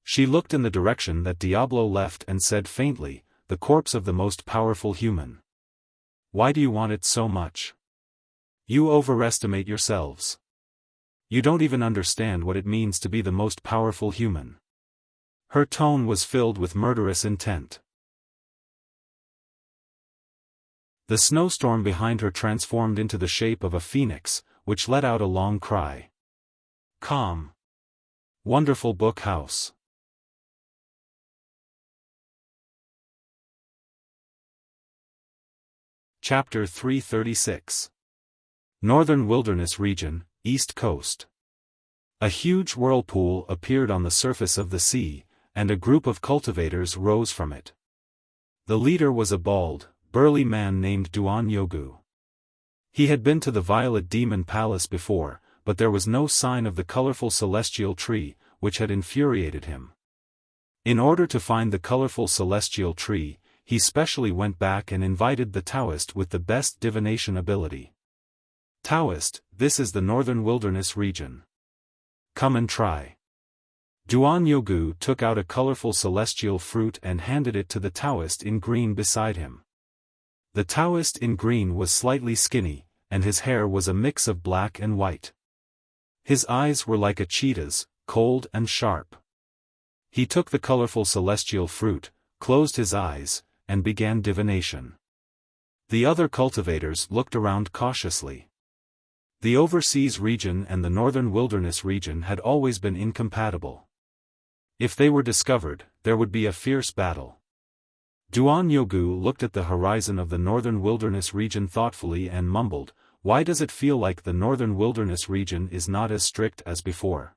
She looked in the direction that Diablo left and said faintly, "The corpse of the most powerful human. Why do you want it so much? You overestimate yourselves. You don't even understand what it means to be the most powerful human." Her tone was filled with murderous intent. The snowstorm behind her transformed into the shape of a phoenix, which let out a long cry. Calm. Wonderful book house. Chapter 336. Northern Wilderness Region, East Coast. A huge whirlpool appeared on the surface of the sea, and a group of cultivators rose from it. The leader was a bald, burly man named Duan Yogu. He had been to the Violet Demon Palace before, but there was no sign of the colorful celestial tree, which had infuriated him. In order to find the colorful celestial tree, he specially went back and invited the Taoist with the best divination ability. "Taoist, this is the Northern Wilderness region. Come and try." Duan Yogu took out a colorful celestial fruit and handed it to the Taoist in green beside him. The Taoist in green was slightly skinny, and his hair was a mix of black and white. His eyes were like a cheetah's, cold and sharp. He took the colorful celestial fruit, closed his eyes, and began divination. The other cultivators looked around cautiously. The overseas region and the northern wilderness region had always been incompatible. If they were discovered, there would be a fierce battle. Duan Yogu looked at the horizon of the northern wilderness region thoughtfully and mumbled, "Why does it feel like the northern wilderness region is not as strict as before?"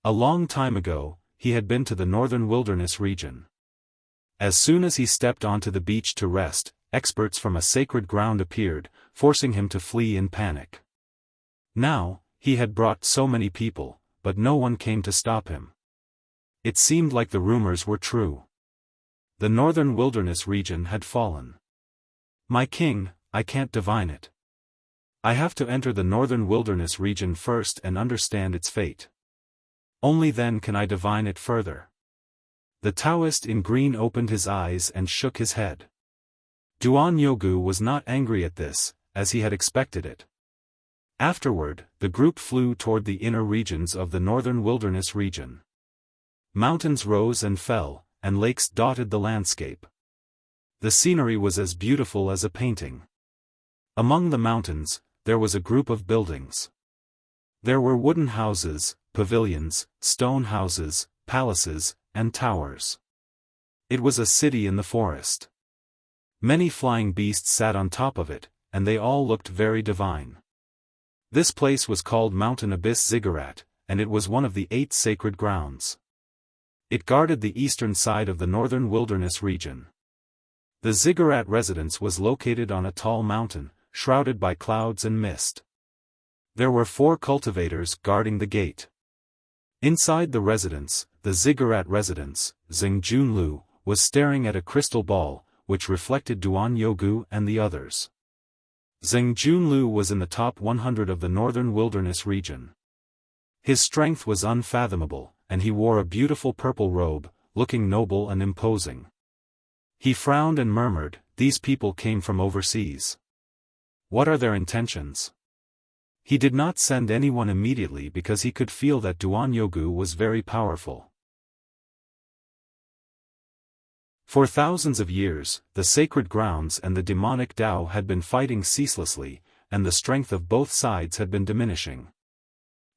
A long time ago, he had been to the northern wilderness region. As soon as he stepped onto the beach to rest, experts from a sacred ground appeared, forcing him to flee in panic. Now, he had brought so many people, but no one came to stop him. It seemed like the rumors were true. The northern wilderness region had fallen. "My king, I can't divine it. I have to enter the northern wilderness region first and understand its fate. Only then can I divine it further." The Taoist in green opened his eyes and shook his head. Duan Yogu was not angry at this, as he had expected it. Afterward, the group flew toward the inner regions of the northern wilderness region. Mountains rose and fell, and lakes dotted the landscape. The scenery was as beautiful as a painting. Among the mountains, there was a group of buildings. There were wooden houses, pavilions, stone houses, palaces, and towers. It was a city in the forest. Many flying beasts sat on top of it, and they all looked very divine. This place was called Mountain Abyss Ziggurat, and it was one of the 8 sacred grounds. It guarded the eastern side of the northern wilderness region. The Ziggurat residence was located on a tall mountain, shrouded by clouds and mist. There were 4 cultivators guarding the gate. Inside the residence, the Ziggurat residence, Zheng Junlu, was staring at a crystal ball, which reflected Duan Yogu and the others. Zheng Junlu was in the top 100 of the northern wilderness region. His strength was unfathomable, and he wore a beautiful purple robe, looking noble and imposing. He frowned and murmured, "These people came from overseas. What are their intentions?" He did not send anyone immediately because he could feel that Duan Yogu was very powerful. For thousands of years, the sacred grounds and the demonic Tao had been fighting ceaselessly, and the strength of both sides had been diminishing.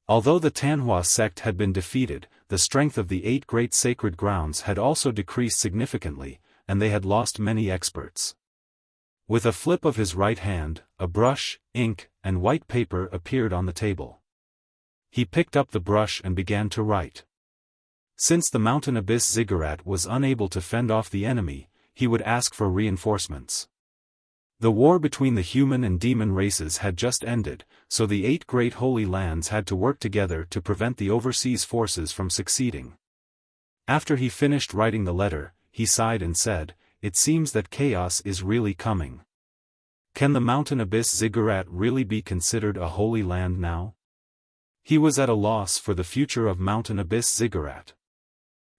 Although the Tanhua sect had been defeated, the strength of the 8 great sacred grounds had also decreased significantly, and they had lost many experts. With a flip of his right hand, a brush, ink, and white paper appeared on the table. He picked up the brush and began to write. Since the Mountain Abyss Ziggurat was unable to fend off the enemy, he would ask for reinforcements. The war between the human and demon races had just ended, so the 8 great holy lands had to work together to prevent the overseas forces from succeeding. After he finished writing the letter, he sighed and said, "It seems that chaos is really coming. Can the Mountain Abyss Ziggurat really be considered a holy land now?" He was at a loss for the future of Mountain Abyss Ziggurat.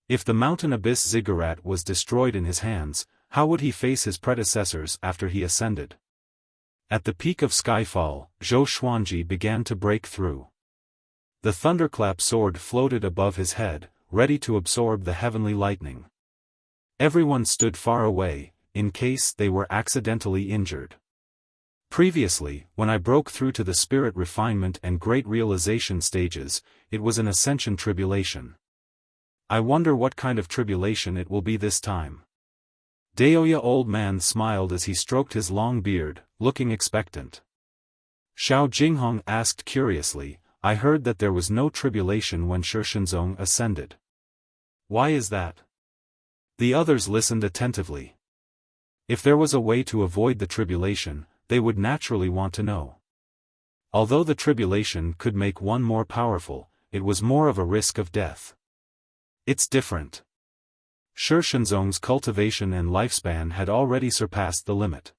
If the Mountain Abyss Ziggurat was destroyed in his hands, how would he face his predecessors after he ascended? At the peak of Skyfall, Zhou Xuanji began to break through. The thunderclap sword floated above his head, ready to absorb the heavenly lightning. Everyone stood far away, in case they were accidentally injured. Previously, when I broke through to the spirit refinement and great realization stages, it was an ascension tribulation. I wonder what kind of tribulation it will be this time. Daoya old man smiled as he stroked his long beard, looking expectant. Xiao Jinghong asked curiously, "I heard that there was no tribulation when Shishenzong ascended. Why is that?" The others listened attentively. If there was a way to avoid the tribulation, they would naturally want to know. Although the tribulation could make one more powerful, it was more of a risk of death. It's different. Shishenzong's cultivation and lifespan had already surpassed the limit.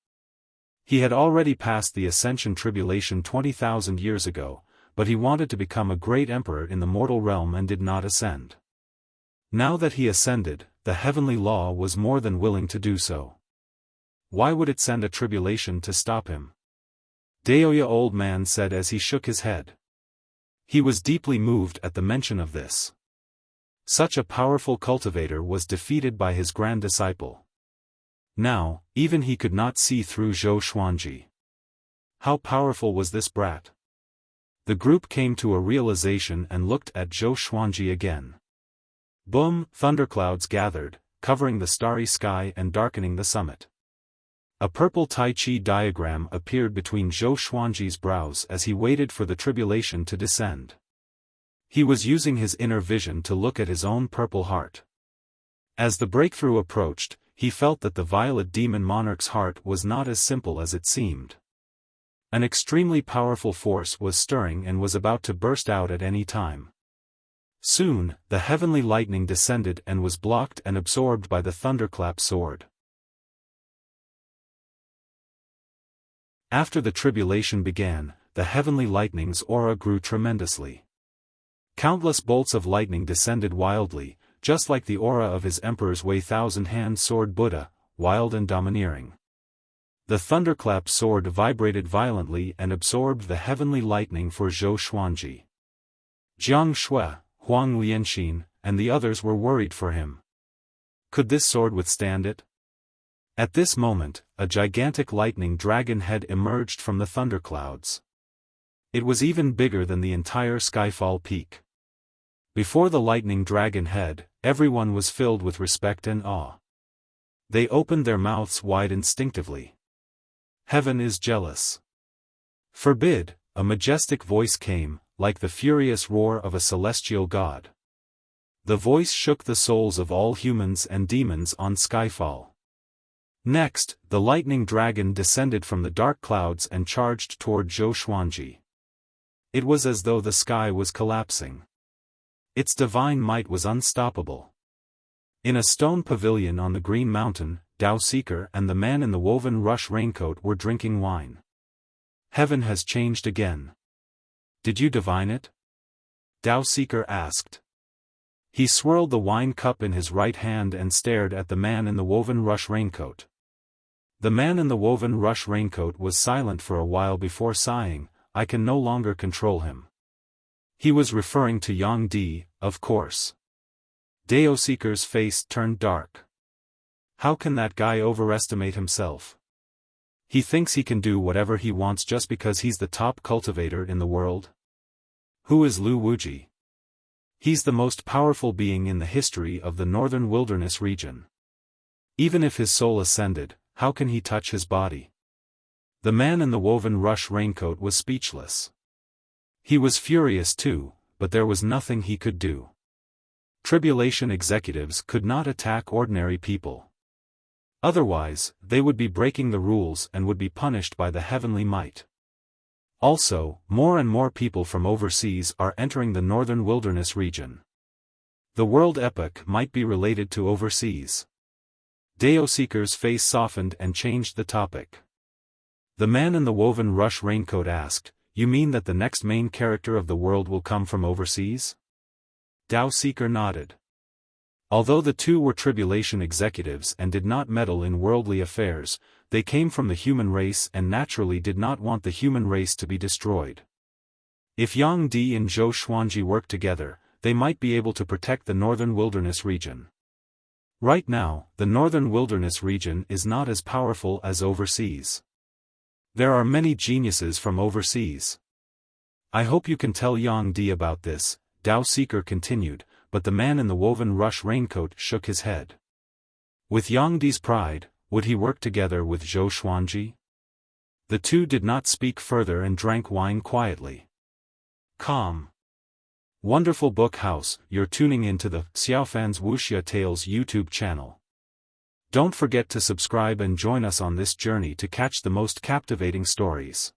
He had already passed the ascension tribulation 20,000 years ago, but he wanted to become a great emperor in the mortal realm and did not ascend. Now that he ascended, the heavenly law was more than willing to do so. why would it send a tribulation to stop him? Daoya old man said as he shook his head. He was deeply moved at the mention of this. Such a powerful cultivator was defeated by his grand disciple. Now, even he could not see through Zhou Xuanji. How powerful was this brat? The group came to a realization and looked at Zhou Xuanji again. Boom! Thunderclouds gathered, covering the starry sky and darkening the summit. A purple Tai Chi diagram appeared between Zhou Xuanji's brows as he waited for the tribulation to descend. He was using his inner vision to look at his own purple heart. As the breakthrough approached, he felt that the violet demon monarch's heart was not as simple as it seemed. An extremely powerful force was stirring and was about to burst out at any time. Soon, the heavenly lightning descended and was blocked and absorbed by the thunderclap sword. After the tribulation began, the heavenly lightning's aura grew tremendously. Countless bolts of lightning descended wildly, just like the aura of his emperor's Wei thousand-hand sword Buddha, wild and domineering. The thunderclap sword vibrated violently and absorbed the heavenly lightning for Zhou Xuanji. Jiang Shui, Huang Lianxin, and the others were worried for him. Could this sword withstand it? At this moment, a gigantic lightning dragon head emerged from the thunderclouds. It was even bigger than the entire Skyfall Peak. Before the lightning dragon head, everyone was filled with respect and awe. They opened their mouths wide instinctively. Heaven is jealous. Forbid, a majestic voice came, like the furious roar of a celestial god. The voice shook the souls of all humans and demons on Skyfall. Next, the lightning dragon descended from the dark clouds and charged toward Zhou Xuanji. It was as though the sky was collapsing. Its divine might was unstoppable. In a stone pavilion on the Green Mountain, Dao Seeker and the man in the woven rush raincoat were drinking wine. Heaven has changed again. Did you divine it? Dao Seeker asked. He swirled the wine cup in his right hand and stared at the man in the woven rush raincoat. The man in the woven rush raincoat was silent for a while before sighing, I can no longer control him. He was referring to Yang Di, of course. Dao Seeker's face turned dark. How can that guy overestimate himself? He thinks he can do whatever he wants just because he's the top cultivator in the world? Who is Lu Wuji? He's the most powerful being in the history of the northern wilderness region. Even if his soul ascended, how can he touch his body? The man in the woven rush raincoat was speechless. He was furious too, but there was nothing he could do. Tribulation executives could not attack ordinary people. Otherwise, they would be breaking the rules and would be punished by the heavenly might. Also, more and more people from overseas are entering the northern wilderness region. The world epoch might be related to overseas. Dao Seeker's face softened and changed the topic. The man in the woven rush raincoat asked, you mean that the next main character of the world will come from overseas? Dao Seeker nodded. Although the two were tribulation executives and did not meddle in worldly affairs, they came from the human race and naturally did not want the human race to be destroyed. If Yang Di and Zhou Xuanji worked together, they might be able to protect the northern wilderness region. Right now, the northern wilderness region is not as powerful as overseas. There are many geniuses from overseas. I hope you can tell Yang Di about this, Dao Seeker continued, but the man in the woven rush raincoat shook his head. With Yang Di's pride, would he work together with Zhou Xuanji? The two did not speak further and drank wine quietly. Calm. Wonderful Book House, you're tuning into the Xiaofan's Wuxia Tales YouTube channel. Don't forget to subscribe and join us on this journey to catch the most captivating stories.